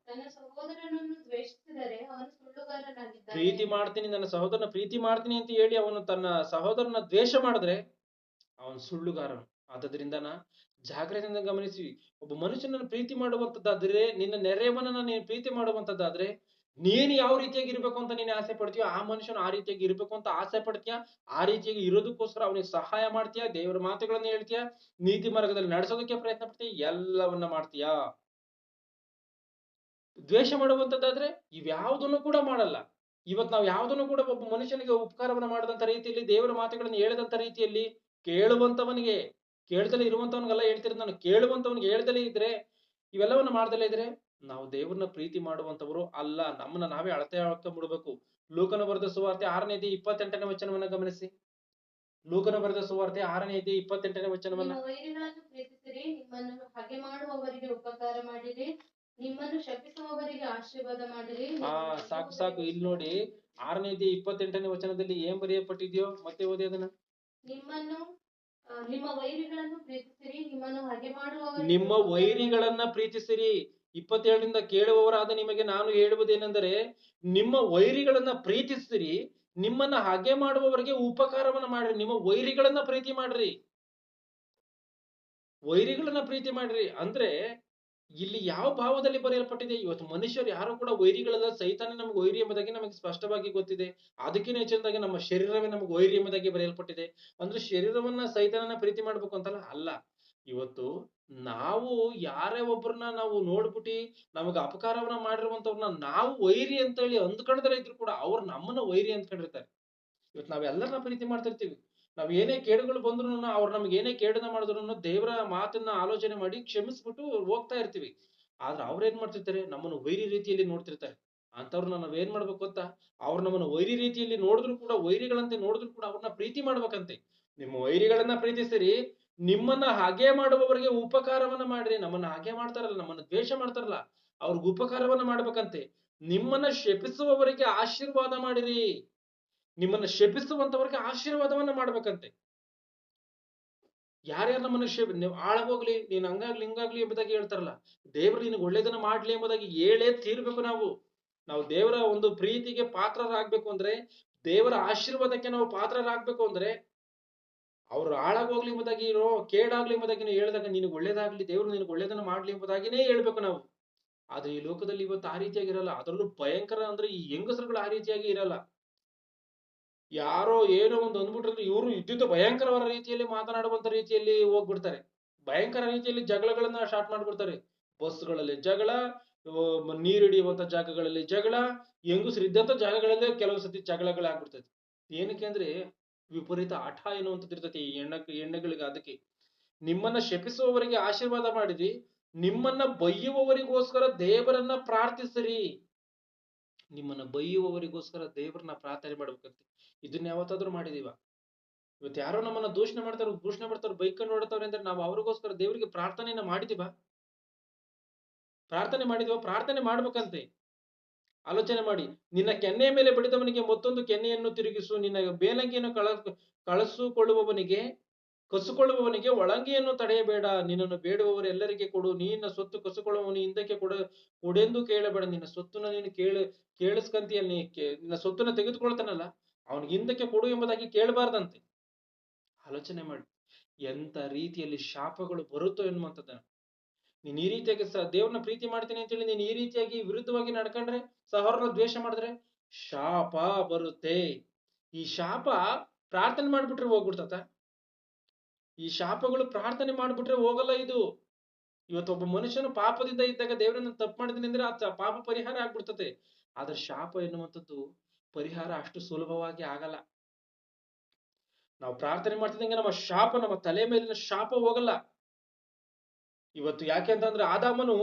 ತನ್ನ ಸಹೋದರನನ್ನು ದ್ವೇಷಿಸಿದರೆ ಅವನು ಸುಳ್ಳುಗಾರನಾಗಿದ್ದಾನೆ. ಪ್ರೀತಿ ಮಾಡ್ತೀನಿ, ನನ್ನ ಸಹೋದರನ ಪ್ರೀತಿ ಮಾಡ್ತೀನಿ ಅಂತ ಹೇಳಿ ಅವನು ತನ್ನ ಸಹೋದರನ ದ್ವೇಷ ಮಾಡಿದ್ರೆ ಅವನು ಸುಳ್ಳುಗಾರನು. ಆದ್ರಿಂದ ಜಾಗ್ರತೆಯಿಂದ ಗಮನಿಸಿ. ಒಬ್ಬ ಮನುಷ್ಯನನ್ನು ಪ್ರೀತಿ ಮಾಡುವಂತದ್ದಾದ್ರೆ, ನಿನ್ನ ನೆರೆಯವನನ್ನ ನೀನು ಪ್ರೀತಿ ಮಾಡುವಂತದ್ದಾದ್ರೆ, ನೀನು ಯಾವ ರೀತಿಯಾಗಿ ಇರ್ಬೇಕು ಅಂತ ನೀನು ಆಸೆ ಪಡ್ತೀಯೋ ಆ ಮನುಷ್ಯನು ಆ ರೀತಿಯಾಗಿ ಇರ್ಬೇಕು ಅಂತ ಆಸೆ ಪಡ್ತೀಯ. ಆ ರೀತಿಯಾಗಿ ಇರೋದಕ್ಕೋಸ್ಕರ ಅವನಿಗೆ ಸಹಾಯ ಮಾಡ್ತೀಯ, ದೇವರ ಮಾತುಗಳನ್ನ ಹೇಳ್ತೀಯ, ನೀತಿ ಮಾರ್ಗದಲ್ಲಿ ನಡೆಸೋದಕ್ಕೆ ಪ್ರಯತ್ನ ಪಡ್ತೀಯ, ಎಲ್ಲವನ್ನ ಮಾಡ್ತೀಯ. ದ್ವೇಷ ಮಾಡುವಂತದ್ದಾದ್ರೆ ಇವ್ಯಾವುದನ್ನು ಕೂಡ ಮಾಡಲ್ಲ. ಇವತ್ತು ನಾವು ಯಾವುದನ್ನು ಕೂಡ ಒಬ್ಬ ಮನುಷ್ಯನಿಗೆ ಉಪಕಾರವನ್ನ ಮಾಡದಂತ ರೀತಿಯಲ್ಲಿ, ದೇವರ ಮಾತುಗಳನ್ನು ಹೇಳದಂತ ರೀತಿಯಲ್ಲಿ, ಕೇಳುವಂತವನಿಗೆ ಕೇಳ್ದಲೇ ಇರುವಂತವನಿಗೆಲ್ಲ ಹೇಳ್ತಿರೋದು ನಾನು, ಕೇಳುವಂತವನಿಗೆ ಹೇಳ್ದಲೇ ಇದ್ರೆ, ಇವೆಲ್ಲವನ್ನ ಮಾಡ್ದಲೇ ಇದ್ರೆ ನಾವು ದೇವರನ್ನ ಪ್ರೀತಿ ಮಾಡುವಂತವರು ಅಲ್ಲ. ನಮ್ಮನ್ನ ನಾವೇ ಅಳತೆ ಹಾಕೊಂಡ್ಬಿಡ್ಬೇಕು. ಲೂಕನ ಬರೆದ ಸುವಾರ್ತೆ 6ನೇ ಅಧ್ಯಾಯ 28ನೇ ವಚನವನ್ನ ಗಮನಿಸಿ. ಲೂಕನ ಬರೆದ ಸುವಾರ್ತೆ 6ನೇ ಅಧ್ಯಾಯ 28ನೇ ವಚನವನ್ನ. ವೈರಿಗಳನ್ನು ಪ್ರೀತಿಸಿರಿ, ನಿಮ್ಮನ್ನು ಹಾಗೆ ಮಾಡುವವರಿಗೆ ಉಪಕಾರ ಮಾಡಿರಿ, ನಿಮ್ಮನ್ನು ಶಪಿಸುವವರಿಗೆ ಆಶೀರ್ವಾದ ಮಾಡಿರಿ. ಸಾಕು. ಇಲ್ಲಿ ನೋಡಿ 6ನೇ ಅಧ್ಯಾಯ 28ನೇ ವಚನದಲ್ಲಿ ಏನ್ ಬರೆಯಲ್ಪಟ್ಟಿದ್ಯೋ ಮತ್ತೆ ಓದಿ ಅದನ್ನ. ನಿಮ್ಮ ವೈರಿಗಳನ್ನು ಪ್ರೀತಿಸಿರಿ, ನಿಮ್ಮನ್ನು ಹಾಗೆ ಮಾಡುವವರಿಗೆ. ನಿಮ್ಮ ವೈರಿಗಳನ್ನ ಪ್ರೀತಿಸಿರಿ. 27ರಿಂದ ಕೇಳುವವರಾದ ನಿಮಗೆ ನಾನು ಹೇಳುವುದೇನೆಂದರೆ, ನಿಮ್ಮ ವೈರಿಗಳನ್ನ ಪ್ರೀತಿಸಿರಿ, ನಿಮ್ಮನ್ನ ಹಾಗೆ ಮಾಡುವವರಿಗೆ ಉಪಕಾರವನ್ನ ಮಾಡ್ರಿ. ನಿಮ್ಮ ವೈರಿಗಳನ್ನ ಪ್ರೀತಿ ಮಾಡ್ರಿ. ಅಂದ್ರೆ ಇಲ್ಲಿ ಯಾವ ಭಾವದಲ್ಲಿ ಬರೆಯಲ್ಪಟ್ಟಿದೆ? ಇವತ್ತು ಮನುಷ್ಯರು ಯಾರು ಕೂಡ ವೈರಿಗಳಲ್ಲ, ಸೈತಾನ ನಮ್ಗೆ ವೈರಿ ಎಂಬುದಾಗಿ ನಮಗೆ ಸ್ಪಷ್ಟವಾಗಿ ಗೊತ್ತಿದೆ. ಅದಕ್ಕಿಂತ ಹೆಚ್ಚಿನದಾಗಿ ನಮ್ಮ ಶರೀರವೇ ನಮ್ಗೆ ವೈರಿ ಎಂಬುದಾಗಿ ಬರೆಯಲ್ಪಟ್ಟಿದೆ. ಅಂದ್ರೆ ಶರೀರವನ್ನ ಸೈತಾನನ ಪ್ರೀತಿ ಮಾಡ್ಬೇಕು ಅಂತಲ್ಲ, ಅಲ್ಲ. ಇವತ್ತು ನಾವು ಯಾರೇ ಒಬ್ಬರನ್ನ ನಾವು ನೋಡ್ಬಿಟ್ಟು ನಮಗ ಅಪಕಾರವನ್ನ ಮಾಡಿರುವಂತವ್ರನ್ನ ನಾವು ವೈರಿ ಅಂತ ಹೇಳಿ ಅಂದ್ಕೊಂಡ್ರೆ ಇದ್ರು ಕೂಡ ಅವ್ರು ನಮ್ಮನ್ನ ವೈರಿ ಅಂದ್ಕೊಂಡಿರ್ತಾರೆ. ಇವತ್ತು ನಾವೆಲ್ಲರನ್ನ ಪ್ರೀತಿ ಮಾಡ್ತಿರ್ತೀವಿ. ನಾವ್ ಏನೇ ಕೇಡುಗಳು ಬಂದ್ರು ಅವ್ರು ನಮ್ಗೆ ಏನೇ ಕೇಡನ್ನ ಮಾಡಿದ್ರು ದೇವರ ಮಾತನ್ನ ಆಲೋಚನೆ ಮಾಡಿ ಕ್ಷಮಿಸ್ಬಿಟ್ಟು ಹೋಗ್ತಾ ಇರ್ತೀವಿ. ಆದ್ರೆ ಅವ್ರ ಏನ್ ಮಾಡ್ತಿರ್ತಾರೆ, ನಮ್ಮನ್ನು ವೈರಿ ರೀತಿಯಲ್ಲಿ ನೋಡ್ತಿರ್ತಾರೆ. ಅಂತವ್ರನ್ನ ನಾವ್ ಏನ್ ಮಾಡ್ಬೇಕು ಗೊತ್ತಾ? ಅವ್ರು ನಮ್ಮನ್ನು ವೈರಿ ರೀತಿಯಲ್ಲಿ ನೋಡಿದ್ರು ಕೂಡ, ವೈರಿಗಳಂತೆ ನೋಡಿದ್ರು ಕೂಡ ಅವ್ರನ್ನ ಪ್ರೀತಿ ಮಾಡ್ಬೇಕಂತೆ. ನಿಮ್ಮ ವೈರಿಗಳನ್ನ ಪ್ರೀತಿಸಿರಿ, ನಿಮ್ಮನ್ನ ಹಾಗೆ ಮಾಡುವವರಿಗೆ ಉಪಕಾರವನ್ನ ಮಾಡ್ರಿ. ನಮ್ಮನ್ನ ಹಾಗೆ ಮಾಡ್ತಾರಲ್ಲ, ನಮ್ಮನ್ನ ದ್ವೇಷ ಮಾಡ್ತಾರಲ್ಲ, ಅವ್ರಿಗೆ ಉಪಕಾರವನ್ನ ಮಾಡ್ಬೇಕಂತೆ. ನಿಮ್ಮನ್ನ ಶಪಿಸುವವರಿಗೆ ಆಶೀರ್ವಾದ ಮಾಡಿರಿ. ನಿಮ್ಮನ್ನ ಶಪಿಸುವಂತವರಿಗೆ ಆಶೀರ್ವಾದವನ್ನ ಮಾಡ್ಬೇಕಂತೆ. ಯಾರ್ಯಾರು ನಮ್ಮನ್ನ ನೀವು ಹಾಳಾಗೋಗ್ಲಿ, ನೀನ್ ಹಂಗಾಗ್ಲಿ ಹಿಂಗಾಗ್ಲಿ ಎಂಬುದಾಗಿ ಹೇಳ್ತಾರಲ್ಲ, ದೇವರು ನಿನಗೆ ಒಳ್ಳೇದನ್ನ ಮಾಡ್ಲಿ ಎಂಬುದಾಗಿ ಹೇಳೇ ತೀರ್ಬೇಕು ನಾವು. ನಾವು ದೇವರ ಒಂದು ಪ್ರೀತಿಗೆ ಪಾತ್ರರಾಗ್ಬೇಕು ಅಂದ್ರೆ, ದೇವರ ಆಶೀರ್ವಾದಕ್ಕೆ ನಾವು ಪಾತ್ರರಾಗ್ಬೇಕು ಅಂದ್ರೆ, ಅವ್ರು ಹಾಳಾಗೋಗ್ಲಿ ಎಂಬುದಾಗಿ ಕೇಡಾಗ್ಲಿ ಎಂಬುದಾಗಿ ಹೇಳಿದಾಗ ನಿನಗೆ ಒಳ್ಳೇದಾಗ್ಲಿ, ದೇವರು ನಿನಗೆ ಒಳ್ಳೇದನ್ನ ಮಾಡ್ಲಿ ಎಂಬುದಾಗಿನೇ ಹೇಳ್ಬೇಕು ನಾವು. ಆದ್ರೆ ಈ ಲೋಕದಲ್ಲಿ ಇವತ್ತು ಆ ರೀತಿಯಾಗಿರಲ್ಲ. ಅದರಲ್ಲೂ ಭಯಂಕರ ಅಂದ್ರೆ ಈ ಹೆಂಗಸರುಗಳು ಆ ರೀತಿಯಾಗಿ ಇರಲ್ಲ. ಯಾರೋ ಏನೋ ಒಂದು ಅಂದ್ಬಿಟ್ರೆ ಇವರು ಇದ್ದಿದ್ದು ಭಯಂಕರವಾದ ರೀತಿಯಲ್ಲಿ ಮಾತನಾಡುವಂತ ರೀತಿಯಲ್ಲಿ ಹೋಗ್ಬಿಡ್ತಾರೆ. ಭಯಂಕರ ರೀತಿಯಲ್ಲಿ ಜಗಳಗಳನ್ನ ಸ್ಟಾರ್ಟ್ ಮಾಡ್ಬಿಡ್ತಾರೆ. ಬಸ್ಗಳಲ್ಲಿ ಜಗಳ, ನೀರು ಹಿಡಿಯುವಂತ ಜಾಗಗಳಲ್ಲಿ ಜಗಳ, ಹೆಂಗಸರು ಇದ್ದಂತ ಜಾಗಗಳಲ್ಲೇ ಕೆಲವು ಸತಿ ಜಗಳಗಳಾಗ್ಬಿಡ್ತದೆ. ಏನಕ್ಕೆ ಅಂದ್ರೆ ವಿಪರೀತ ಹಠ ಎನ್ನುವಂಥದ್ದು ಇರ್ತೈತಿ ಈ ಹೆಣ್ಣಗಳಿಗೆ. ಅದಕ್ಕೆ ನಿಮ್ಮನ್ನ ಶಪಿಸುವವರಿಗೆ ಆಶೀರ್ವಾದ ಮಾಡಿರಿ, ನಿಮ್ಮನ್ನ ಬೈಯುವವರಿಗೋಸ್ಕರ ದೇವರನ್ನ ಪ್ರಾರ್ಥಿಸಿರಿ. ನಿಮ್ಮನ್ನ ಬೈಯುವವರಿಗೋಸ್ಕರ ದೇವರನ್ನ ಪ್ರಾರ್ಥನೆ ಮಾಡ್ಬೇಕಂತೆ. ಇದನ್ನ ಯಾವತ್ತಾದ್ರೂ ಮಾಡಿದೀವ? ಇವತ್ತು ಯಾರೋ ನಮ್ಮನ್ನ ದೂಷಣೆ ಮಾಡ್ತಾರೆ, ಬೈಕೊಂಡು ನೋಡ್ತಾವ್ರೆ ಅಂದ್ರೆ ನಾವು ಅವ್ರಿಗೋಸ್ಕರ ದೇವರಿಗೆ ಪ್ರಾರ್ಥನೆಯನ್ನ ಮಾಡಿದೀವ? ಪ್ರಾರ್ಥನೆ ಮಾಡ್ಬೇಕಂತೆ. ಆಲೋಚನೆ ಮಾಡಿ. ನಿನ್ನ ಕೆನ್ನೆಯ ಮೇಲೆ ಬಡಿದವನಿಗೆ ಮತ್ತೊಂದು ಕೆನ್ನೆಯನ್ನು ತಿರುಗಿಸು, ನಿನ್ನ ಬೇಲಂಗಿಯನ್ನು ಕಸುಕೊಳ್ಳುವವನಿಗೆ ಒಳಂಗಿಯನ್ನು ತಡೆಯಬೇಡ. ನಿನ್ನನ್ನು ಬೇಡುವವರೆಲ್ಲರಿಗೆ ಕೊಡು, ನಿನ್ನ ಸೊತ್ತು ಕಸುಕೊಳ್ಳುವವನು ಹಿಂದಕ್ಕೆ ಕೊಡೆಂದು ಕೇಳಬೇಡ. ನಿನ್ನ ಸೊತ್ತನ್ನ ನೀನು ಕೇಳಿಸ್ಕಂತೀಯಲ್ಲ, ನಿನ್ನ ಸೊತ್ತನ್ನ ತೆಗೆದುಕೊಳ್ತಾನಲ್ಲ, ಅವನಿಗೆ ಹಿಂದಕ್ಕೆ ಕೊಡು ಎಂಬುದಾಗಿ ಕೇಳಬಾರ್ದಂತೆ. ಆಲೋಚನೆ ಮಾಡಿ, ಎಂತ ರೀತಿಯಲ್ಲಿ ಶಾಪಗಳು ಬರುತ್ತೋ ಎನ್ನುವಂಥದ್ದನ್ನ. ನೀನ್ ಈ ರೀತಿಯಾಗಿ ದೇವ್ರನ್ನ ಪ್ರೀತಿ ಮಾಡ್ತೀನಿ ಅಂತೇಳಿ ನೀನ್ ಈ ರೀತಿಯಾಗಿ ವಿರುದ್ಧವಾಗಿ ನಡ್ಕೊಂಡ್ರೆ, ಸಹೋದರನ ದ್ವೇಷ ಮಾಡಿದ್ರೆ ಶಾಪ ಬರುತ್ತೆ. ಈ ಶಾಪ ಪ್ರಾರ್ಥನೆ ಮಾಡ್ಬಿಟ್ರೆ ಹೋಗ್ಬಿಡ್ತತ? ಈ ಶಾಪಗಳು ಪ್ರಾರ್ಥನೆ ಮಾಡ್ಬಿಟ್ರೆ ಹೋಗಲ್ಲ ಇದು. ಇವತ್ತೊಬ್ಬ ಮನುಷ್ಯನು ಪಾಪದಿಂದ ಇದ್ದಾಗ ದೇವರನ್ನ ತಪ್ಪು ಮಾಡಿದೀನಿ ಅಂದ್ರೆ ಆ ಪಾಪ ಪರಿಹಾರ ಆಗ್ಬಿಡ್ತತೆ. ಆದ್ರೆ ಶಾಪ ಎನ್ನುವಂಥದ್ದು ಪರಿಹಾರ ಅಷ್ಟು ಸುಲಭವಾಗಿ ಆಗಲ್ಲ. ನಾವು ಪ್ರಾರ್ಥನೆ ಮಾಡ್ತಿದ್ದಂಗೆ ನಮ್ಮ ತಲೆ ಮೇಲಿನ ಶಾಪ ಹೋಗಲ್ಲ. ಇವತ್ತು ಯಾಕೆ ಅಂತಂದ್ರೆ ಆದಾಮನು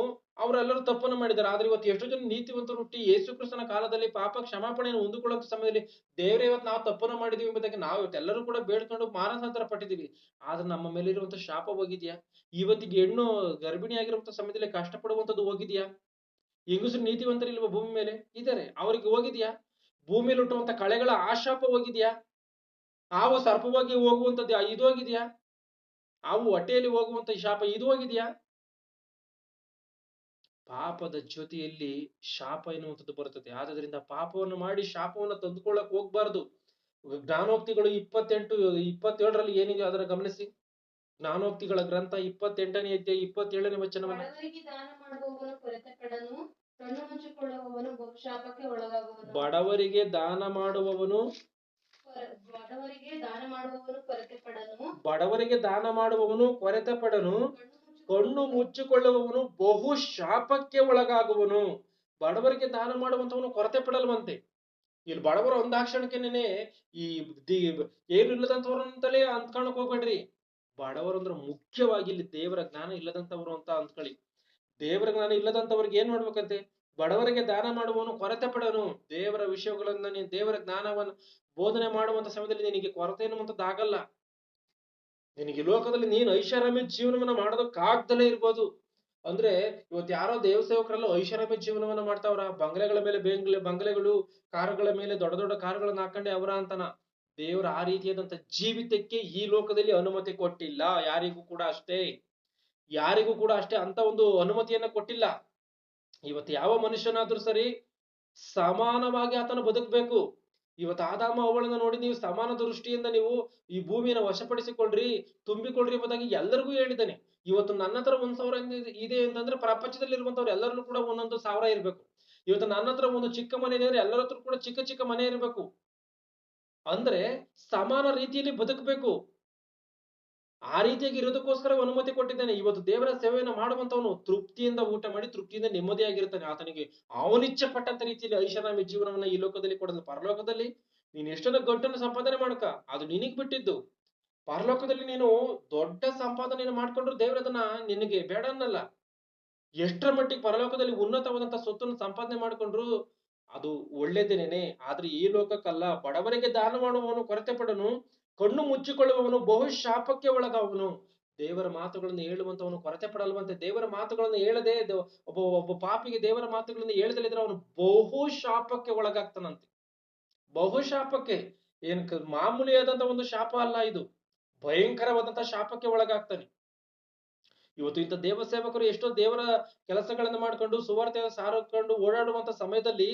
ಅವರೆಲ್ಲರೂ ತಪ್ಪನ್ನು ಮಾಡಿದ್ದಾರೆ. ಆದ್ರೆ ಇವತ್ತು ಎಷ್ಟೋ ಜನ ನೀತಿವಂತರು ಹುಟ್ಟಿ ಯೇಸು ಕ್ರಿಸ್ತನ ಕಾಲದಲ್ಲಿ ಪಾಪ ಕ್ಷಮಾಪಣೆಯನ್ನು ಹೊಂದಿಕೊಳ್ಳೋ ಸಮಯದಲ್ಲಿ ದೇವರೇ ಇವತ್ತು ನಾವು ತಪ್ಪನ್ನು ಮಾಡಿದೀವಿ ಎಂಬುದಕ್ಕೆ ನಾವು ಇವತ್ತೆಲ್ಲರೂ ಕೂಡ ಬೇಡ್ಕೊಂಡು ಮಾನಸಾಂತರ ಪಟ್ಟಿದೀವಿ. ಆದ್ರೆ ನಮ್ಮ ಮೇಲಿರುವಂತ ಶಾಪ ಹೋಗಿದ್ಯಾ? ಇವತ್ತಿಗೆ ಹೆಣ್ಣು ಗರ್ಭಿಣಿಯಾಗಿರುವಂತ ಸಮಯದಲ್ಲಿ ಕಷ್ಟಪಡುವಂತದ್ದು ಹೋಗಿದ್ಯಾ? ಹೆಂಗಸರು ನೀತಿವಂತರಿಲ್ವ ಭೂಮಿ ಮೇಲೆ? ಇದ್ದಾರೆ, ಅವ್ರಿಗೆ ಹೋಗಿದ್ಯಾ? ಭೂಮಿಯಲ್ಲಿ ಹುಟ್ಟುವಂತ ಕಳೆಗಳ ಆ ಶಾಪ ಹೋಗಿದ್ಯಾ? ಹಾವು ಸರ್ಪವಾಗಿ ಹೋಗುವಂತದ್ದು ಇದು ಹೋಗಿದ್ಯಾ? ಹಾವು ಹೊಟ್ಟೆಯಲ್ಲಿ ಹೋಗುವಂತ ಶಾಪ ಇದು ಹೋಗಿದ್ಯಾ? ಪಾಪದ ಜೊತೆಯಲ್ಲಿ ಶಾಪ ಎನ್ನುವಂಥದ್ದು ಬರುತ್ತದೆ. ಆದ್ರಿಂದ ಪಾಪವನ್ನು ಮಾಡಿ ಶಾಪವನ್ನು ತಂದುಕೊಳ್ಳಕ್ ಹೋಗ್ಬಾರ್ದು. ಜ್ಞಾನೋಕ್ತಿಗಳು 27ರಲ್ಲಿ ಏನಿದೆ ಅದನ್ನ ಗಮನಿಸಿ. ಜ್ಞಾನೋಕ್ತಿಗಳ ಗ್ರಂಥ 28ನೇ ಅಧ್ಯಾಯ 27ನೇ ವಚನವನ್ನ. ಬಡವರಿಗೆ ದಾನ ಮಾಡುವವನು ಕೊರತೆ ಪಡನು, ಕಣ್ಣು ಮುಚ್ಚಿಕೊಳ್ಳುವವನು ಬಹು ಶಾಪಕ್ಕೆ ಒಳಗಾಗುವನು. ಬಡವರಿಗೆ ದಾನ ಮಾಡುವಂತವನು ಕೊರತೆ ಪಡಲ್ವಂತೆ. ಇಲ್ಲಿ ಬಡವರ ಒಂದಾಕ್ಷಣಕ್ಕೆನೆ ಈ ಏನು ಇಲ್ಲದಂತವ್ರಂತಲೇ ಅಂದ್ಕೊಳಕ್ ಹೋಗ್ಬೇಡ್ರಿ. ಬಡವರು ಅಂದ್ರೆ ಮುಖ್ಯವಾಗಿ ಇಲ್ಲಿ ದೇವರ ಜ್ಞಾನ ಇಲ್ಲದಂತವ್ರು ಅಂತ ಅಂದ್ಕೊಳ್ಳಿ. ದೇವರ ಜ್ಞಾನ ಇಲ್ಲದಂತವ್ರಿಗೆ ಏನ್ ಮಾಡ್ಬೇಕಂತೆ? ಬಡವರಿಗೆ ದಾನ ಮಾಡುವವನು ಕೊರತೆ ಪಡನು. ದೇವರ ವಿಷಯಗಳನ್ನ ನೀನು ದೇವರ ಜ್ಞಾನವನ್ನು ಬೋಧನೆ ಮಾಡುವಂತ ಸಮಯದಲ್ಲಿ ನಿನಗೆ ಕೊರತೆ ಎನ್ನುವಂಥದ್ದು ಆಗಲ್ಲ. ನಿನಗೆ ಲೋಕದಲ್ಲಿ ನೀನು ಐಷಾರಾಮಿ ಜೀವನವನ್ನ ಮಾಡೋದಕ್ಕಾಗ್ದಲೇ ಇರ್ಬೋದು. ಅಂದ್ರೆ ಇವತ್ತು ಯಾರೋ ದೇವ ಸೇವಕರೆಲ್ಲ ಐಷಾರಾಮಿ ಜೀವನವನ್ನ ಮಾಡ್ತಾವ್ರ, ಬಂಗಲೆಗಳ ಮೇಲೆ ಬಂಗಲೆಗಳು, ಕಾರುಗಳ ಮೇಲೆ ದೊಡ್ಡ ದೊಡ್ಡ ಕಾರುಗಳನ್ನ ಹಾಕೊಂಡೆ ಅವರ ಅಂತನ. ದೇವರ ಆ ರೀತಿಯಾದಂತ ಜೀವಿತಕ್ಕೆ ಈ ಲೋಕದಲ್ಲಿ ಅನುಮತಿ ಕೊಟ್ಟಿಲ್ಲ. ಯಾರಿಗೂ ಕೂಡ ಅಷ್ಟೇ ಅಂತ ಒಂದು ಅನುಮತಿಯನ್ನ ಕೊಟ್ಟಿಲ್ಲ. ಇವತ್ತು ಯಾವ ಮನುಷ್ಯನಾದ್ರೂ ಸರಿ ಸಮಾನವಾಗಿ ಆತನ ಬದುಕಬೇಕು. ಇವತ್ತು ಆದಾಮ ಅವಳನ್ನ ನೋಡಿ ನೀವು ಸಮಾನ ದೃಷ್ಟಿಯಿಂದ ನೀವು ಈ ಭೂಮಿಯನ್ನು ವಶಪಡಿಸಿಕೊಳ್ಳ್ರಿ, ತುಂಬಿಕೊಳ್ಳ್ರಿ ಎಂಬುದಾಗಿ ಎಲ್ಲರಿಗೂ ಹೇಳಿದ್ದಾನೆ. ಇವತ್ತು ನನ್ನ ಹತ್ರ 1,000 ಇದೆ ಅಂತಂದ್ರೆ ಪ್ರಪಂಚದಲ್ಲಿ ಇರುವಂತವ್ರು ಎಲ್ಲರಲ್ಲೂ ಕೂಡ 1,100 ಇರ್ಬೇಕು. ಇವತ್ತು ನನ್ನ ಹತ್ರ ಒಂದು ಚಿಕ್ಕ ಮನೆ ಇದೆ ಅಂದ್ರೆ ಎಲ್ಲರ ಹತ್ರ ಕೂಡ ಚಿಕ್ಕ ಚಿಕ್ಕ ಮನೆ ಇರಬೇಕು. ಅಂದ್ರೆ ಸಮಾನ ರೀತಿಯಲ್ಲಿ ಬದುಕಬೇಕು. ಆ ರೀತಿಯಾಗಿ ಇರೋದಕ್ಕೋಸ್ಕರ ಅನುಮತಿ ಕೊಟ್ಟಿದ್ದಾನೆ. ಇವತ್ತು ದೇವರ ಸೇವೆಯನ್ನು ಮಾಡುವಂತವನು ತೃಪ್ತಿಯಿಂದ ಊಟ ಮಾಡಿ ತೃಪ್ತಿಯಿಂದ ನೆಮ್ಮದಿಯಾಗಿರ್ತಾನೆ. ಆತನಿಗೆ ಅವನಿಚ್ಛೆ ಪಟ್ಟಂತ ರೀತಿಯಲ್ಲಿ ಐಷಾರಾಮಿ ಜೀವನವನ್ನ ಈ ಲೋಕದಲ್ಲಿ ಕೊಡಲು. ಪರಲೋಕದಲ್ಲಿ ನೀನ್ ಎಷ್ಟೊಂದು ಗಂಟನ್ನು ಸಂಪಾದನೆ ಮಾಡ್ಕ, ಅದು ನಿನಗ್ ಬಿಟ್ಟಿದ್ದು. ಪರಲೋಕದಲ್ಲಿ ನೀನು ದೊಡ್ಡ ಸಂಪಾದನೆಯನ್ನು ಮಾಡ್ಕೊಂಡ್ರು ದೇವ್ರ ಅದನ್ನ ನಿನಗೆ ಬೇಡ ಅನ್ನಲ್ಲ. ಎಷ್ಟರ ಮಟ್ಟಿಗೆ ಪರಲೋಕದಲ್ಲಿ ಉನ್ನತವಾದಂತ ಸ್ವತ್ತನ್ನು ಸಂಪಾದನೆ ಮಾಡ್ಕೊಂಡ್ರು ಅದು ಒಳ್ಳೇದೇನೇನೆ. ಆದ್ರೆ ಈ ಲೋಕಕ್ಕಲ್ಲ. ಬಡವರಿಗೆ ದಾನ ಮಾಡುವವನು ಕೊರತೆ ಪಡನು, ಕಣ್ಣು ಮುಚ್ಚಿಕೊಳ್ಳುವವನು ಬಹು ಶಾಪಕ್ಕೆ ಒಳಗಾವನು. ದೇವರ ಮಾತುಗಳನ್ನು ಹೇಳುವಂತವನು ಕೊರತೆ ಪಡಲ್ವಂತೆ. ದೇವರ ಮಾತುಗಳನ್ನು ಹೇಳದೆ ಒಬ್ಬ ಒಬ್ಬ ಪಾಪಿಗೆ ದೇವರ ಮಾತುಗಳನ್ನು ಹೇಳದಲ್ಲಿದ್ರೆ ಅವನು ಬಹು ಶಾಪಕ್ಕೆ ಒಳಗಾಗ್ತಾನಂತೆ. ಬಹು ಶಾಪಕ್ಕೆ. ಮಾಮೂಲಿಯಾದಂತ ಒಂದು ಶಾಪ ಅಲ್ಲ ಇದು, ಭಯಂಕರವಾದಂತಹ ಶಾಪಕ್ಕೆ ಒಳಗಾಗ್ತಾನೆ. ಇವತ್ತು ಇಂಥ ದೇವ ಸೇವಕರು ಎಷ್ಟೋ ದೇವರ ಕೆಲಸಗಳನ್ನು ಮಾಡ್ಕೊಂಡು ಸುವಾರ್ತೆ ಸಾರಕೊಂಡು ಓಡಾಡುವಂತ ಸಮಯದಲ್ಲಿ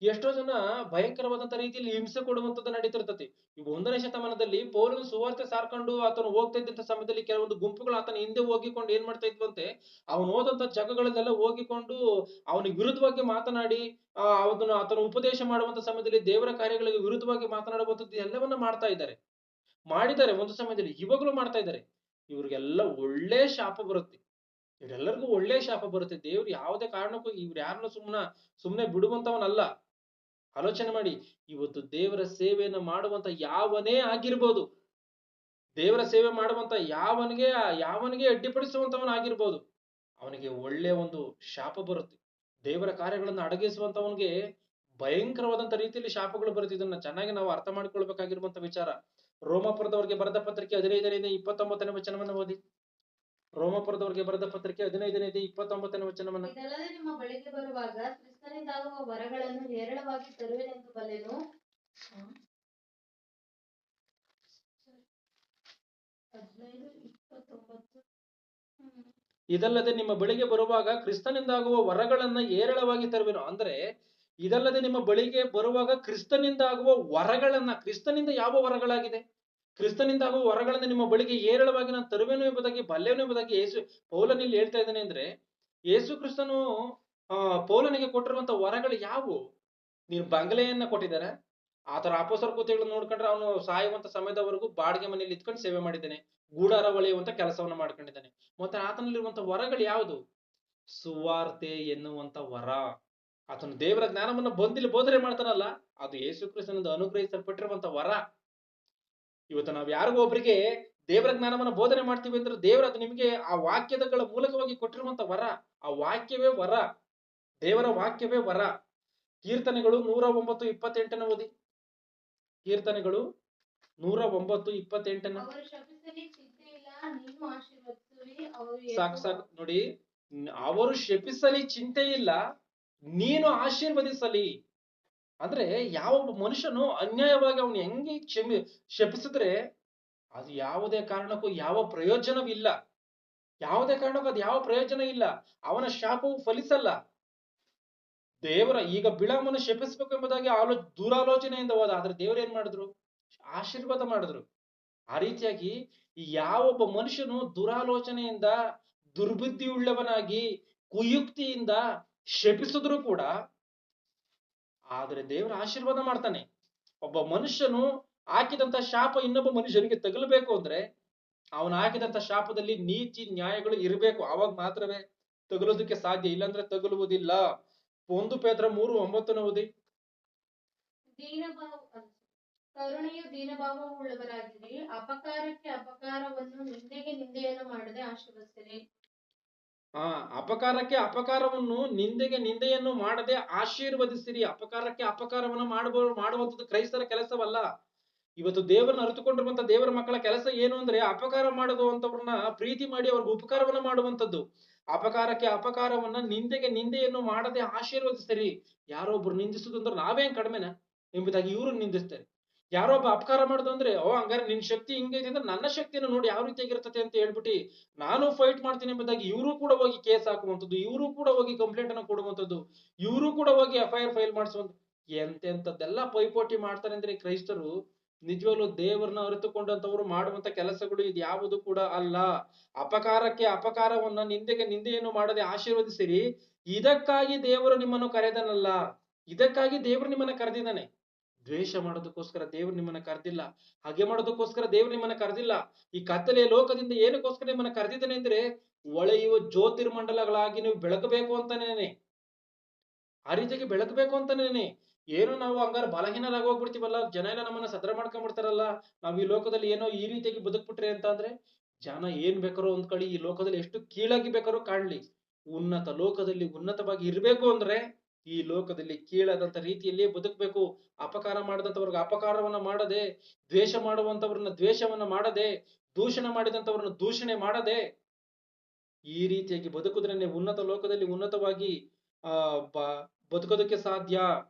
ಎಷ್ಟೋ ಜನ ಭಯಂಕರವಾದಂತ ರೀತಿಯಲ್ಲಿ ಹಿಂಸೆ ಕೊಡುವಂತದ್ದು ನಡೀತಿರ್ತತಿ. ಈಗ 1ನೇ ಶತಮಾನದಲ್ಲಿ ಪೌಲನು ಸುವಾರ್ತೆ ಸಾರ್ಕೊಂಡು ಆತನು ಹೋಗ್ತಾ ಇದ್ದಂತ ಸಮಯದಲ್ಲಿ ಕೆಲವೊಂದು ಗುಂಪುಗಳು ಆತನ ಹಿಂದೆ ಹೋಗಿಕೊಂಡು ಏನ್ ಮಾಡ್ತಾ ಇದ್ವಂತೆ, ಅವನು ಹೋದಂತ ಜಾಗಗಳಲ್ಲೆಲ್ಲ ಹೋಗಿಕೊಂಡು ಅವನಿಗೆ ವಿರುದ್ಧವಾಗಿ ಮಾತನಾಡಿ ಆತನ ಉಪದೇಶ ಮಾಡುವಂತ ಸಮಯದಲ್ಲಿ ದೇವರ ಕಾರ್ಯಗಳಿಗೆ ವಿರುದ್ಧವಾಗಿ ಮಾತನಾಡುವಂಥದ್ದು ಎಲ್ಲವನ್ನ ಮಾಡ್ತಾ ಇದ್ದಾರೆ. ಮಾಡಿದ್ದಾರೆ ಒಂದು ಸಮಯದಲ್ಲಿ, ಇವಾಗಲೂ ಮಾಡ್ತಾ ಇದ್ದಾರೆ. ಇವ್ರಿಗೆಲ್ಲ ಒಳ್ಳೆ ಶಾಪ ಬರುತ್ತೆ. ಇವರೆಲ್ಲರಿಗೂ ಒಳ್ಳೆ ಶಾಪ ಬರುತ್ತೆ. ದೇವ್ರು ಯಾವುದೇ ಕಾರಣಕ್ಕೂ ಇವ್ರು ಯಾರನ್ನ ಸುಮ್ನೆ ಬಿಡುವಂತವನಲ್ಲ. ಆಲೋಚನೆ ಮಾಡಿ. ಇವತ್ತು ದೇವರ ಸೇವೆಯನ್ನು ಮಾಡುವಂತ ಯಾವನೇ ಆಗಿರ್ಬೋದು, ದೇವರ ಸೇವೆ ಮಾಡುವಂತ ಯಾವನಿಗೆ ಅಡ್ಡಿಪಡಿಸುವಂತವನ ಆಗಿರ್ಬೋದು, ಅವನಿಗೆ ಒಳ್ಳೆ ಒಂದು ಶಾಪ ಬರುತ್ತೆ. ದೇವರ ಕಾರ್ಯಗಳನ್ನು ಅಡಗಿಸುವಂತವನಿಗೆ ಭಯಂಕರವಾದಂತ ರೀತಿಯಲ್ಲಿ ಶಾಪಗಳು ಬರುತ್ತೆ. ಇದನ್ನ ಚೆನ್ನಾಗಿ ನಾವು ಅರ್ಥ ಮಾಡ್ಕೊಳ್ಬೇಕಾಗಿರುವಂತ ವಿಚಾರ. ರೋಮಾಪುರದವರಿಗೆ ಬರೆದ ಪತ್ರಿಕೆ 15ನೇ 29ನೇ ವಚನವನ್ನು ಓದಿ. ರೋಮಾಪುರದವರಿಗೆ ಬರೆದ ಪತ್ರಿಕೆ 15ನೇ 29ನೇ ವಚನವನ್ನು. ಇದಲ್ಲದೆ ನಿಮ್ಮ ಬಳಿಗೆ ಬರುವಾಗ ಕ್ರಿಸ್ತನಿಂದಾಗುವ ವರಗಳನ್ನು ಹೇರಳವಾಗಿ ತರುವೆನೆಂದು ಬಲ್ಲೆನು. ಇದಲ್ಲದೆ ನಿಮ್ಮ ಬಳಿಗೆ ಬರುವಾಗ ಕ್ರಿಸ್ತನಿಂದಾಗುವ ವರಗಳನ್ನ ಹೇರಳವಾಗಿ ತರುವೆನು. ಅಂದ್ರೆ ಇದಲ್ಲದೆ ನಿಮ್ಮ ಬಳಿಗೆ ಬರುವಾಗ ಕ್ರಿಸ್ತನಿಂದಾಗುವ ವರಗಳನ್ನ, ಕ್ರಿಸ್ತನಿಂದ ಯಾವ ವರಗಳಾಗಿದೆ, ಕ್ರಿಸ್ತನಿಂದಾಗುವ ವರಗಳನ್ನ ನಿಮ್ಮ ಬಳಿಗೆ ಹೇರಳವಾಗಿ ನಾನು ತರುವೆನು ಎಂಬುದಾಗಿ ಬಲ್ಲೆನು ಎಂಬುದಾಗಿ ಪೌಲನಲ್ಲಿ ಹೇಳ್ತಾ ಇದ್ದಾನೆ. ಅಂದ್ರೆ ಯೇಸು ಕ್ರಿಸ್ತನು ಪೌಲನಿಗೆ ಕೊಟ್ಟಿರುವಂತ ವರಗಳು ಯಾವುವು? ನೀನು ಬಂಗಲೆಯನ್ನ ಕೊಟ್ಟಿದ್ದಾರೆ. ಆತರ ಅಪೊಸ್ತಲರ ಕೃತ್ಯಗಳನ್ನು ನೋಡ್ಕೊಂಡ್ರೆ ಅವನು ಸಾಯುವಂತ ಸಮಯದವರೆಗೂ ಬಾಡಿಗೆ ಮನೆಯಲ್ಲಿ ಇತ್ಕೊಂಡು ಸೇವೆ ಮಾಡಿದ್ದಾನೆ. ಗೂಡಾರ ಹೊಳೆಯುವಂತ ಕೆಲಸವನ್ನ ಮಾಡ್ಕೊಂಡಿದ್ದಾನೆ. ಮತ್ತೆ ಆತನಲ್ಲಿರುವಂತ ವರಗಳು ಯಾವುದು? ಸುವಾರ್ತೆ ಎನ್ನುವಂತ ವರ. ಆತನು ದೇವರ ಜ್ಞಾನವನ್ನ ಬಂದಿಲ್ಲಿ ಬೋಧನೆ ಮಾಡ್ತಾನಲ್ಲ, ಅದು ಯೇಸು ಕ್ರಿಸ್ತನಿಂದ ಅನುಗ್ರಹಿಸಲ್ಪಟ್ಟಿರುವಂತ ವರ. ಇವತ್ತು ನಾವು ಯಾರಿಗೋ ಒಬ್ಬರಿಗೆ ದೇವರ ಜ್ಞಾನವನ್ನ ಬೋಧನೆ ಮಾಡ್ತೀವಿ ಅಂದ್ರೆ ದೇವರ ಅದು ನಿಮಗೆ ಆ ವಾಕ್ಯಗಳ ಮೂಲಕವಾಗಿ ಕೊಟ್ಟಿರುವಂತ ವರ. ಆ ವಾಕ್ಯವೇ ವರ, ದೇವರ ವಾಕ್ಯವೇ ವರ. ಕೀರ್ತನೆಗಳು 109:28 ಓದಿ. ಕೀರ್ತನೆಗಳು 109:28. ಸಾಕು ನೋಡಿ. ಅವರು ಶಪಿಸಲಿ ಚಿಂತೆ ಇಲ್ಲ, ನೀನು ಆಶೀರ್ವದಿಸಲಿ. ಅಂದ್ರೆ ಯಾವೊಬ್ಬ ಮನುಷ್ಯನು ಅನ್ಯಾಯವಾಗಿ ಅವನು ಹೆಂಗೆ ಶಪಿಸಿದ್ರೆ ಅದು ಯಾವುದೇ ಕಾರಣಕ್ಕೂ ಯಾವ ಪ್ರಯೋಜನವಿಲ್ಲ. ಯಾವುದೇ ಕಾರಣಕ್ಕೂ ಅದು ಯಾವ ಪ್ರಯೋಜನ ಇಲ್ಲ. ಅವನ ಶಾಪವು ಫಲಿಸಲ್ಲ. ದೇವರ ಈಗ ಬಿಳಾಮನು ಶಪಿಸಬೇಕು ಎಂಬುದಾಗಿ ದುರಾಲೋಚನೆಯಿಂದ ಹೋದ. ಆದ್ರೆ ದೇವರು ಏನ್ ಮಾಡಿದ್ರು? ಆಶೀರ್ವಾದ ಮಾಡಿದ್ರು. ಆ ರೀತಿಯಾಗಿ ಯಾವೊಬ್ಬ ಮನುಷ್ಯನು ದುರಾಲೋಚನೆಯಿಂದ ದುರ್ಬುದ್ಧಿಯುಳ್ಳವನಾಗಿ ಕುಯುಕ್ತಿಯಿಂದ ಶಪಿಸಿದ್ರು ಕೂಡ ಆದ್ರೆ ದೇವರ ಆಶೀರ್ವಾದ ಮಾಡ್ತಾನೆ. ಒಬ್ಬ ಮನುಷ್ಯನು ಹಾಕಿದಂತ ಶಾಪ ಇನ್ನೊಬ್ಬ ಮನುಷ್ಯನಿಗೆ ತಗಲಬೇಕು ಅಂದ್ರೆ ಅವನು ಹಾಕಿದಂತ ಶಾಪದಲ್ಲಿ ನೀತಿ ನ್ಯಾಯಗಳು ಇರಬೇಕು. ಆವಾಗ ಮಾತ್ರವೇ ತಗಲೋದಕ್ಕೆ ಸಾಧ್ಯ, ಇಲ್ಲಾಂದ್ರೆ ತಗಲುವುದಿಲ್ಲ. 1 ಪೇತ್ರ 3:9 ಓದಿ. ಕರುಣೆಯು ದೀನಭಾವವು ಉಳ್ಳವರಾಗಿರಿ, ಅಪಕಾರಕ್ಕೆ ಅಪಕಾರವನ್ನು, ನಿಂದೆಗೆ ನಿಂದೆಯನ್ನು ಮಾಡದೆ ಆಶೀರ್ವದಿಸಿರಿ. ಅಪಕಾರಕ್ಕೆ ಅಪಕಾರವನ್ನು, ನಿಂದೆಗೆ ನಿಂದೆಯನ್ನು ಮಾಡದೆ ಆಶೀರ್ವದಿಸಿರಿ. ಅಪಕಾರಕ್ಕೆ ಅಪಕಾರವನ್ನು ಮಾಡುವಂಥದ್ದು ಕ್ರೈಸ್ತರ ಕೆಲಸವಲ್ಲ. ಇವತ್ತು ದೇವರನ್ನ ಅರಿತುಕೊಂಡಿರುವಂತ ದೇವರ ಮಕ್ಕಳ ಕೆಲಸ ಏನು ಅಂದ್ರೆ ಅಪಕಾರ ಮಾಡುವಂತವ್ರನ್ನ ಪ್ರೀತಿ ಮಾಡಿ ಅವ್ರಿಗೆ ಉಪಕಾರವನ್ನ ಮಾಡುವಂಥದ್ದು. ಅಪಕಾರಕ್ಕೆ ಅಪಕಾರವನ್ನ, ನಿಂದೆಗೆ ನಿಂದೆಯನ್ನು ಮಾಡದೆ ಆಶೀರ್ವದಿಸ್ತೀರಿ. ಯಾರೋ ಒಬ್ರು ನಿಂದಿಸುದು ಅಂದ್ರೆ ನಾವೇನ್ ಕಡಿಮೆನಾ ಎಂಬುದಾಗಿ ಇವ್ರು ನಿಂದಿಸ್ತಾರೆ. ಯಾರೋ ಒಬ್ಬ ಅಪಕಾರ ಮಾಡುದು ಅಂದ್ರೆ ಹಂಗಾರೆ ನಿನ್ ಶಕ್ತಿ ಹಿಂಗೆ ಇದೆ ಅಂದ್ರೆ ನನ್ನ ಶಕ್ತಿಯನ್ನು ನೋಡಿ ಯಾವ ರೀತಿಯಾಗಿರ್ತದೆ ಅಂತ ಹೇಳ್ಬಿಟ್ಟು ನಾನು ಫೈಟ್ ಮಾಡ್ತೀನಿ ಎಂಬುದಾಗಿ ಇವರು ಕೂಡ ಹೋಗಿ ಕೇಸ್ ಹಾಕುವಂಥದ್ದು, ಇವರು ಕೂಡ ಹೋಗಿ ಕಂಪ್ಲೇಂಟ್ ಅನ್ನು ಕೊಡುವಂಥದ್ದು, ಇವರು ಕೂಡ ಹೋಗಿ FIR ಫೈಲ್ ಮಾಡಿಸುವಂತ ಎಂತೆಂತದ್ದೆಲ್ಲ ಪೈಪೋಟಿ ಮಾಡ್ತಾರೆ ಅಂದ್ರೆ ಕ್ರೈಸ್ತರು. ನಿಜವಾಗ್ಲೂ ದೇವರನ್ನ ಅರಿತುಕೊಂಡಂತವ್ರು ಮಾಡುವಂತ ಕೆಲಸಗಳು ಇದು ಯಾವುದು ಕೂಡ ಅಲ್ಲ. ಅಪಕಾರಕ್ಕೆ ಅಪಕಾರವನ್ನ, ನಿಂದೆಗೆ ನಿಂದೆಯನ್ನು ಮಾಡದೆ ಆಶೀರ್ವದಿಸಿರಿ. ಇದಕ್ಕಾಗಿ ದೇವರು ನಿಮ್ಮನ್ನು ಕರೆದನಲ್ಲ. ಇದಕ್ಕಾಗಿ ದೇವರು ನಿಮ್ಮನ್ನ ಕರೆದಿದ್ದಾನೆ. ದ್ವೇಷ ಮಾಡೋದಕ್ಕೋಸ್ಕರ ದೇವ್ರು ನಿಮ್ಮನ್ನ ಕರೆದಿಲ್ಲ. ಹಾಗೆ ಮಾಡೋದಕ್ಕೋಸ್ಕರ ದೇವ್ರು ನಿಮ್ಮನ್ನ ಕರೆದಿಲ್ಲ. ಈ ಕತ್ತಲೆಯ ಲೋಕದಿಂದ ಏನಕ್ಕೋಸ್ಕರ ನಿಮ್ಮನ್ನ ಕರೆದಿದ್ದಾನೆ ಅಂದ್ರೆ ಒಳೆಯುವ ಜ್ಯೋತಿರ್ಮಂಡಲಗಳಾಗಿ ನೀವು ಬೆಳಕಬೇಕು ಅಂತಾನೇನೆ. ಆ ರೀತಿಯಾಗಿ ಬೆಳಕಬೇಕು ಅಂತಾನೇನೆ. ಏನೋ ನಾವು ಹಂಗಾರೆ ಬಲಹೀನರಾಗಿ ಹೋಗ್ಬಿಡ್ತೀವಲ್ಲ, ಜನ ಎಲ್ಲ ನಮ್ಮನ್ನ ಸದ್ರ ಮಾಡ್ಕೊಂಡ್ಬಿಡ್ತಾರಲ್ಲ, ನಾವ್ ಈ ಲೋಕದಲ್ಲಿ ಏನೋ ಈ ರೀತಿಯಾಗಿ ಬದುಕ್ಬಿಟ್ರೆ ಅಂತ ಅಂದ್ರೆ, ಜನ ಏನ್ ಬೇಕಾರೋ ಅಂದ್ಕೊಳ್ಳಿ, ಈ ಲೋಕದಲ್ಲಿ ಎಷ್ಟು ಕೀಳಾಗಿ ಬೇಕಾರೋ ಕಾಣ್ಲಿ, ಉನ್ನತ ಲೋಕದಲ್ಲಿ ಉನ್ನತವಾಗಿ ಇರ್ಬೇಕು ಅಂದ್ರೆ ಈ ಲೋಕದಲ್ಲಿ ಕೀಳಾದಂತ ರೀತಿಯಲ್ಲಿ ಬದುಕ್ಬೇಕು. ಅಪಕಾರ ಮಾಡಿದಂತವ್ರಿಗೆ ಅಪಕಾರವನ್ನ ಮಾಡದೆ, ದ್ವೇಷ ಮಾಡುವಂತವ್ರನ್ನ ದ್ವೇಷವನ್ನ ಮಾಡದೆ, ದೂಷಣ ಮಾಡಿದಂತವ್ರನ್ನ ದೂಷಣೆ ಮಾಡದೆ, ಈ ರೀತಿಯಾಗಿ ಬದುಕಿದ್ರೆ ನೀವು ಉನ್ನತ ಲೋಕದಲ್ಲಿ ಉನ್ನತವಾಗಿ ಆ ಬದುಕೋದಕ್ಕೆ ಸಾಧ್ಯ.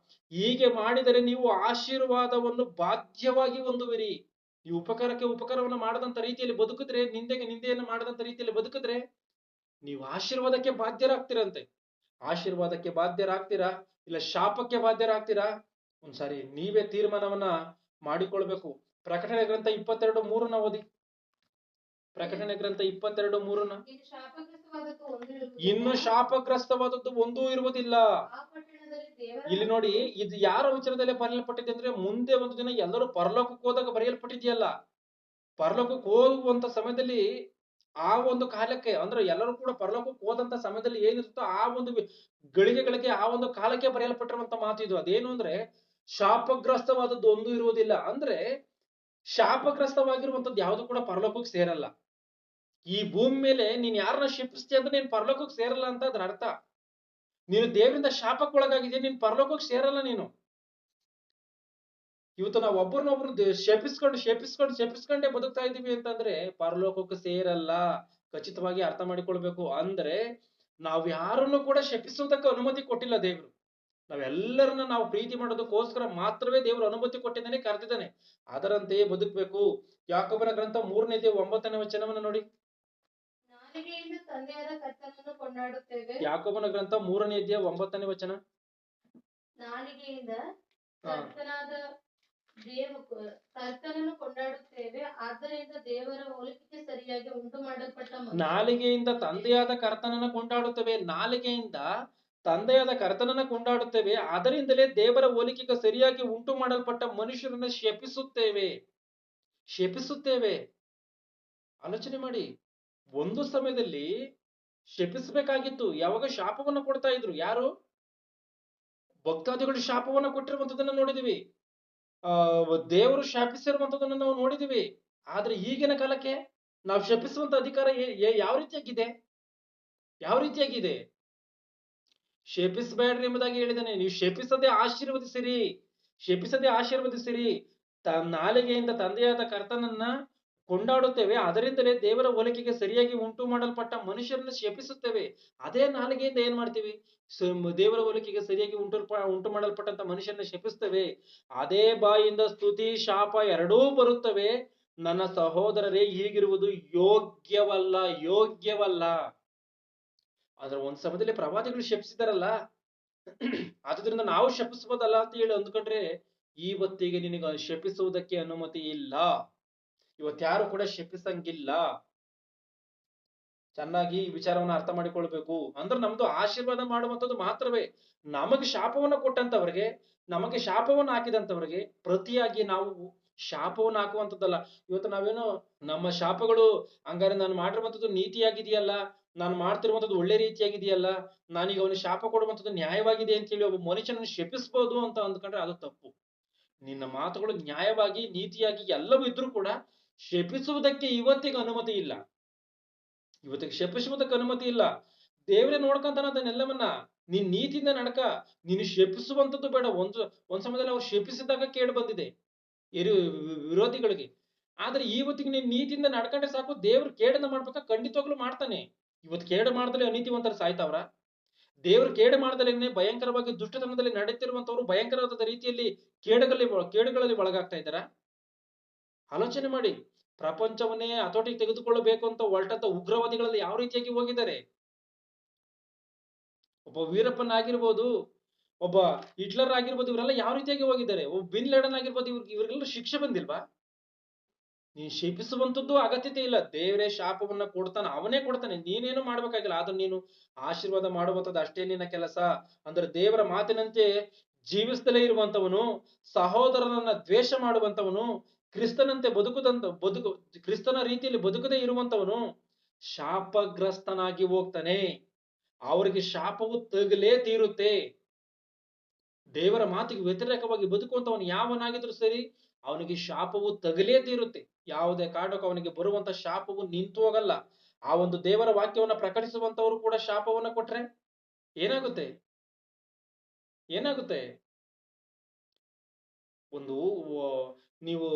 ಹೀಗೆ ಮಾಡಿದರೆ ನೀವು ಆಶೀರ್ವಾದವನ್ನು ಬಾಧ್ಯವಾಗಿ ಹೊಂದುವಿರಿ. ಈ ಉಪಕಾರಕ್ಕೆ ಉಪಕಾರವನ್ನು ಮಾಡದಂತ ರೀತಿಯಲ್ಲಿ ಬದುಕಿದ್ರೆ, ನಿಂದೆಗೆ ನಿಂದೆಯನ್ನು ಮಾಡದಂತ ರೀತಿಯಲ್ಲಿ ಬದುಕಿದ್ರೆ ನೀವು ಆಶೀರ್ವಾದಕ್ಕೆ ಬಾಧ್ಯರಾಗ್ತಿರಂತೆ. ಆಶೀರ್ವಾದಕ್ಕೆ ಬಾಧ್ಯರಾಗ್ತೀರಾ ಇಲ್ಲ ಶಾಪಕ್ಕೆ ಬಾಧ್ಯರಾಗ್ತೀರಾ? ಒಂದ್ಸಾರಿ ನೀವೇ ತೀರ್ಮಾನವನ್ನ ಮಾಡಿಕೊಳ್ಬೇಕು. ಪ್ರಕಟಣೆ ಗ್ರಂಥ 22:3 ಓದಿ. ಪ್ರಕಟಣೆ ಗ್ರಂಥ 22:3. ಇದು ಶಾಪಗ್ರಸ್ತವಾದದ್ದು ಒಂದು ಇನ್ನು ಇರುವುದಿಲ್ಲ. ಶಾಪಗ್ರಸ್ತವಾದದ್ದು ಒಂದೂ ಇರುವುದಿಲ್ಲ. ಆ ಪಟ್ಟಣದಲ್ಲಿ ದೇವರ ಇಲ್ಲಿ ನೋಡಿ, ಇದು ಯಾರ ವಿಚಾರದಲ್ಲಿ ಬರೆಯಲ್ಪಟ್ಟಿದೆ ಅಂದ್ರೆ, ಮುಂದೆ ಒಂದು ದಿನ ಎಲ್ಲರೂ ಪರಲೋಕಕ್ಕೆ ಹೋದಾಗ ಬರೆಯಲ್ಪಟ್ಟಿದೆಯಲ್ಲ. ಪರಲೋಕಕ್ಕೆ ಹೋಗುವಂತ ಸಮಯದಲ್ಲಿ ಆ ಒಂದು ಕಾಲಕ್ಕೆ ಅಂದ್ರೆ ಎಲ್ಲರೂ ಕೂಡ ಪರಲೋಕಕ್ಕೆ ಹೋದಂತ ಸಮಯದಲ್ಲಿ ಏನಿರುತ್ತೋ ಆ ಒಂದು ಗಳಿಗೆಗಳಿಗೆ, ಆ ಒಂದು ಕಾಲಕ್ಕೆ ಬರೆಯಲ್ಪಟ್ಟಿರುವಂತ ಮಾತು ಇದು. ಅದೇನು ಅಂದ್ರೆ, ಶಾಪಗ್ರಸ್ತವಾದದ್ದು ಒಂದು ಇರುವುದಿಲ್ಲ. ಅಂದ್ರೆ ಶಾಪಗ್ರಸ್ತವಾಗಿರುವಂತದ್ದು ಯಾವುದು ಕೂಡ ಪರಲೋಕಕ್ಕೆ ಸೇರಲ್ಲ. ಈ ಭೂಮಿ ಮೇಲೆ ನೀನ್ ಯಾರನ್ನ ಶಿಪಿಸ್ತೀಯ ಅಂದ್ರೆ ನೀನ್ ಪರಲೋಕಕ್ಕೆ ಸೇರಲ್ಲ ಅಂತ ಅದ್ರ ಅರ್ಥ. ನೀನು ದೇವರಿಂದ ಶಾಪಕ್ಕೊಳಗಾಗಿದೆಯಾ, ನೀನ್ ಪರಲೋಕಕ್ಕೆ ಸೇರಲ್ಲ ನೀನು. ಇವತ್ತು ನಾವು ಒಬ್ಬರನ್ನೊಬ್ರು ಶಪಿಸ್ಕೊಂಡೇ ಬದುಕ್ತಾ ಇದೀವಿ ಅಂತಂದ್ರೆ ಪರಲೋಕಕ್ಕೆ ಸೇರಲ್ಲ. ಖಚಿತವಾಗಿ ಅರ್ಥ ಮಾಡಿಕೊಳ್ಬೇಕು. ಅಂದ್ರೆ ನಾವು ಯಾರನ್ನು ಕೂಡ ಶಪಿಸುವುದಕ್ಕೆ ಅನುಮತಿ ಕೊಟ್ಟಿಲ್ಲ ದೇವರು. ನಾವೆಲ್ಲರನ್ನ ನಾವು ಪ್ರೀತಿ ಮಾಡೋದಕ್ಕೋಸ್ಕರ ಮಾತ್ರವೇ ದೇವರು ಅನುಮತಿ ಕೊಟ್ಟಿದ್ದಾನೆ, ಕರೆದಿದ್ದಾನೆ. ಅದರಂತೆಯೇ ಬದುಕಬೇಕು. ಯಾಕೋಬನ ಗ್ರಂಥ 3:9 ವಚನವನ್ನು ನೋಡಿ. ನಾಲಿಗೆಯಿಂದ ತಂದೆಯಾದ ಕರ್ತನನ್ನು ಕೊಂಡಾಡುತ್ತೇವೆ. ಯಾಕೋಬನ ಗ್ರಂಥ 3:9 ವಚನ. ನಾಲಿಗೆಯಿಂದ ಹಾ, ಕರ್ತನಾದ ಕರ್ತನನ್ನು ಕೊಂಡಾಡುತ್ತೇವೆ, ಆದ್ದರಿಂದ ದೇವರ ಹೋಲಿಕೆಗೆ ಸರಿಯಾಗಿ ಉಂಟು ಮಾಡಲ್ಪಟ್ಟ ನಾಲಿಗೆಯಿಂದ ತಂದೆಯಾದ ಕರ್ತನನ್ನ ಕೊಂಡಾಡುತ್ತೇವೆ. ನಾಲಿಗೆಯಿಂದ ತಂದೆಯಾದ ಕರ್ತನನ್ನ ಕೊಂಡಾಡುತ್ತೇವೆ, ಅದರಿಂದಲೇ ದೇವರ ಹೋಲಿಕೆಗೆ ಸರಿಯಾಗಿ ಉಂಟು ಮಾಡಲ್ಪಟ್ಟ ಮನುಷ್ಯರನ್ನ ಶಪಿಸುತ್ತೇವೆ. ಆಲೋಚನೆ ಮಾಡಿ. ಒಂದು ಸಮಯದಲ್ಲಿ ಶಪಿಸಬೇಕಾಗಿತ್ತು. ಯಾವಾಗ ಶಾಪವನ್ನ ಕೊಡ್ತಾ ಇದ್ರು ಯಾರು? ಭಕ್ತಾದಿಗಳು ಶಾಪವನ್ನ ಕೊಟ್ಟಿರುವಂತದನ್ನ ನೋಡಿದಿವಿ. ದೇವರು ಶಾಪಿಸಿರುವಂತದನ್ನ ನಾವು ನೋಡಿದಿವಿ. ಆದ್ರೆ ಈಗಿನ ಕಾಲಕ್ಕೆ ನಾವು ಶಪಿಸುವಂತ ಅಧಿಕಾರ ಯಾವ ರೀತಿಯಾಗಿದೆ? ಶಪಿಸಬೇಡ್ರಿ ಎಂಬುದಾಗಿ ಹೇಳಿದ್ದಾನೆ. ನೀವು ಶಪಿಸದೆ ಆಶೀರ್ವದಿಸಿರಿ. ನಾಲಿಗೆಯಿಂದ ತಂದೆಯಾದ ಕರ್ತನನ್ನ ಕೊಂಡಾಡುತ್ತೇವೆ, ಅದರಿಂದಲೇ ದೇವರ ಹೋಲಿಕೆಗೆ ಸರಿಯಾಗಿ ಉಂಟು ಮಾಡಲ್ಪಟ್ಟ ಮನುಷ್ಯರನ್ನ ಶಪಿಸುತ್ತೇವೆ. ಅದೇ ನಾಲಿಗೆಯಿಂದ ಏನ್ ಮಾಡ್ತೀವಿ? ದೇವರ ಹೋಲಿಕೆಗೆ ಸರಿಯಾಗಿ ಉಂಟು ಮಾಡಲ್ಪಟ್ಟಂತ ಮನುಷ್ಯರನ್ನ ಶಪಿಸ್ತೇವೆ. ಅದೇ ಬಾಯಿಂದ ಸ್ತುತಿ ಶಾಪ ಎರಡೂ ಬರುತ್ತವೆ. ನನ್ನ ಸಹೋದರರೇ, ಹೀಗಿರುವುದು ಯೋಗ್ಯವಲ್ಲ. ಆದ್ರೆ ಒಂದ್ ಸಮಯದಲ್ಲಿ ಪ್ರವಾದಿಗಳು ಶಪಿಸಿದಾರಲ್ಲ, ಆದ್ರಿಂದ ನಾವು ಶಪಿಸಬಹುದಲ್ಲ ಅಂತ ಹೇಳಿ ಅಂದ್ಕೊಂಡ್ರೆ ಇವತ್ತಿಗೆ ನಿನಗೆ ಶಪಿಸುವುದಕ್ಕೆ ಅನುಮತಿ ಇಲ್ಲ. ಇವತ್ಯಾರು ಕೂಡ ಶಪಿಸಂಗಿಲ್ಲ. ಚೆನ್ನಾಗಿ ಈ ವಿಚಾರವನ್ನ ಅರ್ಥ ಮಾಡಿಕೊಳ್ಬೇಕು. ಅಂದ್ರೆ ನಮ್ದು ಆಶೀರ್ವಾದ ಮಾಡುವಂಥದ್ದು ಮಾತ್ರವೇ. ನಮಗೆ ಶಾಪವನ್ನ ಕೊಟ್ಟಂತವ್ರಿಗೆ, ನಮಗೆ ಶಾಪವನ್ನ ಹಾಕಿದಂತವ್ರಿಗೆ ಪ್ರತಿಯಾಗಿ ನಾವು ಶಾಪವನ್ನ ಹಾಕುವಂಥದ್ದಲ್ಲ. ಇವತ್ತು ನಾವೇನೋ ನಮ್ಮ ಶಾಪಗಳು ಹಂಗಾರೆ ನಾನು ಮಾಡಿರುವಂಥದ್ದು ನೀತಿಯಾಗಿದೆಯಲ್ಲ, ನಾನು ಮಾಡ್ತಿರುವಂಥದ್ದು ಒಳ್ಳೆ ರೀತಿಯಾಗಿದೆಯಲ್ಲ, ನಾನೀಗ ಅವನಿಗೆ ಶಾಪ ಕೊಡುವಂಥದ್ದು ನ್ಯಾಯವಾಗಿದೆ ಅಂತ ಹೇಳಿ ಒಬ್ಬ ಮನುಷ್ಯನನ್ನು ಶಪಿಸ್ಬೋದು ಅಂತ ಅಂದ್ಕೊಂಡ್ರೆ ಅದು ತಪ್ಪು. ನಿನ್ನ ಮಾತುಗಳು ನ್ಯಾಯವಾಗಿ ನೀತಿಯಾಗಿ ಎಲ್ಲವೂ ಇದ್ರೂ ಕೂಡ ಶಪಿಸುವುದಕ್ಕೆ ಇವತ್ತಿಗೆ ಅನುಮತಿ ಇಲ್ಲ. ಇವತ್ತಿಗೆ ಶಪಿಸುವುದಕ್ಕೆ ಅನುಮತಿ ಇಲ್ಲ. ದೇವರೇ ನೋಡ್ಕೊಂತಾನ ಅದನ್ನೆಲ್ಲವನ್ನ. ನೀನ್ ನೀತಿಯಿಂದ ನಡಕ. ನೀನು ಶಪಿಸುವಂಥದ್ದು ಬೇಡ. ಒಂದ್ ಸಮಯದಲ್ಲಿ ಅವ್ರು ಶಪಿಸಿದಾಗ ಕೇಳಿ ಬಂದಿದೆ ವಿರೋಧಿಗಳಿಗೆ. ಆದ್ರೆ ಇವತ್ತಿಗೆ ನೀನ್ ನೀತಿಯಿಂದ ನಡ್ಕೊಂಡ್ರೆ ಸಾಕು, ದೇವ್ರು ಕೇಡನ್ನ ಮಾಡ್ಬೇಕಾ? ಖಂಡಿತವಾಗ್ಲೂ ಮಾಡ್ತಾನೆ. ಇವತ್ತು ಕೇಡು ಮಾಡ್ದಲೆ ಅನೀತಿವಂತರು ಸಾಯ್ತಾವ್ರ? ದೇವ್ರು ಕೇಡು ಮಾಡ್ದಲೇನೆ ಭಯಂಕರವಾಗಿ ದುಷ್ಟತನದಲ್ಲಿ ನಡೆಯುತ್ತಿರುವಂತವ್ರು ಭಯಂಕರವಾದ ರೀತಿಯಲ್ಲಿ ಕೇಡುಗಳಲ್ಲಿ ಒಳಗಾಗ್ತಾ ಇದ್ದಾರ? ಆಲೋಚನೆ ಮಾಡಿ. ಪ್ರಪಂಚವನ್ನೇ ಹತೋಟಿಗೆ ತೆಗೆದುಕೊಳ್ಳಬೇಕು ಅಂತ ಹೊರಟಂತ ಉಗ್ರವಾದಿಗಳಲ್ಲಿ ಯಾವ ರೀತಿಯಾಗಿ ಹೋಗಿದ್ದಾರೆ? ಒಬ್ಬ ವೀರಪ್ಪನ್ ಆಗಿರ್ಬೋದು, ಒಬ್ಬ ಹಿಟ್ಲರ್ ಆಗಿರ್ಬೋದು, ಇವರೆಲ್ಲ ಯಾವ ರೀತಿಯಾಗಿ ಹೋಗಿದ್ದಾರೆ? ಒಬ್ಬ ಬಿನ್ ಲಾಡೆನ್ ಆಗಿರ್ಬೋದು, ಇವ್ರಿಗೆಲ್ಲ ಶಿಕ್ಷೆ ಬಂದಿಲ್ವಾ? ನೀನ್ ಶಪಿಸುವಂತದ್ದು ಅಗತ್ಯತೆ ಇಲ್ಲ. ದೇವರೇ ಶಾಪವನ್ನ ಅವನೇ ಕೊಡ್ತಾನೆ. ನೀನೇನು ಮಾಡ್ಬೇಕಾಗಿಲ್ಲ. ಆದ್ರೆ ನೀನು ಆಶೀರ್ವಾದ ಮಾಡುವಂಥದ್ದು ಅಷ್ಟೇ ನಿನ್ನ ಕೆಲಸ. ಅಂದ್ರೆ ದೇವರ ಮಾತಿನಂತೆ ಜೀವಿಸದಲೇ ಇರುವಂತವನು, ಸಹೋದರನನ್ನ ದ್ವೇಷ ಮಾಡುವಂತವನು, ಕ್ರಿಸ್ತನ ರೀತಿಯಲ್ಲಿ ಬದುಕದೇ ಇರುವಂತವನು ಶಾಪಗ್ರಸ್ತನಾಗಿ ಹೋಗ್ತಾನೆ. ಅವರಿಗೆ ಶಾಪವು ತಗಲೇ ತೀರುತ್ತೆ. ದೇವರ ಮಾತಿಗೆ ವ್ಯತಿರೇಕವಾಗಿ ಬದುಕುವಂತವನು ಯಾವನಾಗಿದ್ರು ಸರಿ, ಅವನಿಗೆ ಶಾಪವು ತಗಲೇ ತೀರುತ್ತೆ. ಯಾವುದೇ ಕಾರಣಕ್ಕೂ ಅವನಿಗೆ ಬರುವಂತ ಶಾಪವು ನಿಂತು ಹೋಗಲ್ಲ. ಆ ಒಂದು ದೇವರ ವಾಕ್ಯವನ್ನ ಪ್ರಕಟಿಸುವಂತವರು ಕೂಡ ಶಾಪವನ್ನ ಕೊಟ್ರೆ ಏನಾಗುತ್ತೆ? ಏನಾಗುತ್ತೆ? ಒಂದು ನೀವು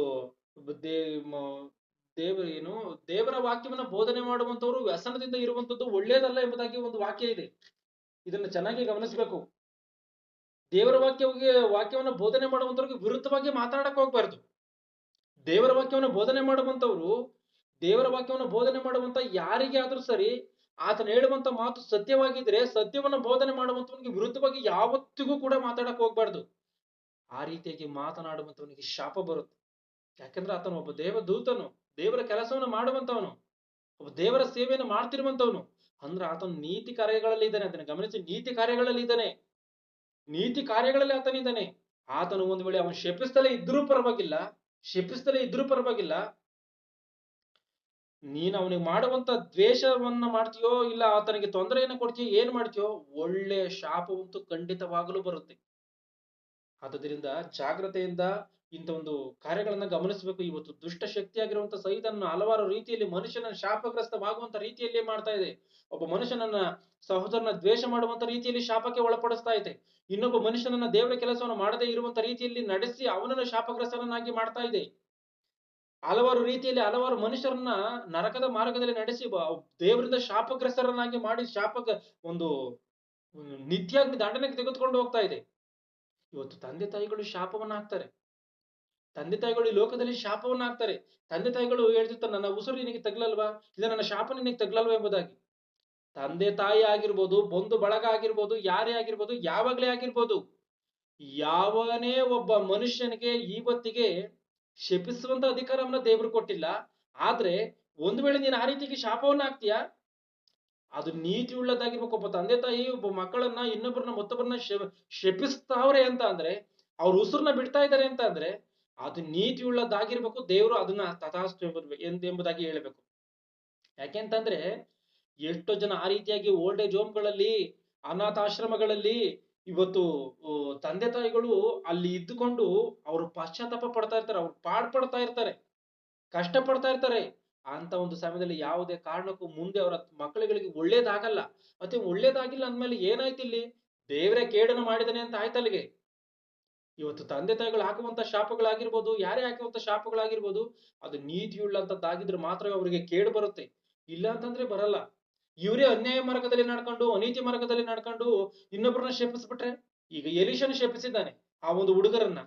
ದೇ ಮ- ದೇವ ಏನು ದೇವರ ವಾಕ್ಯವನ್ನ ಬೋಧನೆ ಮಾಡುವಂತವರು ವ್ಯಸನದಿಂದ ಇರುವಂತದ್ದು ಒಳ್ಳೇದಲ್ಲ ಎಂಬುದಾಗಿ ಒಂದು ವಾಕ್ಯ ಇದೆ. ಇದನ್ನ ಚೆನ್ನಾಗಿ ಗಮನಿಸಬೇಕು. ದೇವರ ವಾಕ್ಯವನ್ನ ಬೋಧನೆ ಮಾಡುವಂತವ್ರಿಗೆ ವಿರುದ್ಧವಾಗಿ ಮಾತಾಡಕ್ ಹೋಗ್ಬಾರ್ದು. ದೇವರ ವಾಕ್ಯವನ್ನ ಬೋಧನೆ ಮಾಡುವಂತವ್ರು, ದೇವರ ವಾಕ್ಯವನ್ನ ಬೋಧನೆ ಮಾಡುವಂತ ಯಾರಿಗೆ ಆದ್ರೂ ಸರಿ, ಆತನ ಹೇಳುವಂತ ಮಾತು ಸತ್ಯವಾಗಿದ್ರೆ ಸತ್ಯವನ್ನ ಬೋಧನೆ ಮಾಡುವಂತವನಿಗೆ ವಿರುದ್ಧವಾಗಿ ಯಾವತ್ತಿಗೂ ಕೂಡ ಮಾತಾಡಕ್ ಹೋಗ್ಬಾರ್ದು. ಆ ರೀತಿಯಾಗಿ ಮಾತನಾಡುವಂತವನಿಗೆ ಶಾಪ ಬರುತ್ತೆ. ಯಾಕಂದ್ರೆ ಆತನು ಒಬ್ಬ ದೇವದೂತನು, ದೇವರ ಕೆಲಸವನ್ನು ಮಾಡುವಂತವನು, ಒಬ್ಬ ದೇವರ ಸೇವೆಯನ್ನು ಮಾಡ್ತಿರುವಂತವನು. ಅಂದ್ರೆ ಆತನು ನೀತಿ ಕಾರ್ಯಗಳಲ್ಲಿ ಇದ್ದಾನೆ. ಅದನ್ನ ಗಮನಿಸಿ, ನೀತಿ ಕಾರ್ಯಗಳಲ್ಲಿ ಇದ್ದಾನೆ. ನೀತಿ ಕಾರ್ಯಗಳಲ್ಲಿ ಆತನಿದ್ದಾನೆ. ಆತನು ಒಂದು ವೇಳೆ ಅವನು ಶಪಿಸ್ತಲೇ ಇದ್ರೂ ಪರವಾಗಿಲ್ಲ, ನೀನು ಅವನಿಗೆ ಮಾಡುವಂತ ದ್ವೇಷವನ್ನ ಮಾಡ್ತೀಯೋ ಇಲ್ಲ ಆತನಿಗೆ ತೊಂದರೆಯನ್ನು ಕೊಡ್ತೀಯೋ ಏನ್ ಮಾಡ್ತೀಯೋ, ಒಳ್ಳೆ ಶಾಪವಂತೂ ಖಂಡಿತವಾಗಲೂ ಬರುತ್ತೆ. ಆದ್ರಿಂದ ಜಾಗ್ರತೆಯಿಂದ ಇಂಥ ಒಂದು ಕಾರ್ಯಗಳನ್ನ ಗಮನಿಸಬೇಕು. ಇವತ್ತು ದುಷ್ಟ ಶಕ್ತಿಯಾಗಿರುವಂತ ಸೈತಾನನ ಹಲವಾರು ರೀತಿಯಲ್ಲಿ ಮನುಷ್ಯನ ಶಾಪಗ್ರಸ್ತವಾಗುವಂತ ರೀತಿಯಲ್ಲಿ ಮಾಡ್ತಾ ಇದೆ. ಒಬ್ಬ ಮನುಷ್ಯನನ್ನ, ಸಹೋದರನ ದ್ವೇಷ ಮಾಡುವಂತ ರೀತಿಯಲ್ಲಿ ಶಾಪಕ್ಕೆ ಒಳಪಡಿಸ್ತಾ ಇದೆ. ಇನ್ನೊಬ್ಬ ಮನುಷ್ಯನನ್ನ ದೇವರ ಕೆಲಸವನ್ನು ಮಾಡದೇ ಇರುವಂತ ರೀತಿಯಲ್ಲಿ ನಡೆಸಿ ಅವನನ್ನು ಶಾಪಗ್ರಸ್ತನನ್ನಾಗಿ ಮಾಡ್ತಾ ಇದೆ. ಹಲವಾರು ರೀತಿಯಲ್ಲಿ ಹಲವಾರು ಮನುಷ್ಯರನ್ನ ನರಕದ ಮಾರ್ಗದಲ್ಲಿ ನಡೆಸಿ ದೇವರಿಂದ ಶಾಪಗ್ರಸ್ತರನ್ನಾಗಿ ಮಾಡಿ ಒಂದು ನಿತ್ಯಾಗ್ನಿ ದಂಡನೆಗೆ ತೆಗೆದುಕೊಂಡು ಹೋಗ್ತಾ ಇದೆ. ಇವತ್ತು ತಂದೆ ತಾಯಿಗಳು ಶಾಪವನ್ನ ಹಾಕ್ತಾರೆ. ತಂದೆ ತಾಯಿಗಳು ಈ ಲೋಕದಲ್ಲಿ ಶಾಪವನ್ನ ಹಾಕ್ತಾರೆ. ತಂದೆ ತಾಯಿಗಳು ಹೇಳ್ತಿರ್ತಾರೆ, ನನ್ನ ಉಸಿರು ನಿನಗೆ ತಗ್ಲಲ್ವಾ, ಇಲ್ಲ ನನ್ನ ಶಾಪ ನಿನಗೆ ತಗ್ಲಲ್ವಾ ಎಂಬುದಾಗಿ. ತಂದೆ ತಾಯಿ ಆಗಿರ್ಬೋದು, ಬಂಧು ಬಳಗ ಆಗಿರ್ಬೋದು, ಯಾರೇ ಆಗಿರ್ಬೋದು, ಯಾವಾಗ್ಲೇ ಆಗಿರ್ಬೋದು, ಯಾವನೇ ಒಬ್ಬ ಮನುಷ್ಯನಿಗೆ ಇವತ್ತಿಗೆ ಶಪಿಸುವಂತ ಅಧಿಕಾರವನ್ನ ದೇವರು ಕೊಟ್ಟಿಲ್ಲ. ಆದ್ರೆ ಒಂದು ವೇಳೆ ನೀನು ಆ ರೀತಿಗೆ ಶಾಪವನ್ನ ಹಾಕ್ತೀಯಾ, ಅದು ನೀತಿ ಉಳ್ಳದಾಗಿರ್ಬೇಕು. ಒಬ್ಬ ತಂದೆ ತಾಯಿ ಒಬ್ಬ ಮಕ್ಕಳನ್ನ ಮತ್ತೊಬ್ಬರನ್ನ ಶಪಿಸ್ತಾವ್ರೆ ಅಂತ ಅಂದ್ರೆ, ಅವ್ರ ಉಸಿರನ್ನ ಬಿಡ್ತಾ ಇದ್ದಾರೆ ಅಂತ ಅಂದ್ರೆ, ಅದು ನೀತಿ ಉಳ್ಳದಾಗಿರ್ಬೇಕು. ದೇವರು ಅದನ್ನ ತಥಾಸ್ತು ಎಂಬುದಾಗಿ ಹೇಳಬೇಕು. ಯಾಕೆಂತಂದ್ರೆ ಎಷ್ಟೋ ಜನ ಆ ರೀತಿಯಾಗಿ ಓಲ್ಡ್ ಏಜ್ ಹೋಮ್ಗಳಲ್ಲಿ, ಅನಾಥಾಶ್ರಮಗಳಲ್ಲಿ ಇವತ್ತು ತಂದೆ ತಾಯಿಗಳು ಅಲ್ಲಿ ಇದ್ದುಕೊಂಡು ಅವರು ಪಶ್ಚಾತ್ತಾಪ ಪಡ್ತಾ ಇರ್ತಾರೆ, ಅವ್ರು ಪಡ್ತಾ ಇರ್ತಾರೆ, ಕಷ್ಟ ಪಡ್ತಾ ಇರ್ತಾರೆ. ಅಂತ ಒಂದು ಸಮಯದಲ್ಲಿ ಯಾವುದೇ ಕಾರಣಕ್ಕೂ ಮುಂದೆ ಅವರ ಮಕ್ಕಳುಗಳಿಗೆ ಒಳ್ಳೇದಾಗಲ್ಲ. ಮತ್ತೆ ಒಳ್ಳೇದಾಗಿಲ್ಲ ಅಂದ್ಮೇಲೆ ಏನಾಯ್ತು ಇಲ್ಲಿ? ದೇವರೇ ಕೇಡನ್ನು ಮಾಡಿದಾನೆ ಅಂತ ಆಯ್ತಲ್ಲಿಗೆ. ಇವತ್ತು ತಂದೆ ತಾಯಿಗಳು ಹಾಕುವಂತ ಶಾಪಗಳಾಗಿರ್ಬೋದು, ಯಾರೇ ಹಾಕುವಂತ ಶಾಪಗಳಾಗಿರ್ಬೋದು, ಅದು ನೀತಿಯುಳ್ಳಂತದ್ದಾಗಿದ್ರೆ ಮಾತ್ರ ಅವರಿಗೆ ಕೇಡು ಬರುತ್ತೆ. ಇಲ್ಲ ಅಂತಂದ್ರೆ ಬರಲ್ಲ. ಇವರೇ ಅನ್ಯಾಯ ಮಾರ್ಗದಲ್ಲಿ ನಡ್ಕೊಂಡು, ಅನೀತಿ ಮಾರ್ಗದಲ್ಲಿ ನಡ್ಕೊಂಡು ಇನ್ನೊಬ್ಬರನ್ನ ಶಪಿಸ್ಬಿಟ್ರೆ, ಈಗ ಎಲೀಷನು ಶಪಿಸಿದ್ದಾನೆ ಆ ಒಂದು ಹುಡುಗರನ್ನ.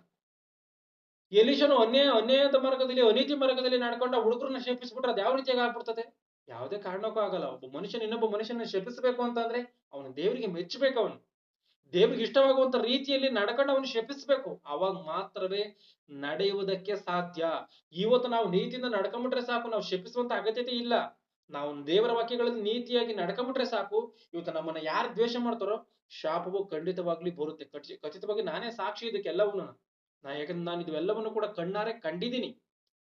ಎಲೀಷನು ಅನ್ಯಾಯದ ಮಾರ್ಗದಲ್ಲಿ, ಅನೀತಿ ಮಾರ್ಗದಲ್ಲಿ ನಡ್ಕೊಂಡು ಆ ಹುಡುಗರನ್ನ ಶಪಿಸ್ಬಿಟ್ರೆ ಅದು ಯಾವ ರೀತಿಯಾಗಿ ಆಗ್ಬಿಡ್ತದೆ? ಯಾವುದೇ ಕಾರಣಕ್ಕೂ ಆಗಲ್ಲ. ಒಬ್ಬ ಮನುಷ್ಯನ ಇನ್ನೊಬ್ಬ ಮನುಷ್ಯನ ಶಪಿಸಬೇಕು ಅಂತಂದ್ರೆ ಅವನು ದೇವರಿಗೆ ಮೆಚ್ಚಬೇಕು. ಅವನು ದೇವರಿಗೆ ಇಷ್ಟವಾಗುವಂತ ರೀತಿಯಲ್ಲಿ ನಡ್ಕೊಂಡು ಅವನು ಶಪಿಸ್ಬೇಕು. ಅವಾಗ ಮಾತ್ರವೇ ನಡೆಯುವುದಕ್ಕೆ ಸಾಧ್ಯ. ಇವತ್ತು ನಾವು ನೀತಿಯಿಂದ ನಡ್ಕೊಂಡ್ಬಿಟ್ರೆ ಸಾಕು, ನಾವು ಶಪಿಸುವಂತ ಅಗತ್ಯತೆ ಇಲ್ಲ. ನಾವು ದೇವರ ವಾಕ್ಯಗಳಲ್ಲಿ ನೀತಿಯಾಗಿ ನಡ್ಕೊಂಡ್ಬಿಟ್ರೆ ಸಾಕು. ಇವತ್ತು ನಮ್ಮನ್ನ ಯಾರು ದ್ವೇಷ ಮಾಡ್ತಾರೋ ಶಾಪವು ಖಂಡಿತವಾಗ್ಲಿ ಬರುತ್ತೆ. ಖಚಿತವಾಗಿ ನಾನೇ ಸಾಕ್ಷಿ ಇದಕ್ಕೆಲ್ಲವನ್ನು. ಯಾಕಂದ್ರೆ ನಾನು ಇದೆಲ್ಲವನ್ನು ಕೂಡ ಕಣ್ಣಾರೆ ಕಂಡಿದ್ದೀನಿ.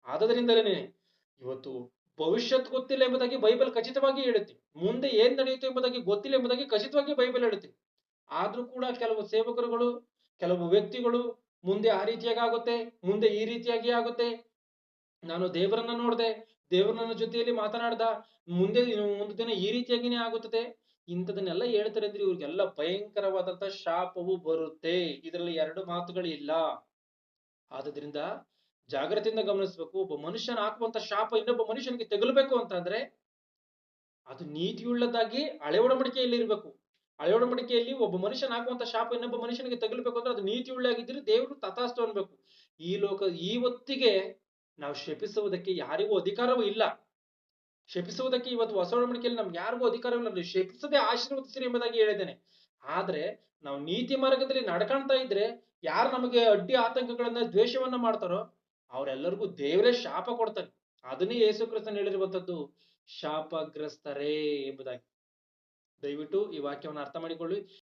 ಆದ್ದರಿಂದಲೇ ಇವತ್ತು ಭವಿಷ್ಯತ್ ಗೊತ್ತಿಲ್ಲ ಎಂಬುದಾಗಿ ಬೈಬಲ್ ಖಚಿತವಾಗಿ ಹೇಳುತ್ತೆ. ಮುಂದೆ ಏನ್ ನಡೆಯುತ್ತೆ ಎಂಬುದಾಗಿ ಗೊತ್ತಿಲ್ಲ ಎಂಬುದಾಗಿ ಖಚಿತವಾಗಿ ಬೈಬಲ್ ಹೇಳುತ್ತೆ. ಆದ್ರೂ ಕೂಡ ಕೆಲವು ಸೇವಕರುಗಳು, ಕೆಲವು ವ್ಯಕ್ತಿಗಳು ಮುಂದೆ ಆ ರೀತಿಯಾಗಿ ಆಗುತ್ತೆ, ಮುಂದೆ ಈ ರೀತಿಯಾಗಿ ಆಗುತ್ತೆ, ನಾನು ದೇವರನ್ನ ನೋಡ್ದೆ, ದೇವರು ನನ್ನ ಜೊತೆಯಲ್ಲಿ ಮಾತನಾಡ್ದ, ಮುಂದೆ ಒಂದು ದಿನ ಈ ರೀತಿಯಾಗಿನೇ ಆಗುತ್ತದೆ, ಇಂಥದನ್ನೆಲ್ಲ ಹೇಳ್ತಾರೆ ಅಂದ್ರೆ ಇವ್ರಿಗೆಲ್ಲ ಭಯಂಕರವಾದಂತ ಶಾಪವು ಬರುತ್ತೆ. ಇದರಲ್ಲಿ ಎರಡು ಮಾತುಗಳಿಲ್ಲ. ಆದ್ರಿಂದ ಜಾಗ್ರತೆಯಿಂದ ಗಮನಿಸಬೇಕು. ಒಬ್ಬ ಮನುಷ್ಯನ ಹಾಕುವಂತ ಶಾಪ ಇನ್ನೊಬ್ಬ ಮನುಷ್ಯನಿಗೆ ತಗಲ್ಬೇಕು ಅಂತ ಅಂದ್ರೆ ಅದು ನೀತಿಯುಳ್ಳದಾಗಿ ಹಳೆ ಒಡಂಬಡಿಕೆಯಲ್ಲಿ ಇರಬೇಕು. ಹಳೆ ಒಡಂಬಡಿಕೆಯಲ್ಲಿ ಒಬ್ಬ ಮನುಷ್ಯನ ಹಾಕುವಂತ ಶಾಪ ಇನ್ನೊಬ್ಬ ಮನುಷ್ಯನಿಗೆ ತಗಲ್ಬೇಕು ಅಂದ್ರೆ ಅದು ನೀತಿಯುಳ್ಳಾಗಿದ್ರೆ ದೇವರು ತಥಾಸ್ತು ಅನ್ಬೇಕು. ಇವತ್ತಿಗೆ ನಾವು ಶಪಿಸುವುದಕ್ಕೆ ಯಾರಿಗೂ ಅಧಿಕಾರವೂ ಇಲ್ಲ. ಶಪಿಸುವುದಕ್ಕೆ ಇವತ್ತು ಹೊಸ ಒಡಂಬಡಿಕೆಯಲ್ಲಿ ನಮ್ಗೆ ಯಾರಿಗೂ ಅಧಿಕಾರವಿಲ್ಲ. ಶಪಿಸದೆ ಆಶೀರ್ವದಿಸಿರಿ ಎಂಬುದಾಗಿ ಹೇಳಿದ್ದೇನೆ. ಆದ್ರೆ ನಾವು ನೀತಿ ಮಾರ್ಗದಲ್ಲಿ ನಡ್ಕಾಣ್ತಾ ಇದ್ರೆ ಯಾರು ನಮಗೆ ಅಡ್ಡಿ ಆತಂಕಗಳನ್ನ ದ್ವೇಷವನ್ನ ಮಾಡ್ತಾರೋ ಅವರೆಲ್ಲರಿಗೂ ದೇವರೇ ಶಾಪ ಕೊಡ್ತಾನೆ. ಅದನ್ನೇ ಯೇಸು ಕ್ರಿಸ್ತನು ಹೇಳಿರುವಂತದ್ದು, ಶಾಪಗ್ರಸ್ತರೇ ಎಂಬುದಾಗಿ. ದಯವಿಟ್ಟು ಈ ವಾಕ್ಯವನ್ನು ಅರ್ಥ ಮಾಡಿಕೊಳ್ಳಿ.